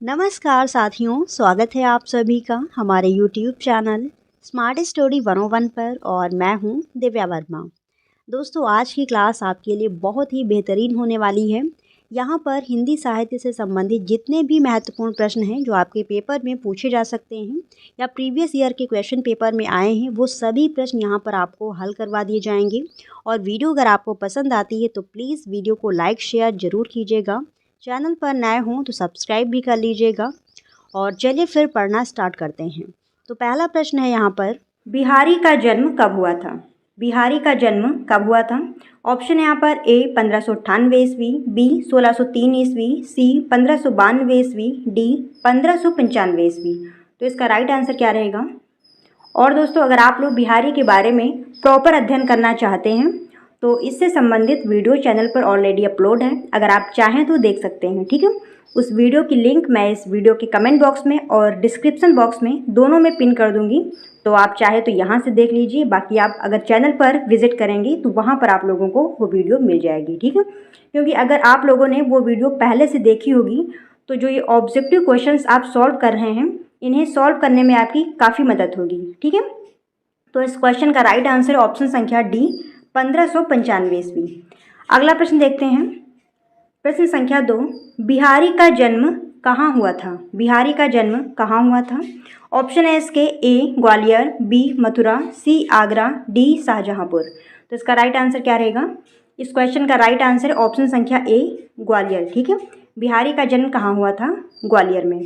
नमस्कार साथियों, स्वागत है आप सभी का हमारे YouTube चैनल स्मार्ट स्टडी 101 पर और मैं हूं दिव्या वर्मा। दोस्तों, आज की क्लास आपके लिए बहुत ही बेहतरीन होने वाली है। यहां पर हिंदी साहित्य से संबंधित जितने भी महत्वपूर्ण प्रश्न हैं जो आपके पेपर में पूछे जा सकते हैं या प्रीवियस ईयर के क्वेश्चन पेपर में आए हैं, वो सभी प्रश्न यहां पर आपको हल करवा दिए जाएंगे। और वीडियो अगर आपको पसंद आती है तो प्लीज़ वीडियो को लाइक शेयर ज़रूर कीजिएगा। चैनल पर नए हों तो सब्सक्राइब भी कर लीजिएगा। और चलिए फिर पढ़ना स्टार्ट करते हैं। तो पहला प्रश्न है यहाँ पर, बिहारी का जन्म कब हुआ था? बिहारी का जन्म कब हुआ था? ऑप्शन है यहाँ पर ए 1598 ईस्वी, बी 1603 ईस्वी, सी 1592 ईस्वी, डी 1595 ईस्वी। तो इसका राइट आंसर क्या रहेगा? और दोस्तों, अगर आप लोग बिहारी के बारे में प्रॉपर अध्ययन करना चाहते हैं तो इससे संबंधित वीडियो चैनल पर ऑलरेडी अपलोड है, अगर आप चाहें तो देख सकते हैं। ठीक है, उस वीडियो की लिंक मैं इस वीडियो के कमेंट बॉक्स में और डिस्क्रिप्शन बॉक्स में दोनों में पिन कर दूंगी, तो आप चाहे तो यहाँ से देख लीजिए। बाकी आप अगर चैनल पर विजिट करेंगे तो वहाँ पर आप लोगों को वो वीडियो मिल जाएगी। ठीक है, क्योंकि अगर आप लोगों ने वो वीडियो पहले से देखी होगी तो जो ये ऑब्जेक्टिव क्वेश्चंस आप सॉल्व कर रहे हैं, इन्हें सॉल्व करने में आपकी काफ़ी मदद होगी। ठीक है, तो इस क्वेश्चन का राइट आंसर ऑप्शन संख्या डी 1595 ईस्वी। अगला प्रश्न देखते हैं। प्रश्न संख्या 2, बिहारी का जन्म कहाँ हुआ था? बिहारी का जन्म कहाँ हुआ था? ऑप्शन है इसके ए ग्वालियर, बी मथुरा, सी आगरा, डी शाहजहांपुर। तो इसका राइट आंसर क्या रहेगा? इस क्वेश्चन का राइट आंसर ऑप्शन संख्या ए ग्वालियर। ठीक है, बिहारी का जन्म कहाँ हुआ था? ग्वालियर में।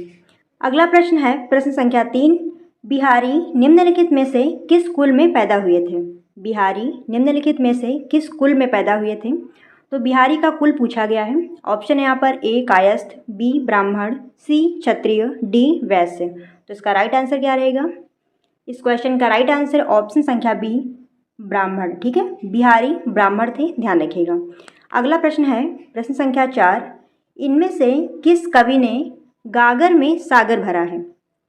अगला प्रश्न है प्रश्न संख्या 3, बिहारी निम्नलिखित में से किस कुल में पैदा हुए थे? बिहारी निम्नलिखित में से किस कुल में पैदा हुए थे? तो बिहारी का कुल पूछा गया है। ऑप्शन है यहाँ पर ए कायस्थ, बी ब्राह्मण, सी क्षत्रिय, डी वैश्य। तो इसका राइट आंसर क्या रहेगा? इस क्वेश्चन का राइट आंसर ऑप्शन संख्या बी ब्राह्मण। ठीक है, बिहारी ब्राह्मण थे, ध्यान रखिएगा। अगला प्रश्न है प्रश्न संख्या 4, इनमें से किस कवि ने गागर में सागर भरा है?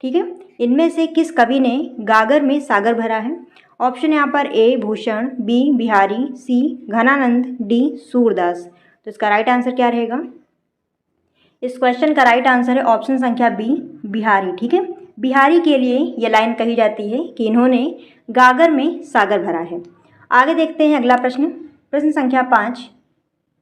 ठीक है, इनमें से किस कवि ने गागर में सागर भरा है? ऑप्शन यहाँ पर ए भूषण, बी बिहारी, सी घनानंद, डी सूरदास। तो इसका राइट आंसर क्या रहेगा? इस क्वेश्चन का राइट आंसर है ऑप्शन संख्या बी बिहारी। ठीक है, बिहारी के लिए यह लाइन कही जाती है कि इन्होंने गागर में सागर भरा है। आगे देखते हैं अगला प्रश्न। प्रश्न संख्या 5,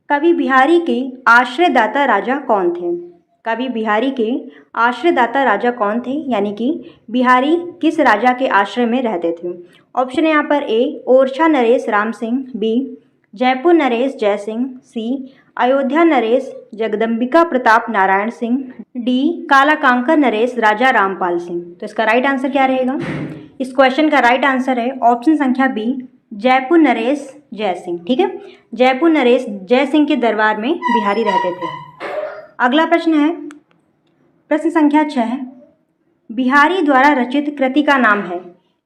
कवि बिहारी के आश्रयदाता राजा कौन थे? कवि बिहारी के आश्रयदाता राजा कौन थे, यानी कि बिहारी किस राजा के आश्रय में रहते थे? ऑप्शन है यहाँ पर ए ओरछा नरेश राम सिंह, बी जयपुर नरेश जय सिंह, सी अयोध्या नरेश जगदम्बिका प्रताप नारायण सिंह, डी कालाकांकर नरेश राजा रामपाल सिंह। तो इसका राइट आंसर क्या रहेगा? इस क्वेश्चन का राइट आंसर है ऑप्शन संख्या बी जयपुर नरेश जय सिंह। ठीक है, जयपुर नरेश जय सिंह के दरबार में बिहारी रहते थे। अगला प्रश्न है प्रश्न संख्या 6, बिहारी द्वारा रचित कृति का नाम है?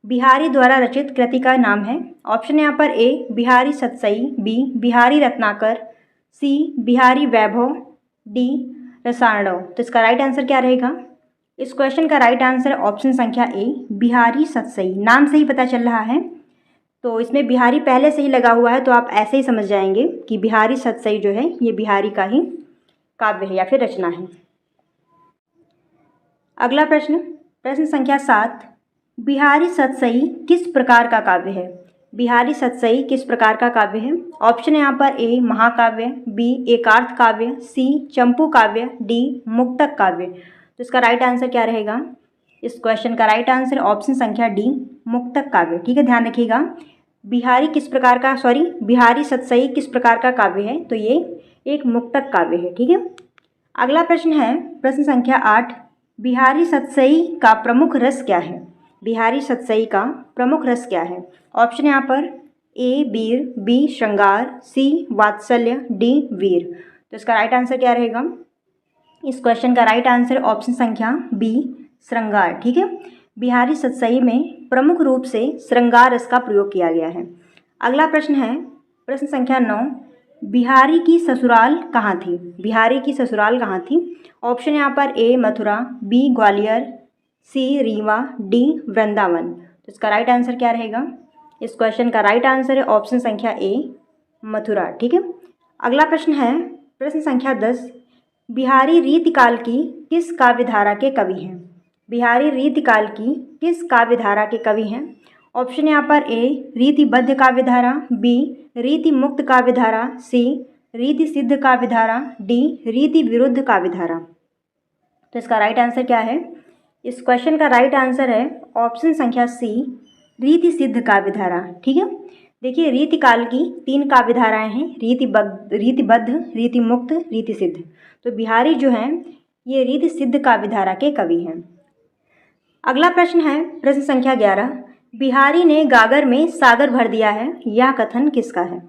बिहारी द्वारा रचित कृति का नाम है। ऑप्शन यहाँ पर ए बिहारी सतसई, बी बिहारी रत्नाकर, सी बिहारी वैभव, डी रसाणव। तो इसका राइट आंसर क्या रहेगा? इस क्वेश्चन का राइट आंसर ऑप्शन संख्या ए बिहारी सतसई। नाम से ही पता चल रहा है, तो इसमें बिहारी पहले से ही लगा हुआ है, तो आप ऐसे ही समझ जाएंगे कि बिहारी सतसई जो है ये बिहारी का ही काव्य है या फिर रचना है। अगला प्रश्न प्रश्न संख्या 7, बिहारी सतसई किस प्रकार का काव्य है? बिहारी सतसई किस प्रकार का काव्य है? ऑप्शन है यहाँ पर ए महाकाव्य, बी एकार्थ काव्य, सी चंपू काव्य, डी मुक्तक काव्य। तो इसका राइट आंसर क्या रहेगा? इस क्वेश्चन का राइट आंसर ऑप्शन संख्या डी मुक्तक काव्य। ठीक है, ध्यान रखिएगा। बिहारी सतसई किस प्रकार का काव्य है? तो ये एक मुक्तक काव्य है। ठीक है, अगला प्रश्न है प्रश्न संख्या 8, बिहारी सतसई का प्रमुख रस क्या है? बिहारी सतसई का प्रमुख रस क्या है? ऑप्शन यहाँ पर ए वीर, बी श्रृंगार, सी वात्सल्य, डी वीर। तो इसका राइट आंसर क्या रहेगा? इस क्वेश्चन का राइट आंसर ऑप्शन संख्या बी श्रृंगार। ठीक है, बिहारी सतसई में प्रमुख रूप से श्रृंगार रस का प्रयोग किया गया है। अगला प्रश्न है प्रश्न संख्या 9, बिहारी की ससुराल कहाँ थी? बिहारी की ससुराल कहाँ थी? ऑप्शन यहाँ पर ए मथुरा, बी ग्वालियर, सी रीवा, डी वृंदावन। तो इसका राइट आंसर क्या रहेगा? इस क्वेश्चन का राइट आंसर है ऑप्शन संख्या ए मथुरा। ठीक है, अगला प्रश्न है प्रश्न संख्या 10, बिहारी रीतिकाल की किस काव्यधारा के कवि हैं? बिहारी रीतिकाल की किस काव्यधारा के कवि हैं? ऑप्शन यहाँ पर ए रीतिबद्ध काव्यधारा, बी रीति मुक्त काव्यधारा, सी रीति सिद्ध काव्यधारा, डी रीति विरुद्ध काव्यधारा। तो इसका राइट आंसर क्या है? इस क्वेश्चन का राइट आंसर है ऑप्शन संख्या सी रीति सिद्ध काव्यधारा। ठीक है, देखिए रीतिकाल की 3 काव्यधाराएं हैं, रीतिबद्ध, रीति मुक्त, रीति सिद्ध। तो बिहारी जो हैं ये रीति सिद्ध काव्यधारा के कवि हैं। अगला प्रश्न है प्रश्न संख्या 11, बिहारी ने गागर में सागर भर दिया है, यह कथन किसका है?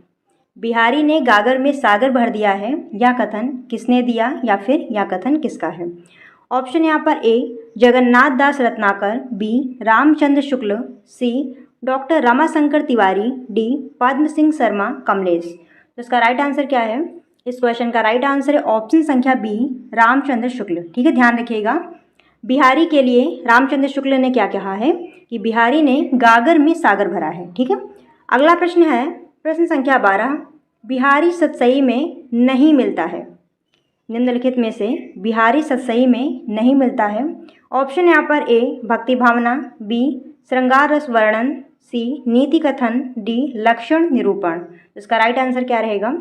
बिहारी ने गागर में सागर भर दिया है, यह कथन किसने दिया या फिर यह कथन किसका है? ऑप्शन यहाँ पर ए जगन्नाथ दास रत्नाकर, बी रामचंद्र शुक्ल, सी डॉक्टर रमाशंकर तिवारी, डी पद्म सिंह शर्मा कमलेश। तो इसका राइट आंसर क्या है? इस क्वेश्चन का राइट आंसर है ऑप्शन संख्या बी रामचंद्र शुक्ल। ठीक है, ध्यान रखिएगा, बिहारी के लिए रामचंद्र शुक्ल ने क्या कहा है कि बिहारी ने गागर में सागर भरा है। ठीक है, अगला प्रश्न है प्रश्न संख्या 12, बिहारी सतसई में नहीं मिलता है, निम्नलिखित में से बिहारी सतसई में नहीं मिलता है। ऑप्शन यहाँ पर ए भक्ति भावना, बी श्रृंगार रस वर्णन, सी नीति कथन, डी लक्षण निरूपण। इसका राइट आंसर क्या रहेगा?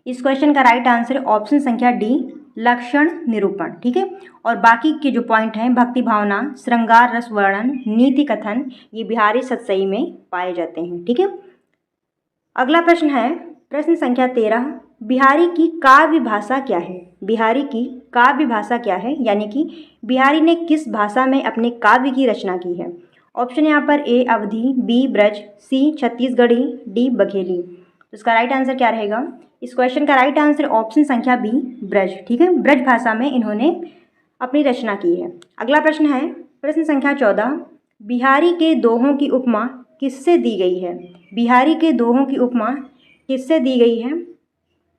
इस क्वेश्चन का राइट आंसर ऑप्शन संख्या डी लक्षण निरूपण। ठीक है, और बाकी के जो पॉइंट हैं भक्ति भावना, श्रृंगार रस वर्णन, नीति कथन, ये बिहारी सतसई में पाए जाते हैं। ठीक है, अगला प्रश्न है प्रश्न संख्या 13, बिहारी की काव्य भाषा क्या है? बिहारी की काव्य भाषा क्या है, यानी कि बिहारी ने किस भाषा में अपने काव्य की रचना की है? ऑप्शन यहाँ पर ए अवधी, बी ब्रज, सी छत्तीसगढ़ी, डी बघेली। तो इसका राइट आंसर क्या रहेगा? इस क्वेश्चन का राइट आंसर ऑप्शन संख्या बी ब्रज। ठीक है, ब्रज भाषा में इन्होंने अपनी रचना की है। अगला प्रश्न है प्रश्न संख्या 14, बिहारी के दोहों की उपमा किससे दी गई है? बिहारी के दोहों की उपमा किससे दी गई है?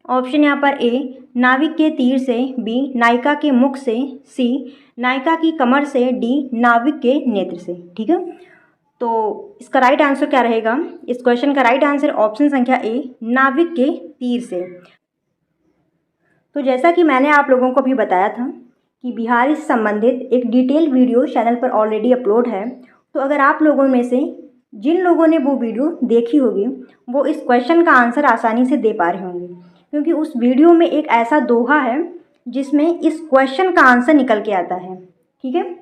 ऑप्शन यहाँ पर ए नाविक के तीर से, बी नायिका के मुख से, सी नायिका की कमर से, डी नाविक के नेत्र से। ठीक है, तो इसका राइट आंसर क्या रहेगा? इस क्वेश्चन का राइट आंसर ऑप्शन संख्या ए नाविक के तीर से। तो जैसा कि मैंने आप लोगों को भी बताया था कि बिहारी से संबंधित एक डिटेल वीडियो चैनल पर ऑलरेडी अपलोड है। तो अगर आप लोगों में से जिन लोगों ने वो वीडियो देखी होगी वो इस क्वेश्चन का आंसर आसानी से दे पा रहे होंगे, क्योंकि उस वीडियो में एक ऐसा दोहा है जिसमें इस क्वेश्चन का आंसर निकल के आता है। ठीक है,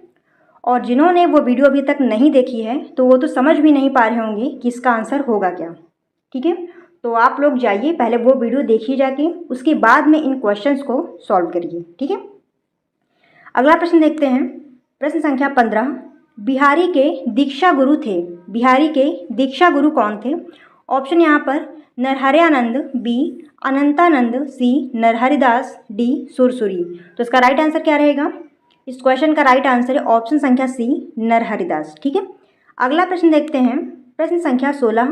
और जिन्होंने वो वीडियो अभी तक नहीं देखी है तो वो तो समझ भी नहीं पा रहे होंगे कि इसका आंसर होगा क्या। ठीक है, तो आप लोग जाइए पहले वो वीडियो देखिए जाके, उसके बाद में इन क्वेश्चंस को सॉल्व करिए। ठीक है, अगला प्रश्न देखते हैं प्रश्न संख्या 15, बिहारी के दीक्षा गुरु थे, बिहारी के दीक्षा गुरु कौन थे? ऑप्शन यहाँ पर नरहरयानंद, बी अनंतानंद, सी नरहरिदास, डी सुरसुरी। तो इसका राइट आंसर क्या रहेगा? इस क्वेश्चन का राइट आंसर है ऑप्शन संख्या सी नरहरिदास। ठीक है, अगला प्रश्न देखते हैं प्रश्न संख्या 16,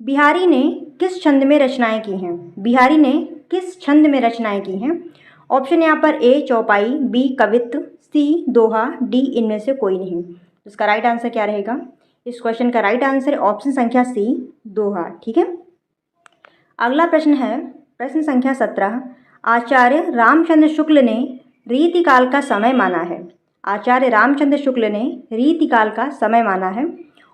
बिहारी ने किस छंद में रचनाएं की हैं? बिहारी ने किस छंद में रचनाएं की हैं? ऑप्शन यहाँ पर ए चौपाई, बी कवित्व, सी दोहा, डी इनमें से कोई नहीं। इसका राइट आंसर क्या रहेगा? इस क्वेश्चन का राइट आंसर है ऑप्शन संख्या सी दोहा। ठीक है, अगला प्रश्न है प्रश्न संख्या 17, आचार्य रामचंद्र शुक्ल ने रीतिकाल का समय माना है, आचार्य रामचंद्र शुक्ल ने रीतिकाल का समय माना है।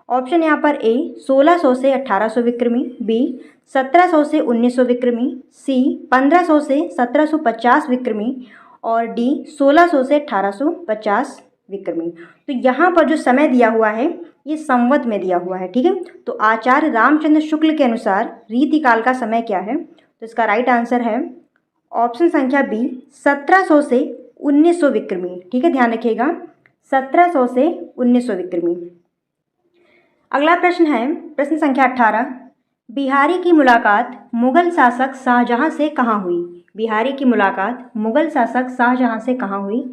ऑप्शन यहाँ पर ए 1600 से 1800 विक्रमी, बी 1700 से 1900 विक्रमी, सी 1500 से 1750 विक्रमी और डी 1600 से 1850 विक्रमी। तो यहाँ पर जो समय दिया हुआ है ये संवत में दिया हुआ है। ठीक है, तो आचार्य रामचंद्र शुक्ल के अनुसार रीतिकाल का समय क्या है? तो इसका राइट आंसर है ऑप्शन संख्या बी 1700 से 1900 विक्रमी। ठीक है, ध्यान रखिएगा, 1700 से 1900 विक्रमी। अगला प्रश्न है प्रश्न संख्या 18, बिहारी की मुलाकात मुगल शासक शाहजहां से कहाँ हुई? बिहारी की मुलाकात मुगल शासक शाहजहां से कहाँ हुई?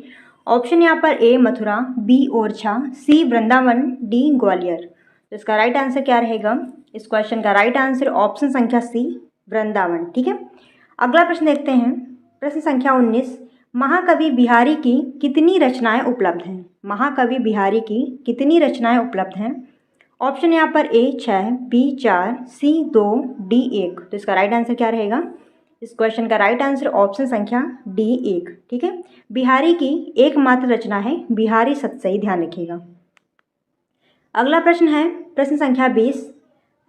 ऑप्शन यहाँ पर ए मथुरा, बी ओरछा, सी वृंदावन, डी ग्वालियर। तो इसका राइट आंसर क्या रहेगा? इस क्वेश्चन का राइट आंसर ऑप्शन संख्या सी वृंदावन। ठीक है, अगला प्रश्न देखते हैं प्रश्न संख्या 19, महाकवि बिहारी की कितनी रचनाएं उपलब्ध हैं? महाकवि बिहारी की कितनी रचनाएं उपलब्ध हैं? ऑप्शन यहाँ पर ए 6, बी 4, सी 2, डी 1। तो इसका राइट आंसर क्या रहेगा? इस क्वेश्चन का राइट आंसर ऑप्शन संख्या डी 1, ठीक है। बिहारी की एकमात्र रचना है बिहारी सतसई, ध्यान रखिएगा। अगला प्रश्न है प्रश्न संख्या 20।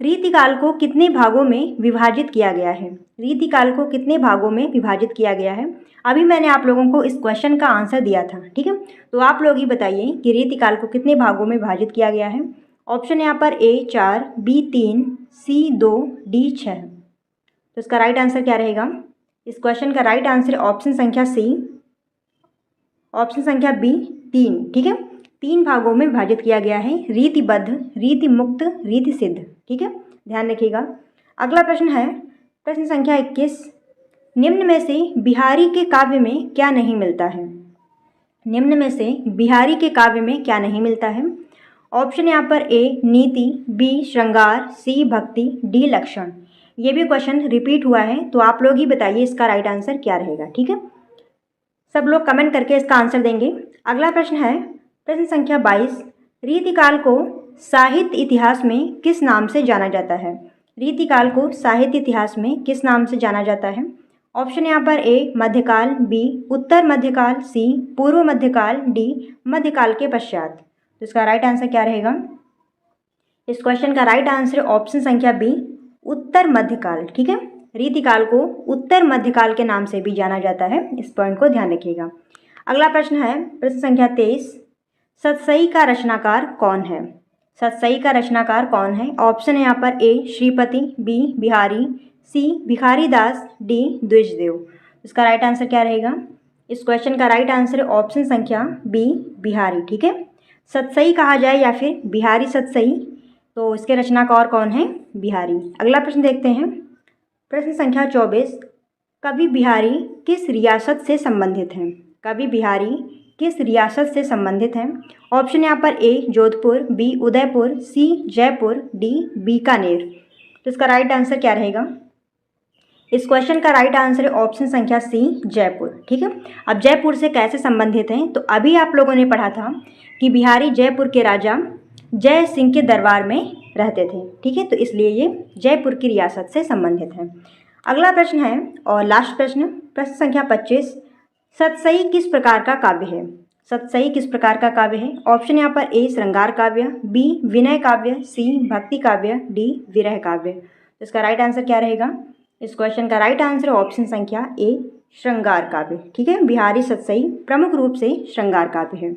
रीतिकाल को कितने भागों में विभाजित किया गया है? रीतिकाल को कितने भागों में विभाजित किया गया है? अभी मैंने आप लोगों को इस क्वेश्चन का आंसर दिया था, ठीक है। तो आप लोग ही बताइए कि रीतिकाल को कितने भागों में विभाजित किया गया है। ऑप्शन यहाँ पर ए 4, बी 3, सी 2, डी 6। तो इसका राइट आंसर क्या रहेगा? इस क्वेश्चन का राइट आंसर ऑप्शन संख्या सी, ऑप्शन संख्या बी 3, ठीक है। 3 भागों में विभाजित किया गया है, रीतिबद्ध, रीति मुक्त, रीति सिद्ध, ठीक है, ध्यान रखिएगा। अगला प्रश्न है प्रश्न संख्या 21। निम्न में से बिहारी के काव्य में क्या नहीं मिलता है? निम्न में से बिहारी के काव्य में क्या नहीं मिलता है? ऑप्शन यहाँ पर ए नीति, बी श्रृंगार, सी भक्ति, डी लक्षण। ये भी क्वेश्चन रिपीट हुआ है, तो आप लोग ही बताइए इसका राइट आंसर क्या रहेगा, ठीक है। सब लोग कमेंट करके इसका आंसर देंगे। अगला प्रश्न है प्रश्न संख्या 22। रीतिकाल को साहित्य इतिहास में किस नाम से जाना जाता है? रीतिकाल को साहित्य इतिहास में किस नाम से जाना जाता है? ऑप्शन यहाँ पर ए मध्यकाल, बी उत्तर मध्यकाल, सी पूर्व मध्यकाल, डी मध्यकाल के पश्चात। तो इसका राइट आंसर क्या रहेगा? इस क्वेश्चन का राइट आंसर ऑप्शन संख्या बी उत्तर मध्यकाल, ठीक है। रीतिकाल को उत्तर मध्यकाल के नाम से भी जाना जाता है, इस पॉइंट को ध्यान रखिएगा। अगला प्रश्न है प्रश्न संख्या 23। सतसई का रचनाकार कौन है? सतसई का रचनाकार कौन है? ऑप्शन है यहाँ पर ए श्रीपति, बी बिहारी, सी भिखारी दास, डी द्विजदेव। इसका राइट आंसर क्या रहेगा? इस क्वेश्चन का राइट आंसर ऑप्शन संख्या बी बिहारी, ठीक है। सतसई कहा जाए या फिर बिहारी सतसई, तो इसके रचनाकार कौन है? बिहारी। अगला प्रश्न देखते हैं प्रश्न संख्या 24। कवि बिहारी किस रियासत से संबंधित हैं? कवि बिहारी किस रियासत से संबंधित हैं? ऑप्शन यहाँ पर ए जोधपुर, बी उदयपुर, सी जयपुर, डी बीकानेर। तो इसका राइट आंसर क्या रहेगा? इस क्वेश्चन का राइट आंसर है ऑप्शन संख्या सी जयपुर, ठीक है। अब जयपुर से कैसे संबंधित हैं, तो अभी आप लोगों ने पढ़ा था कि बिहारी जयपुर के राजा जय सिंह के दरबार में रहते थे, ठीक है। तो इसलिए ये जयपुर की रियासत से संबंधित है। अगला प्रश्न है और लास्ट प्रश्न, प्रश्न संख्या 25। सतसई किस प्रकार का काव्य है? सतसई किस प्रकार का काव्य है? ऑप्शन यहाँ पर ए श्रृंगार काव्य, बी विनय काव्य, सी भक्ति काव्य, डी विरह काव्य। तो इसका राइट आंसर क्या रहेगा? इस क्वेश्चन का राइट आंसर ऑप्शन संख्या ए श्रृंगार काव्य, ठीक है। बिहारी सतसई प्रमुख रूप से श्रृंगार काव्य है।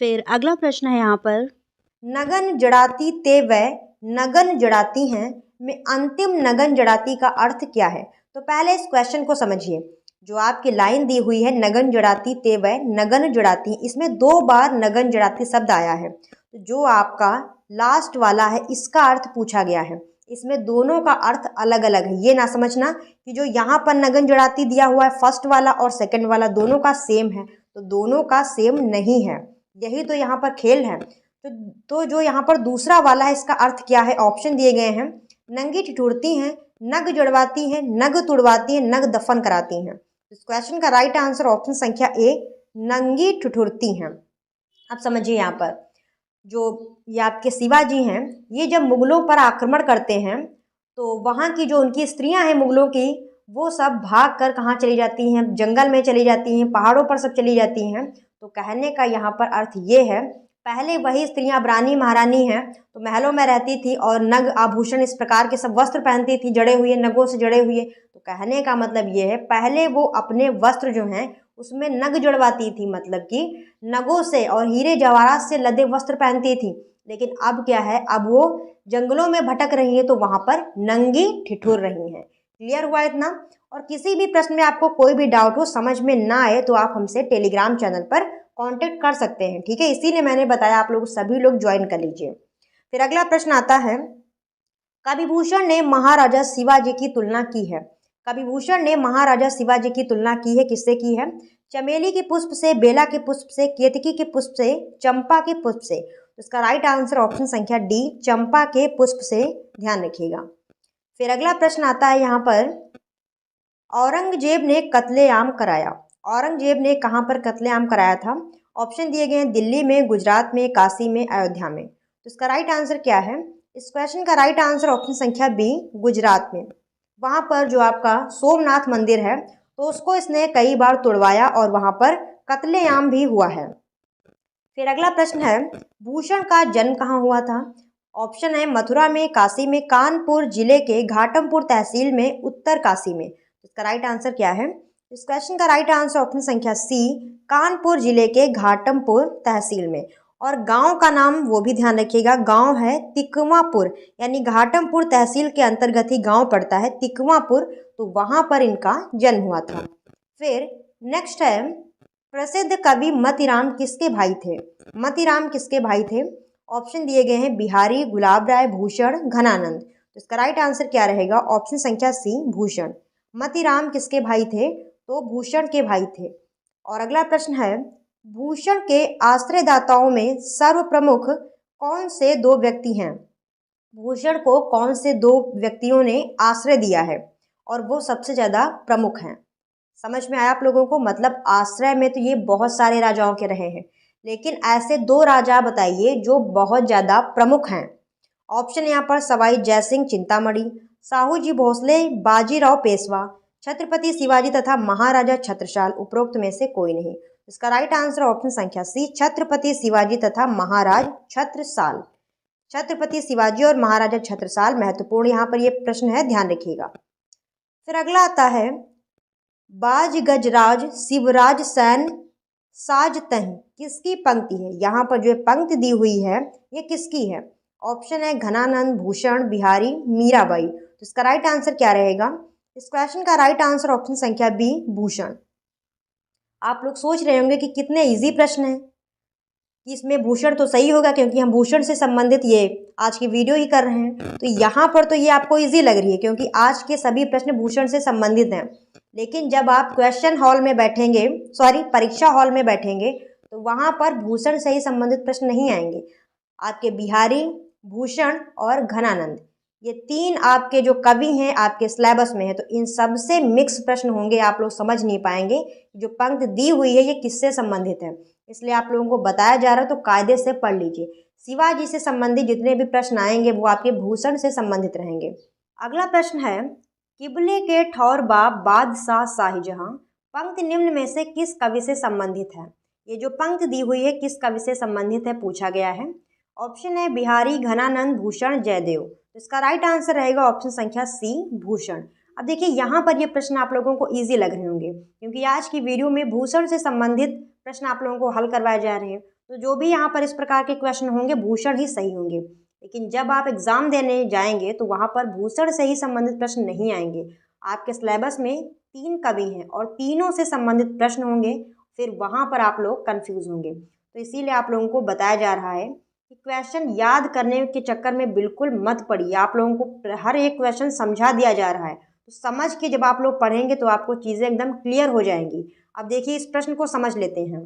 फिर अगला प्रश्न है यहाँ पर, नगन जड़ाती ते वै नगन जड़ाती हैं में अंतिम नगन जड़ाती का अर्थ क्या है? तो पहले इस क्वेश्चन को समझिए। जो आपकी लाइन दी हुई है नगन जड़ाती ते वै नगन जड़ाती, इसमें 2 बार नगन जड़ाती शब्द आया है। तो जो आपका लास्ट वाला है इसका अर्थ पूछा गया है। इसमें दोनों का अर्थ अलग अलग है। ये ना समझना कि जो यहाँ पर नगन जड़ाती दिया हुआ है फर्स्ट वाला और सेकंड वाला दोनों का सेम है, तो दोनों का सेम नहीं है। यही तो यहाँ पर खेल है। तो जो यहाँ पर दूसरा वाला है इसका अर्थ क्या है? ऑप्शन दिए गए हैं। नंगी ठिठुरती हैं, नग जड़वाती हैं, नग तुड़वाती हैं, नग दफन कराती हैं। इस क्वेश्चन का राइट आंसर ऑप्शन संख्या ए नंगी ठिठुरती हैं। अब समझिए यहाँ पर जो ये आपके शिवाजी हैं, ये जब मुगलों पर आक्रमण करते हैं तो वहाँ की जो उनकी स्त्रियां हैं मुगलों की, वो सब भाग कर कहाँ चली जाती हैं? जंगल में चली जाती हैं, पहाड़ों पर सब चली जाती हैं। तो कहने का यहाँ पर अर्थ ये है, पहले वही स्त्रियां रानी महारानी हैं तो महलों में रहती थी और नग आभूषण इस प्रकार के सब वस्त्र पहनती थी, जड़े हुए, नगों से जड़े हुए। तो कहने का मतलब ये है पहले वो अपने वस्त्र जो हैं उसमें नग जड़वाती थी, मतलब कि नगों से और हीरे जवाहरात से लदे वस्त्र पहनती थी। लेकिन अब क्या है, अब वो जंगलों में भटक रही है तो वहाँ पर नंगी ठिठुर रही हैं। क्लियर हुआ इतना? और किसी भी प्रश्न में आपको कोई भी डाउट हो, समझ में ना आए, तो आप हमसे टेलीग्राम चैनल पर कांटेक्ट कर सकते हैं, ठीक है। इसीलिए मैंने बताया आप लोग सभी लोग ज्वाइन कर लीजिए। फिर अगला प्रश्न आता है, कविभूषण ने महाराजा शिवाजी की तुलना की है। कविभूषण ने महाराजा शिवाजी की तुलना की है, किससे की है? चमेली के पुष्प से, बेला के पुष्प से, केतकी के पुष्प से, चंपा के पुष्प से। तो इसका राइट आंसर ऑप्शन संख्या डी चंपा के पुष्प से, ध्यान रखिएगा। फिर अगला प्रश्न आता है यहाँ पर, औरंगजेब ने कत्लेआम कराया। औरंगजेब ने कहाँ पर कत्लेआम कराया था? ऑप्शन दिए गए हैं दिल्ली में, गुजरात में, काशी में, अयोध्या में। तो इसका राइट आंसर क्या है? इस क्वेश्चन का राइट आंसर ऑप्शन संख्या बी गुजरात में। वहाँ पर जो आपका सोमनाथ मंदिर है तो उसको इसने कई बार तोड़वाया और वहाँ पर कत्लेआम भी हुआ है। फिर अगला प्रश्न है, भूषण का जन्म कहाँ हुआ था? ऑप्शन है मथुरा में, काशी में, कानपुर जिले के घाटमपुर तहसील में, उत्तर काशी में। इसका राइट आंसर क्या है? इस क्वेश्चन का राइट आंसर ऑप्शन संख्या सी, कानपुर जिले के घाटमपुर तहसील में। और गांव का नाम वो भी ध्यान रखिएगा, गांव है तिकवापुर, यानी घाटमपुर तहसील के अंतर्गत ही गांव पड़ता है तिकवापुर, तो वहां पर इनका जन्म हुआ था। फिर नेक्स्ट है, प्रसिद्ध कवि मतीराम किसके भाई थे? मतीराम किसके भाई थे? ऑप्शन दिए गए हैं बिहारी, गुलाब राय, भूषण, घनानंद। तो इसका राइट आंसर क्या रहेगा? ऑप्शन संख्या सी, भूषण। मतीराम किसके भाई थे? तो भूषण के भाई थे। और अगला प्रश्न है, भूषण के आश्रयदाताओं में सर्वप्रमुख कौन से दो व्यक्ति हैं? भूषण को कौन से दो व्यक्तियों ने आश्रय दिया है और वो सबसे ज्यादा प्रमुख हैं? समझ में आया आप लोगों को? मतलब आश्रय में तो ये बहुत सारे राजाओं के रहे हैं, लेकिन ऐसे दो राजा बताइए जो बहुत ज्यादा प्रमुख हैं। ऑप्शन यहाँ पर सवाई जयसिंह चिंतामणि, साहू जी भोसले, बाजीराव पेशवा, छत्रपति शिवाजी तथा महाराजा छत्रसाल। उपरोक्त में से कोई नहीं। इसका राइट आंसर ऑप्शन संख्या सी, छत्रपति शिवाजी तथा महाराज छत्रसाल। छत्रपति शिवाजी और महाराजा छत्रसाल महत्वपूर्ण यहाँ पर ये प्रश्न है, ध्यान रखिएगा। फिर अगला आता है, बाज गजराज शिवराज सैन साज तही किसकी पंक्ति है? यहाँ पर जो पंक्ति दी हुई है ये किसकी है? ऑप्शन है घनानंद, भूषण, बिहारी, मीराबाई। तो इसका राइट आंसर क्या रहेगा? इस क्वेश्चन का राइट आंसर ऑप्शन संख्या बी, भूषण। आप लोग सोच रहे होंगे कि कितने इजी प्रश्न है, कि इसमें भूषण तो सही होगा क्योंकि हम भूषण से संबंधित ये आज की वीडियो ही कर रहे हैं। तो यहाँ पर तो ये आपको इजी लग रही है क्योंकि आज के सभी प्रश्न भूषण से संबंधित हैं। लेकिन जब आप क्वेश्चन हॉल में बैठेंगे, परीक्षा हॉल में बैठेंगे, तो वहाँ पर भूषण से ही संबंधित प्रश्न नहीं आएंगे। आपके बिहारी, भूषण और घनानंद, ये तीन आपके जो कवि हैं आपके सिलेबस में है, तो इन सबसे मिक्स प्रश्न होंगे। आप लोग समझ नहीं पाएंगे जो पंक्ति दी हुई है ये किससे संबंधित है। इसलिए आप लोगों को बताया जा रहा है, तो कायदे से पढ़ लीजिए। शिवाजी से संबंधित जितने भी प्रश्न आएंगे वो आपके भूषण से संबंधित रहेंगे। अगला प्रश्न है, किबले के ठौर बाप बादशाह शाहजहां पंक्ति निम्न में से किस कवि से संबंधित है? ये जो पंक्ति दी हुई है किस कवि से संबंधित है पूछा गया है। ऑप्शन है बिहारी, घनानंद, भूषण, जयदेव। इसका राइट आंसर रहेगा ऑप्शन संख्या सी, भूषण। अब देखिए यहाँ पर ये प्रश्न आप लोगों को इजी लग रहे होंगे क्योंकि आज की वीडियो में भूषण से संबंधित प्रश्न आप लोगों को हल करवाए जा रहे हैं। तो जो भी यहाँ पर इस प्रकार के क्वेश्चन होंगे भूषण ही सही होंगे। लेकिन जब आप एग्जाम देने जाएंगे तो वहाँ पर भूषण से ही संबंधित प्रश्न नहीं आएंगे। आपके सिलेबस में 3 कवि हैं और तीनों से संबंधित प्रश्न होंगे, फिर वहाँ पर आप लोग कंफ्यूज होंगे। तो इसीलिए आप लोगों को बताया जा रहा है कि क्वेश्चन याद करने के चक्कर में बिल्कुल मत पड़िए। आप लोगों को हर एक क्वेश्चन समझा दिया जा रहा है, तो समझ के जब आप लोग पढ़ेंगे तो आपको चीज़ें एकदम क्लियर हो जाएंगी। अब देखिए इस प्रश्न को समझ लेते हैं।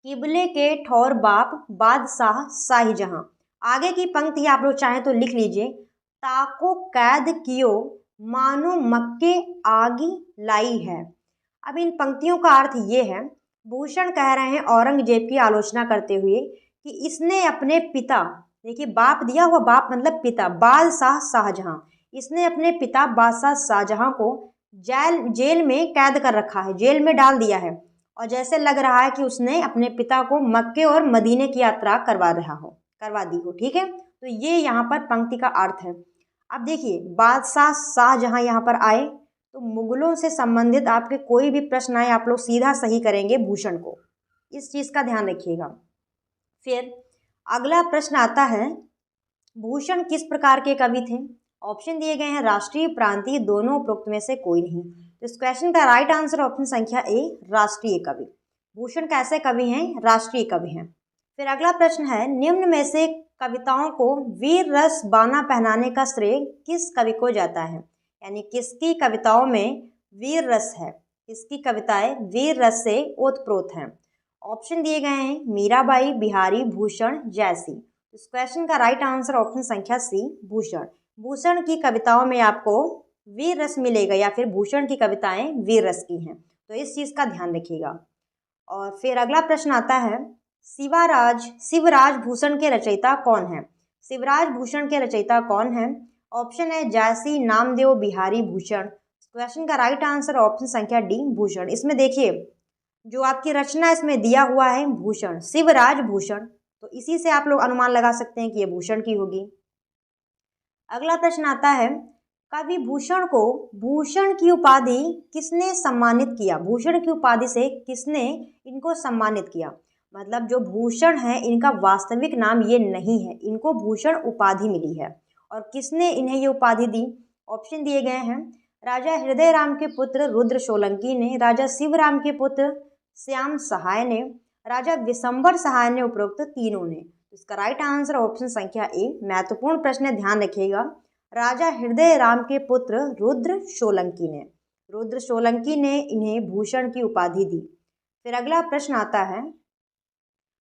किबले के ठौर बाप बादशाह शाहजहां, आगे की पंक्ति आप लोग चाहें तो लिख लीजिए, ताको कैद कियो मानो मक्के आगी लाई है। अब इन पंक्तियों का अर्थ ये है, भूषण कह रहे हैं औरंगजेब की आलोचना करते हुए कि इसने अपने पिता, देखिए बाप दिया हुआ, बाप मतलब पिता, बादशाह शाहजहां, इसने अपने पिता बादशाह शाहजहां को जेल में कैद कर रखा है, जेल में डाल दिया है। और जैसे लग रहा है कि उसने अपने पिता को मक्के और मदीने की यात्रा करवा दी हो। ठीक है, तो ये यहाँ पर पंक्ति का अर्थ है। अब देखिए बादशाह शाहजहां यहाँ पर आए तो मुगलों से संबंधित आपके कोई भी प्रश्न आए आप लोग सीधा सही करेंगे भूषण को, इस चीज़ का ध्यान रखिएगा। फिर अगला प्रश्न आता है, भूषण किस प्रकार के कवि थे? ऑप्शन दिए गए हैं राष्ट्रीय, प्रांतीय, दोनों, उपरोक्त में से कोई नहीं। तो इस क्वेश्चन का राइट आंसर ऑप्शन संख्या ए, राष्ट्रीय कवि। भूषण कैसे कवि हैं? राष्ट्रीय कवि हैं। फिर अगला प्रश्न है, निम्न में से कविताओं को वीर रस बाना पहनाने का श्रेय किस कवि को जाता है? यानी किसकी कविताओं में वीर रस है, किसकी कविताएं वीर रस से ओतप्रोत हैं? ऑप्शन दिए गए हैं मीराबाई, बिहारी, भूषण, जयसिंह। इस क्वेश्चन का राइट आंसर ऑप्शन संख्या सी, भूषण। भूषण की कविताओं में आपको वीर रस मिलेगा या फिर भूषण की कविताएं वीर रस की हैं, तो इस चीज़ का ध्यान रखिएगा। और फिर अगला प्रश्न आता है, शिवराज भूषण के रचयिता कौन है? शिवराज भूषण के रचयिता कौन है? ऑप्शन है जासी नामदेव बिहारी भूषण। क्वेश्चन का राइट आंसर ऑप्शन संख्या डी भूषण। इसमें देखिए जो आपकी रचना इसमें दिया हुआ है भूषण, शिवराज भूषण, तो इसी से आप लोग अनुमान लगा सकते हैं कि ये भूषण की होगी। अगला प्रश्न आता है कवि भूषण को भूषण की उपाधि किसने सम्मानित किया? भूषण की उपाधि से किसने इनको सम्मानित किया? मतलब जो भूषण है इनका वास्तविक नाम ये नहीं है, इनको भूषण उपाधि मिली है। और किसने इन्हें ये उपाधि दी? ऑप्शन दिए गए हैं राजा हृदय राम के पुत्र रुद्र सोलंकी ने, राजा शिवराम के पुत्र श्याम सहाय ने, राजा विशंबर सहाय ने, उपरोक्त तीनों ने। इसका राइट आंसर ऑप्शन संख्या ए। महत्वपूर्ण प्रश्न है, ध्यान रखिएगा। राजा हृदय राम के पुत्र रुद्र सोलंकी ने, रुद्र सोलंकी ने इन्हें भूषण की उपाधि दी। फिर अगला प्रश्न आता है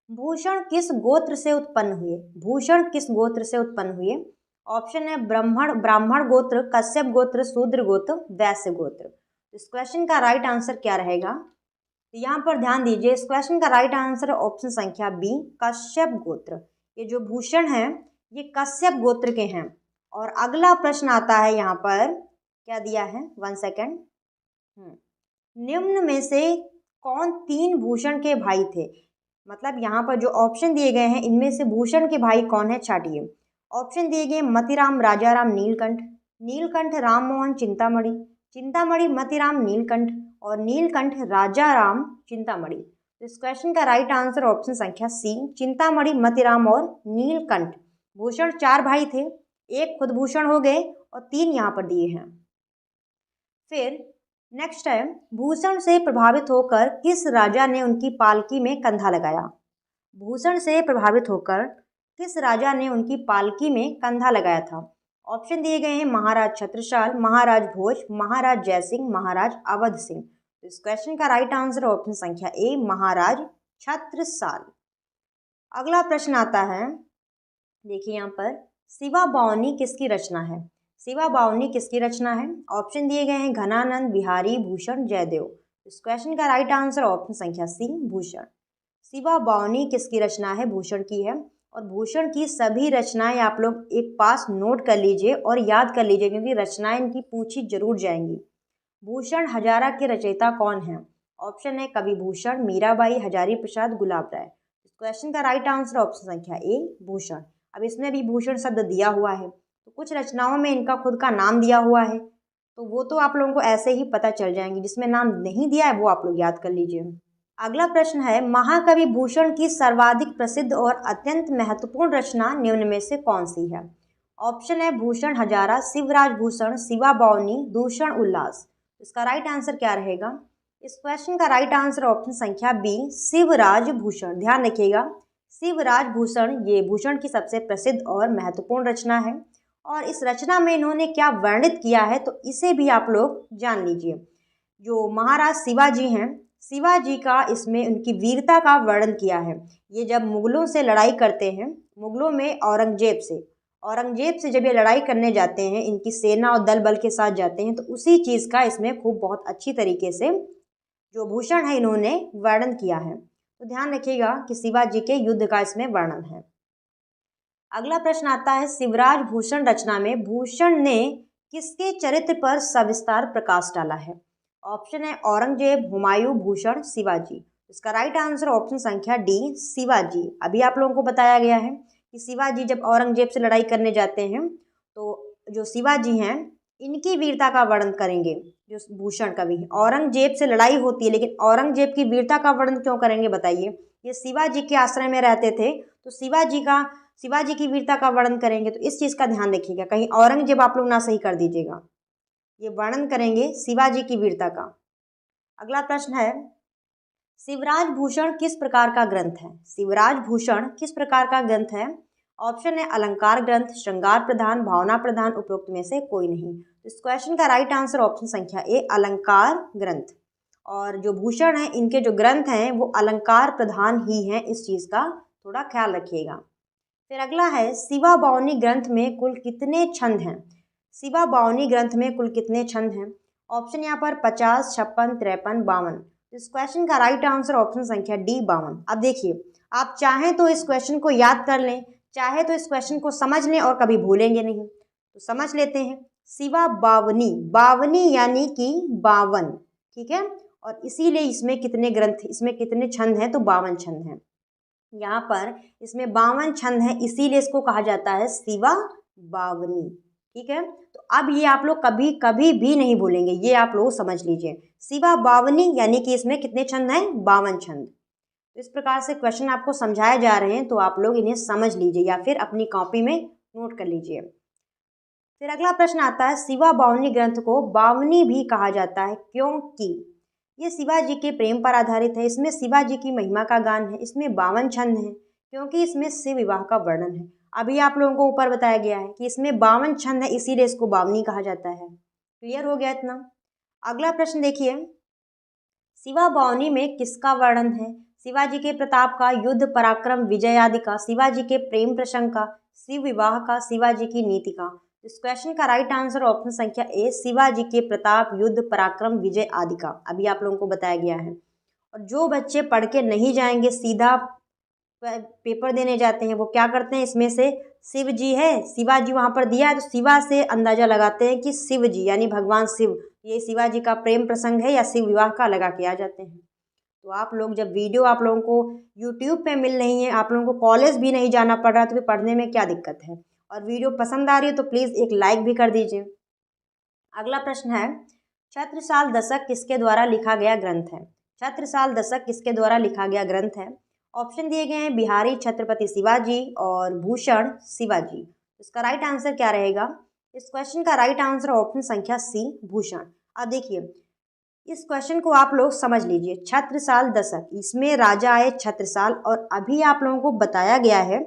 भूषण किस गोत्र से उत्पन्न हुए? भूषण किस गोत्र से उत्पन्न हुए? ऑप्शन है ब्राह्मण गोत्र, कश्यप गोत्र, शूद्र गोत्र, वैश्य गोत्र। इस क्वेश्चन का राइट आंसर क्या रहेगा? तो यहाँ पर ध्यान दीजिए, इस क्वेश्चन का राइट आंसर ऑप्शन संख्या बी कश्यप गोत्र। ये जो भूषण है ये कश्यप गोत्र के हैं। और अगला प्रश्न आता है यहाँ पर क्या दिया है, 1 सेकेंड। निम्न में से कौन 3 भूषण के भाई थे? मतलब यहाँ पर जो ऑप्शन दिए गए हैं इनमें से भूषण के भाई कौन है, छाटिए। ऑप्शन दिए गए मतीराम राजाराम नीलकंठ, नीलकंठ राममोहन चिंतामणि, चिंतामणि मतीराम नीलकंठ, और नीलकंठ राजाराम चिंतामणि। तो इस क्वेश्चन का राइट आंसर ऑप्शन संख्या सी चिंतामणि मतीराम और नीलकंठ। भूषण 4 भाई थे, एक खुद भूषण हो गए और 3 यहाँ पर दिए हैं। फिर नेक्स्ट है भूषण से प्रभावित होकर किस राजा ने उनकी पालकी में कंधा लगाया? भूषण से प्रभावित होकर किस राजा ने उनकी पालकी में कंधा लगाया था? ऑप्शन दिए गए हैं महाराज छत्रसाल, महाराज भोज, महाराज जयसिंह, महाराज अवध सिंह। तो इस क्वेश्चन का राइट आंसर ऑप्शन संख्या ए महाराज छत्रसाल। अगला प्रश्न आता है, देखिए यहाँ पर शिवा बावनी किसकी रचना है? शिवा बावनी किसकी रचना है? ऑप्शन दिए गए हैं घनानंद, बिहारी, भूषण, जयदेव। इस क्वेश्चन का राइट आंसर ऑप्शन संख्या सी भूषण। शिवा बावनी किसकी रचना है? भूषण की है। और भूषण की सभी रचनाएं आप लोग एक पास नोट कर लीजिए और याद कर लीजिए क्योंकि रचनाएं इनकी पूछी जरूर जाएंगी। भूषण हजारा के रचयिता कौन है? ऑप्शन है कवि भूषण, मीराबाई, हजारी प्रसाद, गुलाब राय। इस क्वेश्चन का राइट आंसर ऑप्शन संख्या ए भूषण। अब इसमें भी भूषण शब्द दिया हुआ है तो कुछ रचनाओं में इनका खुद का नाम दिया हुआ है तो वो तो आप लोगों को ऐसे ही पता चल जाएंगे, जिसमें नाम नहीं दिया है वो आप लोग याद कर लीजिए। अगला प्रश्न है महाकवि भूषण की सर्वाधिक प्रसिद्ध और अत्यंत महत्वपूर्ण रचना निम्न में से कौन सी है? ऑप्शन है भूषण हजारा, शिवराज भूषण, शिवा बावनी, दूषण उल्लास। इसका राइट आंसर क्या रहेगा? इस क्वेश्चन का राइट आंसर ऑप्शन संख्या बी शिवराज भूषण। ध्यान रखिएगा, शिवराज भूषण ये भूषण की सबसे प्रसिद्ध और महत्वपूर्ण रचना है। और इस रचना में इन्होंने क्या वर्णित किया है तो इसे भी आप लोग जान लीजिए। जो महाराज शिवाजी हैं, शिवाजी का इसमें उनकी वीरता का वर्णन किया है। ये जब मुगलों से लड़ाई करते हैं, मुगलों में औरंगजेब से जब ये लड़ाई करने जाते हैं, इनकी सेना और दल बल के साथ जाते हैं तो उसी चीज़ का इसमें खूब बहुत अच्छी तरीके से जो भूषण है इन्होंने वर्णन किया है। तो ध्यान रखिएगा कि शिवाजी के युद्ध का इसमें वर्णन है। अगला प्रश्न आता है शिवराज भूषण रचना में भूषण ने किसके चरित्र पर सविस्तार प्रकाश डाला है? ऑप्शन है औरंगजेब, हुमायूं, भूषण, शिवाजी। इसका राइट आंसर ऑप्शन संख्या डी शिवाजी। अभी आप लोगों को बताया गया है कि शिवाजी जब औरंगजेब से लड़ाई करने जाते हैं तो जो शिवाजी हैं इनकी वीरता का वर्णन करेंगे। जो भूषण कवि है, औरंगजेब से लड़ाई होती है लेकिन औरंगजेब की वीरता का वर्णन क्यों करेंगे बताइए? ये शिवाजी के आश्रय में रहते थे तो शिवाजी की वीरता का वर्णन करेंगे। तो इस चीज़ का ध्यान रखिएगा, कहीं औरंगजेब आप लोग ना सही कर दीजिएगा। ये वर्णन करेंगे शिवाजी की वीरता का। अगला प्रश्न है शिवराज भूषण किस प्रकार का ग्रंथ है? शिवराज भूषण किस प्रकार का ग्रंथ है? ऑप्शन है अलंकार ग्रंथ, श्रृंगार प्रधान, भावना प्रधान, उपरोक्त में से कोई नहीं। तो इस क्वेश्चन का राइट आंसर ऑप्शन संख्या ए अलंकार ग्रंथ। और जो भूषण है इनके जो ग्रंथ हैं वो अलंकार प्रधान ही हैं, इस चीज़ का थोड़ा ख्याल रखिएगा। फिर अगला है शिवा बावनी ग्रंथ में कुल कितने छंद हैं? शिवा बावनी ग्रंथ में कुल कितने छंद हैं? ऑप्शन यहाँ पर 50, 56, 53, 52। इस क्वेश्चन का राइट आंसर ऑप्शन संख्या डी 52। अब देखिए, आप चाहें तो इस क्वेश्चन को याद कर लें, चाहे तो इस क्वेश्चन को समझ लें और कभी भूलेंगे नहीं। तो समझ लेते हैं। शिवा बावनी, बावनी यानी कि 52, ठीक है। और इसीलिए इसमें कितने ग्रंथ, इसमें कितने छंद हैं, तो 52 छंद हैं। यहाँ पर इसमें 52 छंद हैं, इसीलिए इसको कहा जाता है शिवा बावनी, ठीक है। तो अब ये आप लोग कभी कभी भी नहीं भूलेंगे, ये आप लोग समझ लीजिए। शिवा बावनी यानी कि इसमें कितने छंद हैं, 52 छंद। तो इस प्रकार से क्वेश्चन आपको समझाए जा रहे हैं, तो आप लोग इन्हें समझ लीजिए या फिर अपनी कॉपी में नोट कर लीजिए। फिर अगला प्रश्न आता है, शिवा बावनी ग्रंथ को बावनी भी कहा जाता है क्योंकि ये शिवाजी के प्रेम पर आधारित है, इसमें शिवाजी की महिमा का गान है, इसमें 52 छंद हैं, क्योंकि इसमें शिव विवाह का वर्णन है। अभी आप लोगों को ऊपर बताया गया है कि इसमें 52 छंद है, इसीलिए इसको बावनी कहा जाता है। क्लियर हो गया इतना। अगला प्रश्न देखिए, शिवा बावनी में किसका वर्णन है? शिवाजी के प्रताप का, युद्ध पराक्रम विजय आदि का, शिवाजी के प्रेम प्रसंग का, शिव विवाह का, शिवाजी की नीति का। इस क्वेश्चन का राइट आंसर ऑप्शन संख्या ए, शिवाजी के प्रताप, युद्ध पराक्रम विजय आदि का। अभी आप लोगों को बताया गया है। और जो बच्चे पढ़ के नहीं जाएंगे, सीधा पेपर देने जाते हैं, वो क्या करते हैं, इसमें से शिव जी है, शिवाजी वहाँ पर दिया है, तो शिवा से अंदाजा लगाते हैं कि शिव जी यानी भगवान शिव, ये शिवाजी का प्रेम प्रसंग है या शिव विवाह का, लगा के आ जाते हैं। तो आप लोग जब वीडियो आप लोगों को यूट्यूब पे मिल रही है, आप लोगों को कॉलेज भी नहीं जाना पड़ रहा, तो फिर पढ़ने में क्या दिक्कत है। और वीडियो पसंद आ रही है तो प्लीज़ एक लाइक भी कर दीजिए। अगला प्रश्न है, छत्रसाल दशक किसके द्वारा लिखा गया ग्रंथ है? छत्रसाल दशक किसके द्वारा लिखा गया ग्रंथ है? ऑप्शन दिए गए हैं, बिहारी छत्रपति शिवाजी और भूषण शिवाजी। इसका राइट आंसर क्या रहेगा? इस क्वेश्चन का राइट आंसर ऑप्शन संख्या सी, भूषण। अब देखिए, इस क्वेश्चन को आप लोग समझ लीजिए। छत्रसाल दशक, इसमें राजा आए छत्रसाल, और अभी आप लोगों को बताया गया है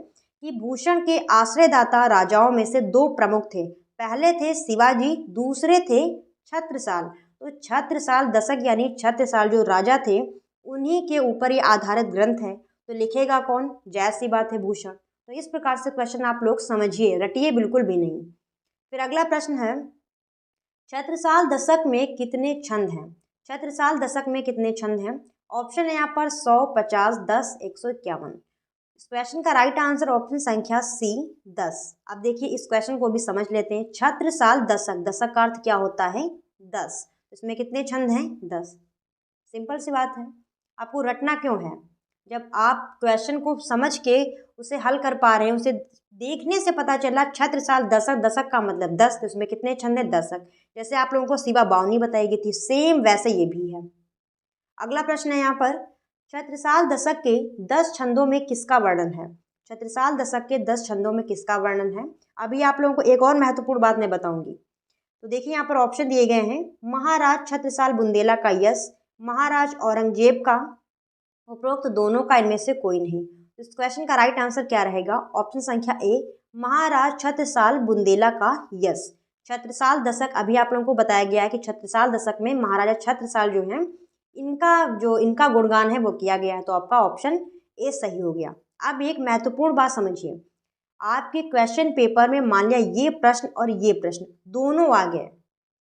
कि भूषण के आश्रयदाता राजाओं में से दो प्रमुख थे। पहले थे शिवाजी, दूसरे थे छत्रसाल। तो छत्रसाल दशक यानी छत्रसाल जो राजा थे, उन्हीं के ऊपर ये आधारित ग्रंथ है। तो लिखेगा कौन? जायज़ सी बात है, भूषण। तो इस प्रकार से क्वेश्चन आप लोग समझिए, रटिए बिल्कुल भी नहीं। फिर अगला प्रश्न है, छत्रसाल दशक में कितने छंद हैं? छत्रसाल दशक में कितने छंद हैं? ऑप्शन है यहाँ पर 100, 50, 10, 151। इस क्वेश्चन का राइट आंसर ऑप्शन संख्या सी, 10। अब देखिए, इस क्वेश्चन को भी समझ लेते हैं। छत्रसाल दशक, दशक का अर्थ क्या होता है? 10। इसमें कितने छंद हैं? 10। सिंपल सी बात है। आपको रटना क्यों है? जब आप क्वेश्चन को समझ के उसे हल कर पा रहे हैं, उसे देखने से पता चला छत्रसाल दशक, दशक का मतलब 10, तो इसमें कितने छंद हैं? दशक। जैसे आप लोगों को शिवा बावनी बताई गई थी, सेम वैसे ये भी है। अगला प्रश्न है यहाँ पर, छत्रसाल दशक के 10 छंदों में किसका वर्णन है? छत्रसाल दशक के 10 छंदों में किसका वर्णन है? अभी आप लोगों को एक और महत्वपूर्ण बात मैं बताऊंगी। तो देखिए, यहाँ पर ऑप्शन दिए गए हैं, महाराज छत्रसाल बुंदेला का यश, महाराज औरंगजेब का, उपरोक्त दोनों का, इनमें से कोई नहीं। तो इस क्वेश्चन का राइट आंसर क्या रहेगा? ऑप्शन संख्या ए, महाराज छत्रसाल बुंदेला का यश। छत्रसाल दशक, अभी आप लोगों को बताया गया है कि छत्रसाल दशक में महाराजा छत्रसाल जो हैं, इनका गुणगान है वो किया गया है। तो आपका ऑप्शन ए सही हो गया। अब एक महत्वपूर्ण बात समझिए, आपके क्वेश्चन पेपर में मान लिया ये प्रश्न और ये प्रश्न दोनों आ गए,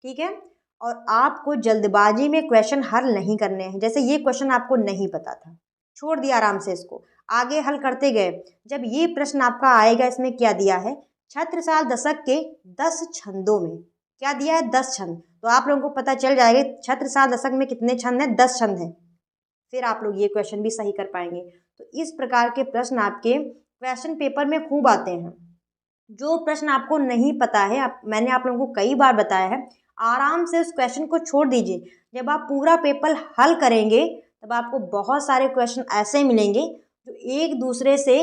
ठीक है, और आपको जल्दबाजी में क्वेश्चन हल नहीं करने हैं। जैसे ये क्वेश्चन आपको नहीं पता था, छोड़ दिया आराम से, इसको आगे हल करते गए। जब ये प्रश्न आपका आएगा, इसमें क्या दिया है? छत्रसाल दशक के 10 छंदों में क्या दिया है? 10 छंद। तो आप लोगों को पता चल जाएगा छत्रसाल दशक में कितने छंद हैं? 10 छंद हैं। फिर आप लोग ये क्वेश्चन भी सही कर पाएंगे। तो इस प्रकार के प्रश्न आपके क्वेश्चन पेपर में खूब आते हैं। जो प्रश्न आपको नहीं पता है, मैंने आप लोगों को कई बार बताया है, आराम से उस क्वेश्चन को छोड़ दीजिए। जब आप पूरा पेपर हल करेंगे, तब आपको बहुत सारे क्वेश्चन ऐसे मिलेंगे जो एक दूसरे से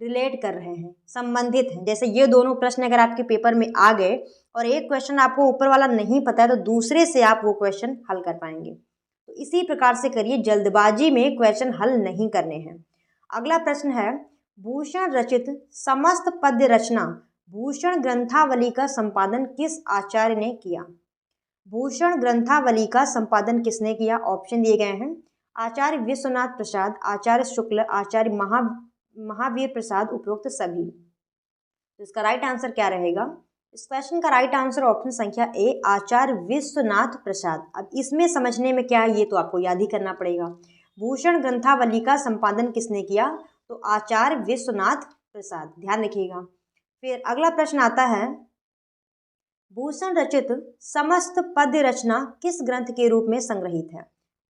रिलेट कर रहे हैं, संबंधित हैं। जैसे ये दोनों प्रश्न अगर आपके पेपर में आ गए और एक क्वेश्चन आपको ऊपर वाला नहीं पता है, तो दूसरे से आप वो क्वेश्चन हल कर पाएंगे। तो इसी प्रकार से करिए, जल्दबाजी में क्वेश्चन हल नहीं करने हैं। अगला प्रश्न है, भूषण रचित समस्त पद्य रचना भूषण ग्रंथावली का संपादन किस आचार्य ने किया? भूषण ग्रंथावली का संपादन किसने किया? ऑप्शन दिए गए हैं, आचार्य विश्वनाथ प्रसाद, आचार्य शुक्ल, आचार्य महावीर प्रसाद, उपरोक्त सभी। तो इसका राइट आंसर क्या रहेगा? इस क्वेश्चन का राइट आंसर ऑप्शन संख्या ए, आचार्य विश्वनाथ प्रसाद। अब इसमें समझने में क्या है, ये तो आपको याद ही करना पड़ेगा। भूषण ग्रंथावली का संपादन किसने किया? तो आचार्य विश्वनाथ प्रसाद, ध्यान रखिएगा। फिर अगला प्रश्न आता है, भूषण रचित समस्त पद्य रचना किस ग्रंथ के रूप में संग्रहित है?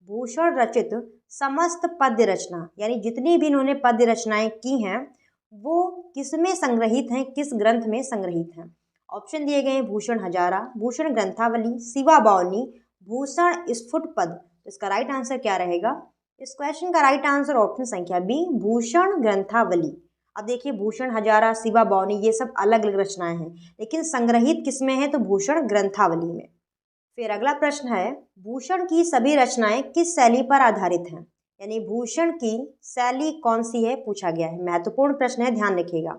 भूषण रचित समस्त पद्य रचना यानी जितनी भी इन्होंने पद्य रचनाएं की हैं वो किसमें संग्रहित हैं, किस ग्रंथ में संग्रहित हैं? ऑप्शन दिए गए हैं भूषण हजारा, भूषण ग्रंथावली, शिवा बावनी, भूषण स्फुट पद। तो इसका राइट आंसर क्या रहेगा? इस क्वेश्चन का राइट आंसर ऑप्शन संख्या बी, भूषण ग्रंथावली। अब देखिए भूषण हजारा, शिवा बावनी ये सब अलग अलग रचनाएं हैं, लेकिन संग्रहित किसमें है? तो भूषण ग्रंथावली में। फिर अगला प्रश्न है, भूषण की सभी रचनाएं किस शैली पर आधारित हैं? यानी भूषण की शैली कौन सी है पूछा गया है। महत्वपूर्ण प्रश्न है, ध्यान रखिएगा।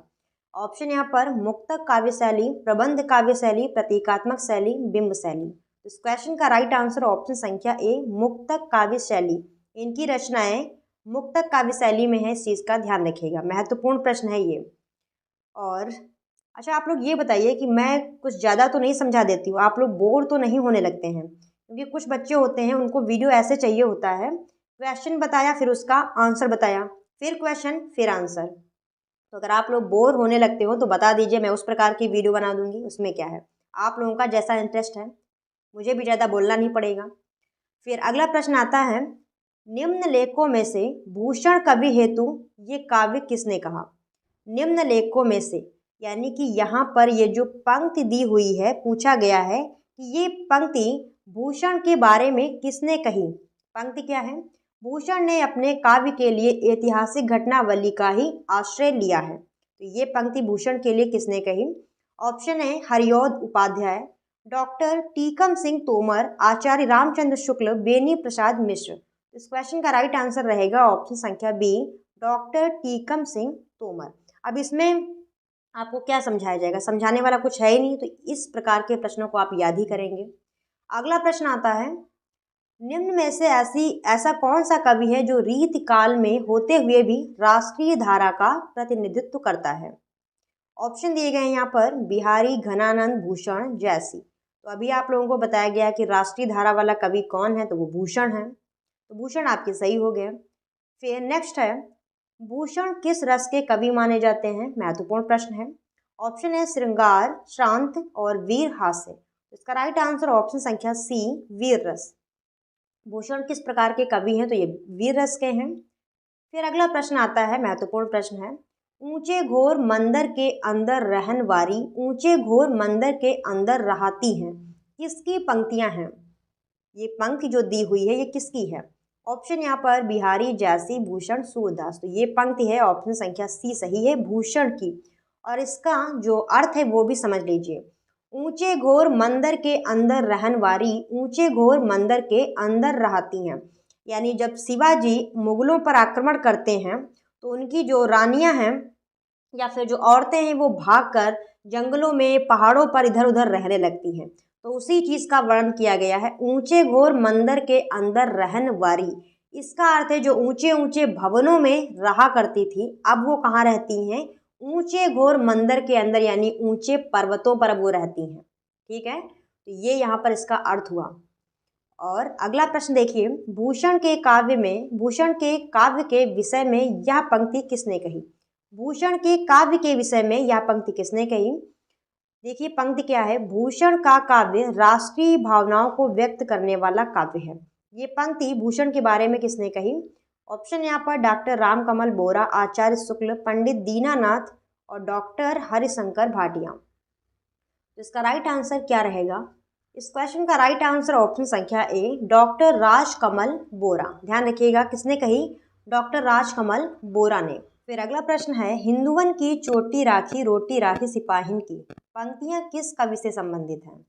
ऑप्शन यहाँ पर मुक्तक काव्य शैली, प्रबंध काव्य शैली, प्रतीकात्मक शैली, बिंब शैली। इस क्वेश्चन का राइट आंसर ऑप्शन संख्या ए, मुक्तक काव्य शैली। इनकी रचनाएं मुक्तक काव्य शैली में है, इस चीज़ का ध्यान रखिएगा, महत्वपूर्ण प्रश्न है ये। और अच्छा आप लोग ये बताइए कि मैं कुछ ज़्यादा तो नहीं समझा देती हूँ, आप लोग बोर तो नहीं होने लगते हैं? क्योंकि कुछ बच्चे होते हैं उनको वीडियो ऐसे चाहिए होता है, क्वेश्चन बताया फिर उसका आंसर बताया, फिर क्वेश्चन फिर आंसर। तो अगर आप लोग बोर होने लगते हो तो बता दीजिए, मैं उस प्रकार की वीडियो बना दूंगी, उसमें क्या है, आप लोगों का जैसा इंटरेस्ट है, मुझे भी ज़्यादा बोलना नहीं पड़ेगा। फिर अगला प्रश्न आता है, निम्न लेखों में से भूषण कवि हेतु ये काव्य किसने कहा? निम्न लेखों में से यानी कि यहाँ पर ये जो पंक्ति दी हुई है, पूछा गया है कि ये पंक्ति भूषण के बारे में किसने कही। पंक्ति क्या है? भूषण ने अपने काव्य के लिए ऐतिहासिक घटनावली का ही आश्रय लिया है। तो ये पंक्ति भूषण के लिए किसने कही? ऑप्शन है हरिऔध उपाध्याय, डॉक्टर टीकम सिंह तोमर, आचार्य रामचंद्र शुक्ल, बेनी प्रसाद मिश्र। इस क्वेश्चन का राइट आंसर रहेगा ऑप्शन संख्या बी, डॉक्टर टीकम सिंह तोमर। अब इसमें आपको क्या समझाया जाएगा? समझाने वाला कुछ है ही नहीं, तो इस प्रकार के प्रश्नों को आप याद ही करेंगे। अगला प्रश्न आता है, निम्न में से ऐसा कौन सा कवि है जो रीति काल में होते हुए भी राष्ट्रीय धारा का प्रतिनिधित्व करता है? ऑप्शन दिए गए हैं यहाँ पर, बिहारी, घनानंद, भूषण, जैसी। तो अभी आप लोगों को बताया गया कि राष्ट्रीय धारा वाला कवि कौन है, तो वो भूषण है। तो भूषण आपके सही हो गए। फिर नेक्स्ट है, भूषण किस रस के कवि माने जाते हैं? महत्वपूर्ण प्रश्न है। ऑप्शन है श्रृंगार, शांत और वीर हास्य। इसका राइट आंसर ऑप्शन संख्या सी, वीर रस। भूषण किस प्रकार के कवि हैं? तो ये वीर रस के हैं। फिर अगला प्रश्न आता है, महत्वपूर्ण प्रश्न है, ऊंचे घोर मंदिर के अंदर रहन वारी, ऊंचे घोर मंदिर के अंदर रहाती हैं, किसकी पंक्तियां हैं? ये पंक्ति जो दी हुई है ये किसकी है? ऑप्शन यहाँ पर बिहारी, जैसी, भूषण, सूरदास। तो ये पंक्ति है ऑप्शन संख्या सी सही है, भूषण की। और इसका जो अर्थ है वो भी समझ लीजिए, ऊंचे घोर मंदिर के अंदर रहन वारी, ऊंचे घोर मंदिर के अंदर रहती हैं। यानी जब शिवाजी मुगलों पर आक्रमण करते हैं तो उनकी जो रानियां हैं या फिर जो औरतें हैं वो भागकर जंगलों में, पहाड़ों पर इधर उधर रहने लगती हैं। तो उसी चीज़ का वर्णन किया गया है, ऊंचे घोर मंदिर के अंदर रहन वारी। इसका अर्थ है जो ऊंचे ऊंचे भवनों में रहा करती थी, अब वो कहाँ रहती हैं? ऊंचे घोर मंदिर के अंदर, यानी ऊंचे पर्वतों पर अब वो रहती हैं। ठीक है, तो ये यहाँ पर इसका अर्थ हुआ। और अगला प्रश्न देखिए, भूषण के काव्य के विषय में यह पंक्ति किसने कही? भूषण के काव्य के विषय में यह पंक्ति किसने कही? देखिए पंक्ति क्या है, भूषण का काव्य राष्ट्रीय भावनाओं को व्यक्त करने वाला काव्य है। ये पंक्ति भूषण के बारे में किसने कही? ऑप्शन यहाँ पर डॉक्टर रामकमल बोरा, आचार्य शुक्ल, पंडित दीनानाथ और डॉक्टर हरिशंकर भाटिया। इसका राइट आंसर क्या रहेगा? इस क्वेश्चन का राइट आंसर ऑप्शन संख्या ए, डॉक्टर राजकमल बोरा। ध्यान रखिएगा, किसने कही? डॉक्टर राजकमल बोरा ने। फिर अगला प्रश्न है, हिंदुवन की चोटी राखी, रोटी राखी सिपाहिन की, पंक्तियां किस कवि से संबंधित हैं?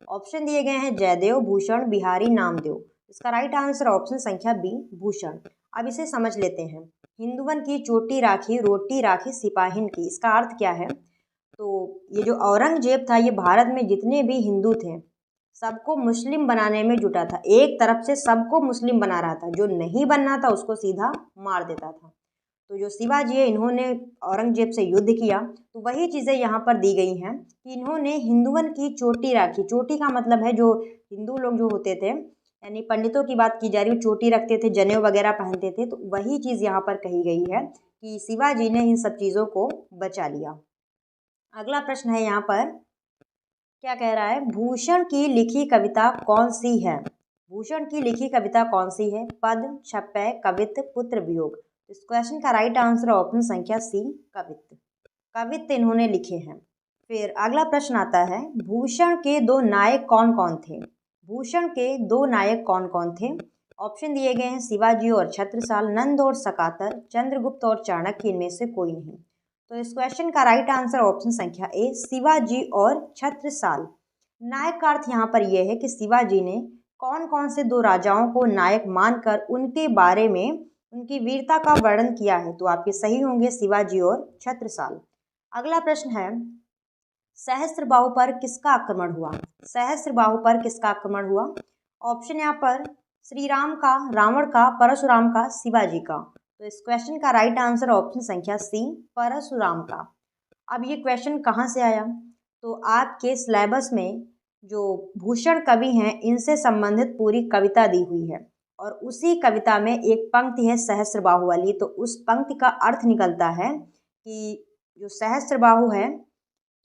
ऑप्शन दिए गए हैं जयदेव, भूषण, बिहारी, नामदेव। इसका राइट आंसर ऑप्शन संख्या बी, भूषण। अब इसे समझ लेते हैं, हिंदुवन की चोटी राखी, रोटी राखी सिपाहिन की, इसका अर्थ क्या है? तो ये जो औरंगजेब था, ये भारत में जितने भी हिंदू थे सबको मुस्लिम बनाने में जुटा था। एक तरफ से सबको मुस्लिम बना रहा था, जो नहीं बनना था उसको सीधा मार देता था। तो जो शिवाजी है, इन्होंने औरंगजेब से युद्ध किया, तो वही चीज़ें यहाँ पर दी गई हैं कि इन्होंने हिंदुवन की चोटी राखी। चोटी का मतलब है जो हिंदू लोग जो होते थे, यानी पंडितों की बात की जा रही है, चोटी रखते थे, जनेऊ वगैरह पहनते थे। तो वही चीज़ यहाँ पर कही गई है कि शिवाजी ने इन सब चीज़ों को बचा लिया। अगला प्रश्न है यहाँ पर, क्या कह रहा है, भूषण की लिखी कविता कौन सी है? भूषण की लिखी कविता कौन सी है? पद, छप्पय, कवित्त, पुत्र वियोग। इस क्वेश्चन का राइट आंसर ऑप्शन संख्या सी, कवित्त। कवित्त इन्होंने लिखे हैं। फिर अगला प्रश्न आता है, भूषण के दो नायक कौन कौन थे? भूषण के दो नायक कौन कौन थे? ऑप्शन दिए गए हैं, शिवाजी और छत्रसाल, नंद और सकातर, चंद्रगुप्त और चाणक्य, इनमें से कोई नहीं। तो इस क्वेश्चन का राइट आंसर ऑप्शन संख्या ए, शिवाजी और छत्रसाल। नायक का अर्थ यहाँ पर यह है कि शिवाजी ने कौन कौन से दो राजाओं को नायक मानकर उनके बारे में उनकी वीरता का वर्णन किया है। तो आपके सही होंगे शिवाजी और छत्रसाल। अगला प्रश्न है, सहस्त्रबाहु पर किसका आक्रमण हुआ? सहस्त्रबाहु पर किसका आक्रमण हुआ? ऑप्शन यहाँ पर श्री राम का, रावण का, परशुराम का, शिवाजी का। तो इस क्वेश्चन का राइट आंसर ऑप्शन संख्या सी, परशुराम का। अब ये क्वेश्चन कहाँ से आया? तो आपके सिलेबस में जो भूषण कवि हैं इनसे संबंधित पूरी कविता दी हुई है और उसी कविता में एक पंक्ति है सहस्त्रबाहु वाली। तो उस पंक्ति का अर्थ निकलता है कि जो सहस्त्रबाहु है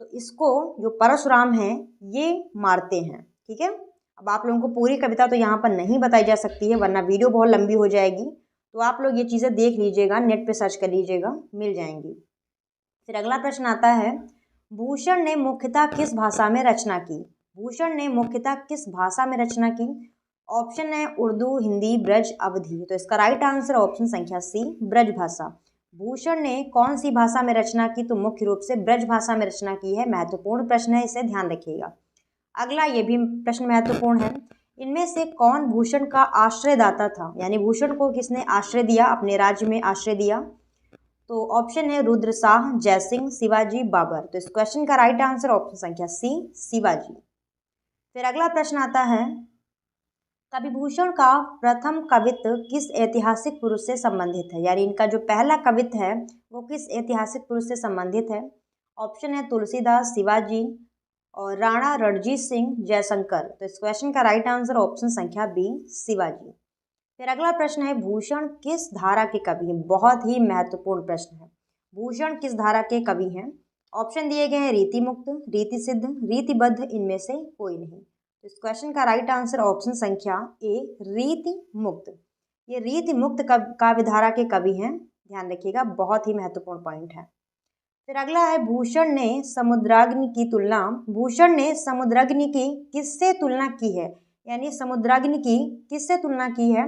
तो इसको जो परशुराम हैं ये मारते हैं। ठीक है, अब आप लोगों को पूरी कविता तो यहाँ पर नहीं बताई जा सकती है वरना वीडियो बहुत लंबी हो जाएगी। तो आप लोग ये चीज़ें देख लीजिएगा, नेट पे सर्च कर लीजिएगा, मिल जाएंगी। फिर अगला प्रश्न आता है, भूषण ने मुख्यतः किस भाषा में रचना की? भूषण ने मुख्यतः किस भाषा में रचना की? ऑप्शन है उर्दू, हिंदी, ब्रज, अवधी। तो इसका राइट आंसर ऑप्शन संख्या सी, ब्रज भाषा। भूषण ने कौन सी भाषा में रचना की? तो मुख्य रूप से ब्रज भाषा में रचना की है। महत्वपूर्ण प्रश्न है, इसे ध्यान रखिएगा। अगला ये भी प्रश्न महत्वपूर्ण है, इनमें से कौन भूषण का आश्रयदाता था? यानी भूषण को किसने आश्रय दिया, अपने राज्य में आश्रय दिया? तो ऑप्शन है रुद्र शाह, जयसिंह, शिवाजी, बाबर। तो इस क्वेश्चन का राइट आंसर ऑप्शन संख्या सी, शिवाजी। फिर अगला प्रश्न आता है, कवि भूषण का प्रथम कवित्व किस ऐतिहासिक पुरुष से संबंधित है? यानी इनका जो पहला कवित्व है वो किस ऐतिहासिक पुरुष से संबंधित है? ऑप्शन है तुलसीदास, शिवाजी और राणा रणजीत सिंह, जयशंकर। तो इस क्वेश्चन का राइट आंसर ऑप्शन संख्या बी, शिवाजी। फिर अगला प्रश्न है, भूषण किस धारा के कवि हैं? बहुत ही महत्वपूर्ण प्रश्न है। भूषण किस धारा के कवि हैं? ऑप्शन दिए गए हैं, रीति मुक्त, रीति सिद्ध, रीतिबद्ध, इनमें से कोई नहीं। तो इस क्वेश्चन का राइट आंसर ऑप्शन संख्या ए, रीति मुक्त। ये रीति मुक्त काव्य धारा के कवि हैं, ध्यान रखिएगा, बहुत ही महत्वपूर्ण पॉइंट है। फिर अगला है, भूषण ने समुद्राग्नि की किससे तुलना की है? यानी समुद्राग्नि की किससे तुलना की है?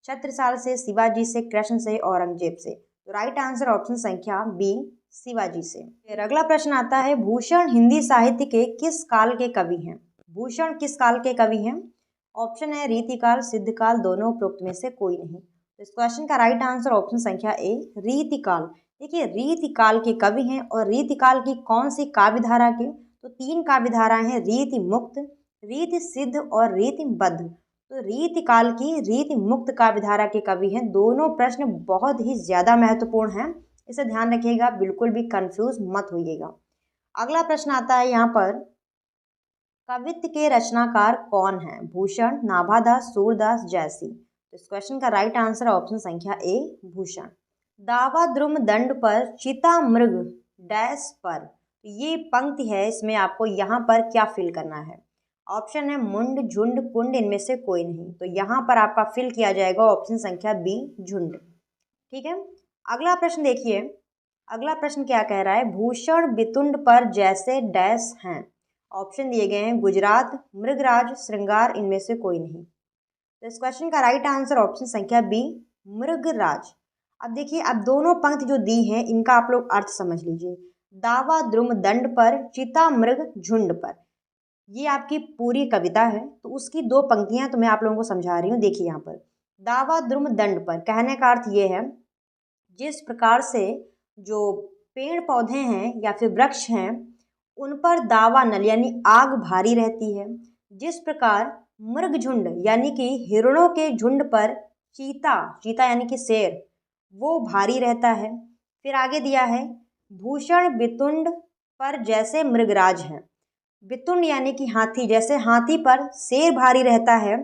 छत्रसाल से, शिवाजी से, कृष्ण से, औरंगजेब से। तो राइट आंसर ऑप्शन संख्या बी, शिवाजी से। फिर अगला प्रश्न आता है, भूषण हिंदी साहित्य के किस काल के कवि हैं? भूषण किस काल के कवि हैं? ऑप्शन है रीतिकाल, सिद्धकाल, दोनों, उपरोक्त में से कोई नहीं। तो इस क्वेश्चन का राइट आंसर ऑप्शन संख्या ए, रीतिकाल। देखिए रीतिकाल के कवि हैं और रीतिकाल की कौन सी काव्य धारा के? तो तीन काव्य धाराएं हैं, रीति मुक्त, रीति सिद्ध और रीतिबद्ध। तो रीतिकाल की रीति मुक्त काव्य धारा के कवि हैं। दोनों प्रश्न बहुत ही ज्यादा महत्वपूर्ण हैं, इसे ध्यान रखिएगा, बिल्कुल भी कंफ्यूज मत होइएगा। अगला प्रश्न आता है यहाँ पर, कवित्त के रचनाकार कौन है? भूषण, नाभादास, सूरदास, जयसी। तो इस क्वेश्चन का राइट आंसर ऑप्शन संख्या ए, भूषण। दावा द्रुम दंड पर चिता मृग डैश पर, ये पंक्ति है, इसमें आपको यहाँ पर क्या फिल करना है? ऑप्शन है मुंड, झुंड, कुंड, इनमें से कोई नहीं। तो यहाँ पर आपका फिल किया जाएगा ऑप्शन संख्या बी, झुंड। ठीक है, अगला प्रश्न देखिए। अगला प्रश्न क्या कह रहा है, भूषण वितुंड पर जैसे डैश हैं। ऑप्शन दिए गए हैं, गुजरात, मृगराज, श्रृंगार, इनमें से कोई नहीं। तो इस क्वेश्चन का राइट आंसर ऑप्शन संख्या बी, मृगराज। अब देखिए, अब दोनों पंक्ति जो दी हैं इनका आप लोग अर्थ समझ लीजिए। दावा द्रुम दंड पर चिता मृग झुंड पर, ये आपकी पूरी कविता है, तो उसकी दो पंक्तियां तो मैं आप लोगों को समझा रही हूँ। देखिए यहाँ पर, दावा द्रुम दंड पर कहने का अर्थ ये है, जिस प्रकार से जो पेड़ पौधे हैं या फिर वृक्ष हैं उन पर दावा नल यानी आग भारी रहती है, जिस प्रकार मृग झुंड यानी कि हिरणों के झुंड पर चीता, चीता यानी कि शेर, वो भारी रहता है। फिर आगे दिया है, भूषण वितुंड पर जैसे मृगराज है। वितुंड यानी कि हाथी, जैसे हाथी पर शेर भारी रहता है,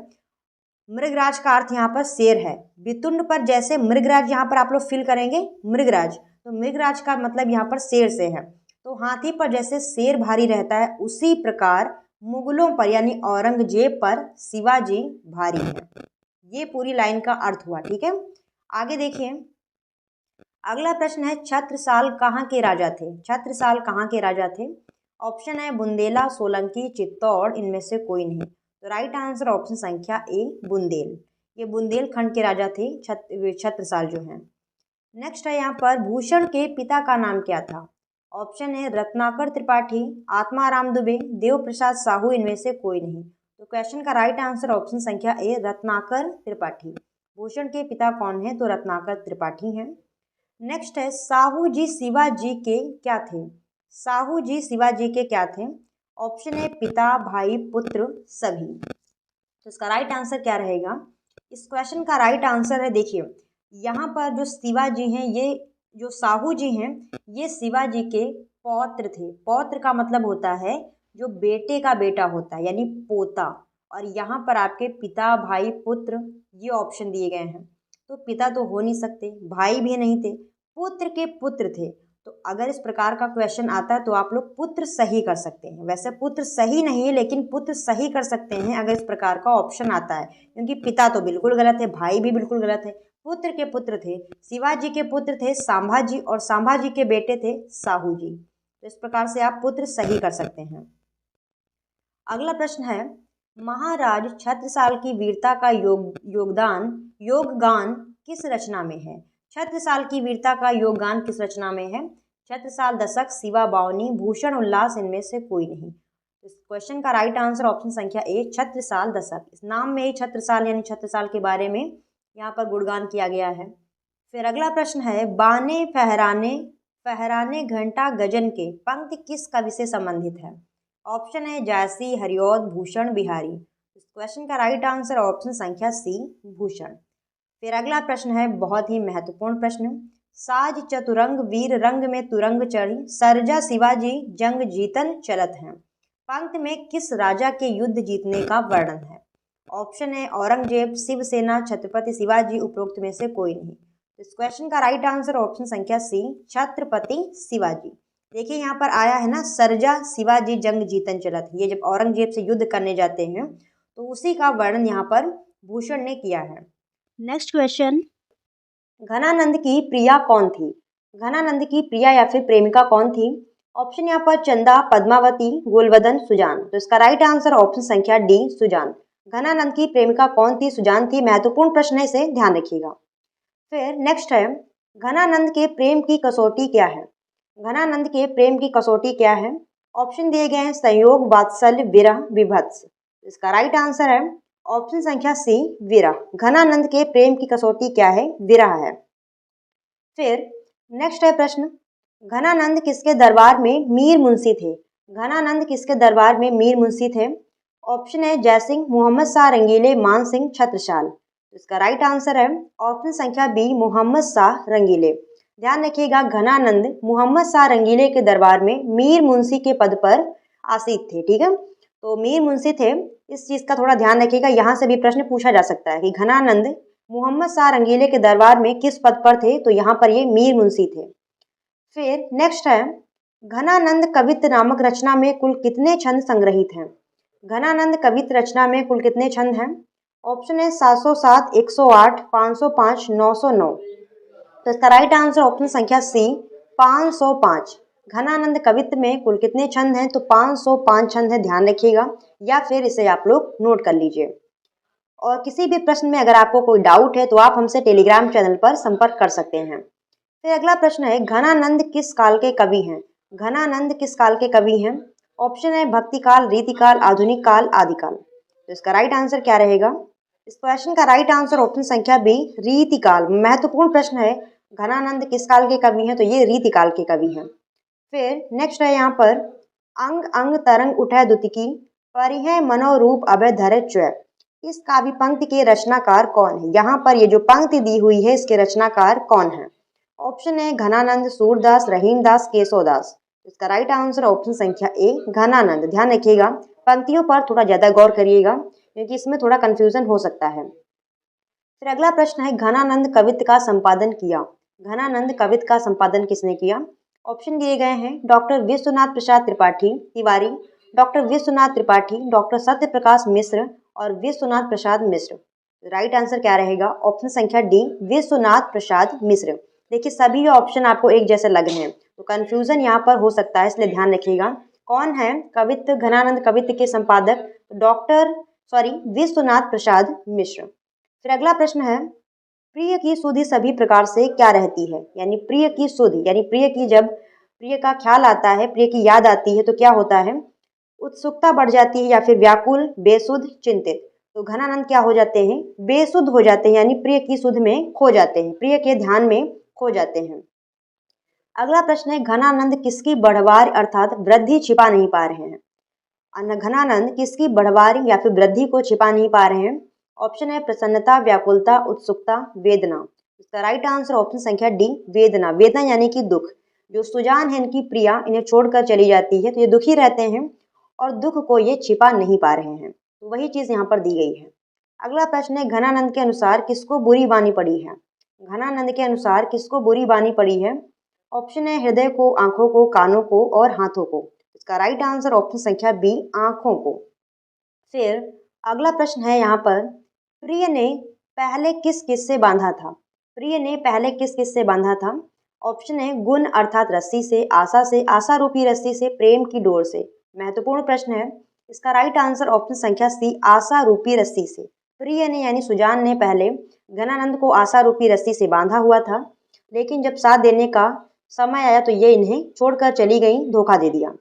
मृगराज का अर्थ यहाँ पर शेर है। वितुंड पर जैसे मृगराज, यहाँ पर आप लोग फिल करेंगे मृगराज, तो मृगराज का मतलब यहाँ पर शेर से है। तो हाथी पर जैसे शेर भारी रहता है उसी प्रकार मुगलों पर यानी औरंगजेब पर शिवाजी भारी है। ये पूरी लाइन का अर्थ हुआ। ठीक है, आगे देखिए, अगला प्रश्न है छत्रसाल कहाँ के राजा थे? छत्रसाल कहाँ के राजा थे? ऑप्शन है बुंदेला, सोलंकी, चित्तौड़, इनमें से कोई नहीं। तो राइट आंसर ऑप्शन संख्या ए बुंदेल। ये बुंदेलखंड के राजा थे छत्रसाल जो हैं। नेक्स्ट है यहाँ पर भूषण के पिता का नाम क्या था? ऑप्शन है रत्नाकर त्रिपाठी, आत्माराम दुबे, देव प्रसाद साहू, इनमें से कोई नहीं। तो क्वेश्चन का राइट आंसर ऑप्शन संख्या ए रत्नाकर त्रिपाठी। भूषण के पिता कौन है? तो रत्नाकर त्रिपाठी हैं। नेक्स्ट है साहू जी शिवाजी के क्या थे? साहू जी शिवाजी के क्या थे? ऑप्शन है पिता, भाई, पुत्र, सभी। तो इसका राइट आंसर क्या रहेगा? इस क्वेश्चन का राइट आंसर है, देखिए यहाँ पर जो शिवाजी हैं, ये जो साहू जी हैं, ये शिवाजी के पौत्र थे। पौत्र का मतलब होता है जो बेटे का बेटा होता है, यानी पोता। और यहाँ पर आपके पिता, भाई, पुत्र, ये ऑप्शन दिए गए हैं। तो पिता तो हो नहीं सकते, भाई भी नहीं थे, पुत्र के पुत्र थे। तो अगर इस प्रकार का क्वेश्चन आता है तो आप लोग पुत्र सही कर सकते हैं। वैसे पुत्र सही नहीं है, लेकिन पुत्र सही कर सकते हैं अगर इस प्रकार का ऑप्शन आता है, क्योंकि पिता तो बिल्कुल गलत है, भाई भी बिल्कुल गलत है। पुत्र के पुत्र थे, शिवाजी के पुत्र थे संभाजी, और संभाजी के बेटे थे साहू जी। तो इस प्रकार से आप पुत्र सही कर सकते हैं। अगला प्रश्न है महाराज छत्रसाल की वीरता का योगगान किस रचना में है? छत्रसाल की वीरता का योगगान किस रचना में है? छत्रसाल दशक, शिवा बावनी, भूषण उल्लास, इनमें से कोई नहीं। इस क्वेश्चन का राइट आंसर ऑप्शन संख्या ए छत्रसाल दशक। इस नाम में ही छत्रसाल यानी छत्रसाल के बारे में यहाँ पर गुणगान किया गया है। फिर अगला प्रश्न है बाने फहराने फहराने घंटा गजन के पंक्ति किस कवि से संबंधित है? ऑप्शन है जायसी, हरिऔध, भूषण, बिहारी। इस क्वेश्चन का राइट आंसर ऑप्शन संख्या सी भूषण। फिर अगला प्रश्न है बहुत ही महत्वपूर्ण प्रश्न, साज चतुरंग वीर रंग में तुरंग चढ़ी, सरजा शिवाजी जंग जीतन चलत हैं। पंक्ति में किस राजा के युद्ध जीतने का वर्णन है? ऑप्शन है औरंगजेब, शिवसेना, छत्रपति शिवाजी, उपरोक्त में से कोई नहीं। इस क्वेश्चन का राइट आंसर ऑप्शन संख्या सी छत्रपति शिवाजी। देखिए यहाँ पर आया है ना, सरजा शिवाजी जंग जीतन चलत। ये जब औरंगजेब से युद्ध करने जाते हैं तो उसी का वर्णन यहाँ पर भूषण ने किया है। नेक्स्ट क्वेश्चन, घनानंद की प्रिया कौन थी? घनानंद की प्रिया या फिर प्रेमिका कौन थी? ऑप्शन यहाँ पर चंदा, पद्मावती, गोलवदन, सुजान। तो इसका राइट आंसर ऑप्शन संख्या डी सुजान। घनानंद की प्रेमिका कौन थी? सुजान थी। महत्वपूर्ण प्रश्न है, इसे ध्यान रखिएगा। फिर नेक्स्ट है घनानंद के प्रेम की कसौटी क्या है? घनानंद के प्रेम की कसौटी क्या है? ऑप्शन दिए गए हैं संयोग, वात्सल्य, विरह, विभत्स। इसका राइट आंसर है ऑप्शन संख्या सी विरह। घनानंद के प्रेम की कसौटी क्या है? विरह है। फिर नेक्स्ट है प्रश्न, घनानंद किसके दरबार में मीर मुंशी थे? घनानंद किसके दरबार में मीर मुंशी थे? ऑप्शन है जयसिंह, मोहम्मद शाह रंगीले, मान सिंह, छत्रसाल। इसका राइट आंसर है ऑप्शन संख्या बी मोहम्मद शाह रंगीले। ध्यान रखिएगा, घनानंद मोहम्मद शाह रंगीले के दरबार में मीर मुंशी के पद पर आसीन थे। ठीक है, तो मीर मुंशी थे, इस चीज़ का थोड़ा ध्यान रखिएगा। यहाँ से भी प्रश्न पूछा जा सकता है कि घनानंद मोहम्मद शाह रंगीले के दरबार में किस पद पर थे? तो यहाँ पर ये मीर मुंशी थे। फिर नेक्स्ट है घनानंद कवित्त नामक रचना में कुल कितने छंद संग्रहित हैं? घनानंद कवित्त रचना में कुल कितने छंद हैं? ऑप्शन है 707, 108, 505, 909। तो इसका राइट आंसर ऑप्शन संख्या सी 505। घनानंद कवित्त में कुल कितने छंद हैं? तो 505 छंद है, ध्यान रखिएगा, या फिर इसे आप लोग नोट कर लीजिए। और किसी भी प्रश्न में अगर आपको कोई डाउट है तो आप हमसे टेलीग्राम चैनल पर संपर्क कर सकते हैं। फिर अगला प्रश्न है घनानंद किस काल के कवि हैं? घनानंद किस काल के कवि हैं? ऑप्शन है भक्ति काल, रीतिकाल, आधुनिक काल, आदिकाल। तो इसका राइट आंसर क्या रहेगा? इस क्वेश्चन का राइट आंसर ऑप्शन संख्या बी रीतिकाल। महत्वपूर्ण प्रश्न है, घनानंद किस काल के कवि हैं? तो ये रीतिकाल के कवि हैं। फिर नेक्स्ट है यहाँ पर अंग अंग तरंग उठै दुतिकी, परिहै मनोरूप अभय धरे च्वै। इस काव्य पंक्ति के रचनाकार कौन है? यहाँ पर ये जो पंक्ति दी हुई है इसके रचनाकार कौन है? ऑप्शन है घनानंद, सूरदास, रहीमदास, केशवदास। इसका राइट आंसर ऑप्शन संख्या ए घनानंद। ध्यान रखिएगा, पंक्तियों पर थोड़ा ज्यादा गौर करिएगा क्योंकि इसमें थोड़ा कंफ्यूजन हो सकता है। फिर अगला प्रश्न है घनानंद कवित्त का संपादन किया। घनानंद कवित्त का संपादन किसने किया? ऑप्शन दिए गए हैं doctor Vishwanath Prasad Tripathi Tiwari, doctor Vishwanath Tripathi, doctor Satya Prakash मिश्र और विश्वनाथ प्रसाद मिश्र। राइट आंसर क्या रहेगा? ऑप्शन संख्या डी, विश्वनाथ प्रसाद मिश्र। देखिए सभी ऑप्शन आपको एक जैसे लग रहे हैं तो कंफ्यूजन यहाँ पर हो सकता है, इसलिए ध्यान रखिएगा। कौन है कवित्त, घनानंद कवित्त के संपादक? विश्वनाथ प्रसाद मिश्र। फिर अगला प्रश्न है, प्रिय की सुधि सभी प्रकार से क्या रहती है? यानी प्रिय की सुधि, यानी प्रिय की जब प्रिय का ख्याल आता है, प्रिय की याद आती है तो क्या होता है? उत्सुकता बढ़ जाती है या फिर व्याकुल, बेसुध, चिंतित। तो घनानंद क्या हो जाते हैं? बेसुध हो जाते हैं, यानी प्रिय की सुध में खो जाते हैं, प्रिय के ध्यान में खो जाते हैं। अगला प्रश्न है, घनानंद किसकी बढ़वार अर्थात वृद्धि छिपा नहीं पा रहे हैं? घनानंद किसकी बढ़वार या फिर वृद्धि को छिपा नहीं पा रहे हैं? ऑप्शन है प्रसन्नता, व्याकुलता, उत्सुकता, वेदना। इसका राइट आंसर ऑप्शन संख्या डी, वेदना। वेदना यानी कि दुख। जो सुजान है इनकी प्रिया इन्हें छोड़कर चली जाती है तो ये दुखी रहते हैं और दुख को ये छिपा नहीं पा रहे हैं, तो वही चीज यहाँ पर दी गई है। अगला प्रश्न है, घनानंद के अनुसार किसको बुरी बानी पड़ी है? घनानंद के अनुसार किसको बुरी बानी पड़ी है? ऑप्शन है हृदय को, आंखों को, कानों को और हाथों को। इसका राइट आंसर ऑप्शन संख्या बी, आंखों को। फिर अगला प्रश्न है यहाँ पर, प्रिय ने पहले किस किस से बांधा था? प्रिय ने पहले किस किस से बांधा था? ऑप्शन है गुण अर्थात रस्सी से, आशा रूपी रस्सी से, प्रेम की डोर से। महत्वपूर्ण प्रश्न है, इसका राइट आंसर ऑप्शन संख्या सी, आशा रूपी रस्सी से। प्रिय ने यानी सुजान ने पहले घनानंद को आशा रूपी रस्सी से बांधा हुआ था, लेकिन जब साथ देने का समय आया तो ये इन्हें छोड़कर चली गई, धोखा दे दिया।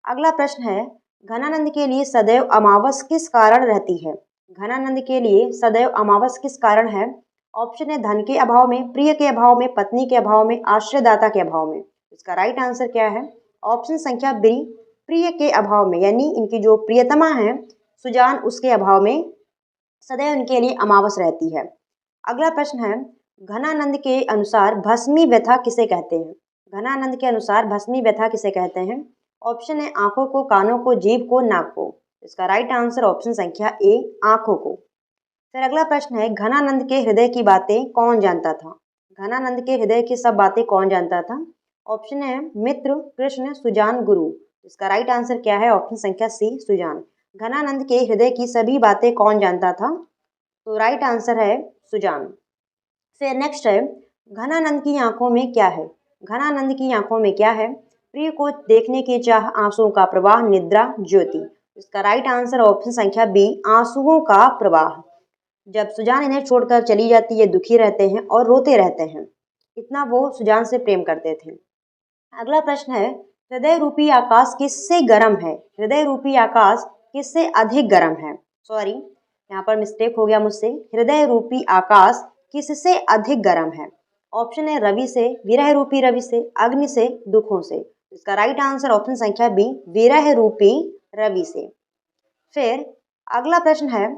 अगला प्रश्न है, घनानंद के लिए सदैव अमावस किस कारण रहती है? घनानंद के लिए सदैव अमावस किस कारण है? ऑप्शन है धन के अभाव में, प्रिय के अभाव में, पत्नी के अभाव में, आश्रयदाता के अभाव में। इसका राइट आंसर क्या है? ऑप्शन संख्या बी, प्रिय के अभाव में, यानी इनकी जो प्रियतमा है सुजान उसके अभाव में सदैव इनके लिए अमावस रहती है। अगला प्रश्न है, घनानंद के अनुसार भस्मी व्यथा किसे कहते हैं? घनानंद के अनुसार भस्मी व्यथा किसे कहते हैं? ऑप्शन है आंखों को, कानों को, जीभ को, नाक को। इसका राइट आंसर ऑप्शन संख्या ए, आंखों को। फिर अगला प्रश्न है, घनानंद के हृदय की बातें कौन जानता था? घनानंद के हृदय की सब बातें कौन जानता था? ऑप्शन है मित्र, कृष्ण, सुजान, गुरु। इसका राइट आंसर क्या है? ऑप्शन संख्या सी, सुजान। घनानंद के हृदय की सभी बातें कौन जानता था? तो राइट आंसर है सुजान। फिर नेक्स्ट है, घनानंद की आंखों में क्या है? घनानंद की आंखों में क्या है? प्रिय को देखने की चाह, आंसुओं का प्रवाह, निद्रा, ज्योति। इसका राइट आंसर ऑप्शन संख्या बी, आंसुओं का प्रवाह। जब सुजान इन्हें छोड़कर चली जाती है दुखी रहते हैं और रोते रहते हैं, इतना वो सुजान से प्रेम करते थे। अगला प्रश्न है, हृदय रूपी आकाश किससे गर्म है? हृदय रूपी आकाश किससे अधिक गर्म है? सॉरी, यहाँ पर मिस्टेक हो गया मुझसे। हृदय रूपी आकाश किससे अधिक गर्म है? ऑप्शन है रवि से, विरह रूपी रवि से, अग्नि से, दुखों से। इसका राइट आंसर ऑप्शन संख्या बी, विरह रूपी रवि से। फिर अगला प्रश्न है,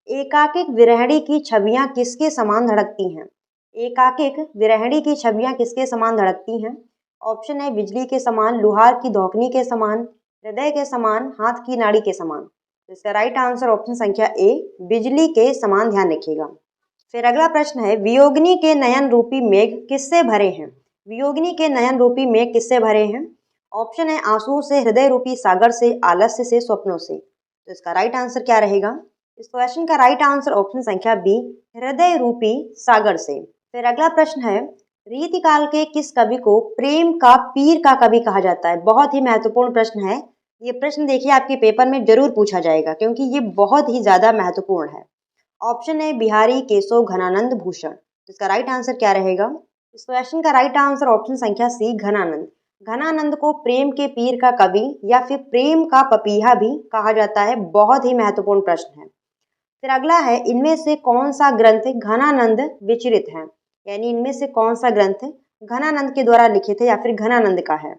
एकाकिक विरहणी की छवियां किसके समान धड़कती हैं? एकाकिक विरहणी की छवियां किसके समान धड़कती हैं? ऑप्शन है बिजली के समान, लुहार की धौकनी के समान, हृदय के समान, हाथ की नाड़ी के समान। तो इसका राइट आंसर ऑप्शन संख्या ए, बिजली के समान, ध्यान रखिएगा। फिर अगला प्रश्न है, वियोगिनी के नयन रूपी मेघ किससे भरे हैं? वियोगिनी के नयन रूपी मेघ किससे भरे हैं? ऑप्शन है आंसुओं से, हृदय रूपी सागर से, आलस्य से, स्वप्नों से। तो इसका राइट आंसर क्या रहेगा? इस क्वेश्चन का राइट आंसर ऑप्शन संख्या बी, हृदय रूपी सागर से। फिर अगला प्रश्न है, रीतिकाल के किस कवि को प्रेम का पीर का कवि कहा जाता है? बहुत ही महत्वपूर्ण प्रश्न है। ये प्रश्न देखिए आपके पेपर में जरूर पूछा जाएगा क्योंकि ये बहुत ही ज्यादा महत्वपूर्ण है। ऑप्शन है बिहारी, केशव, घनानंद, भूषण। इसका राइट आंसर क्या रहेगा? इस क्वेश्चन का राइट आंसर ऑप्शन संख्या सी, घनानंद। घनानंद को प्रेम के पीर का कवि या फिर प्रेम का पपीहा भी कहा जाता है। बहुत ही महत्वपूर्ण प्रश्न है। फिर अगला है, इनमें से कौन सा ग्रंथ घनानंद विचरित है? यानी इनमें से कौन सा ग्रंथ घनानंद के द्वारा लिखित है या फिर घनानंद का है?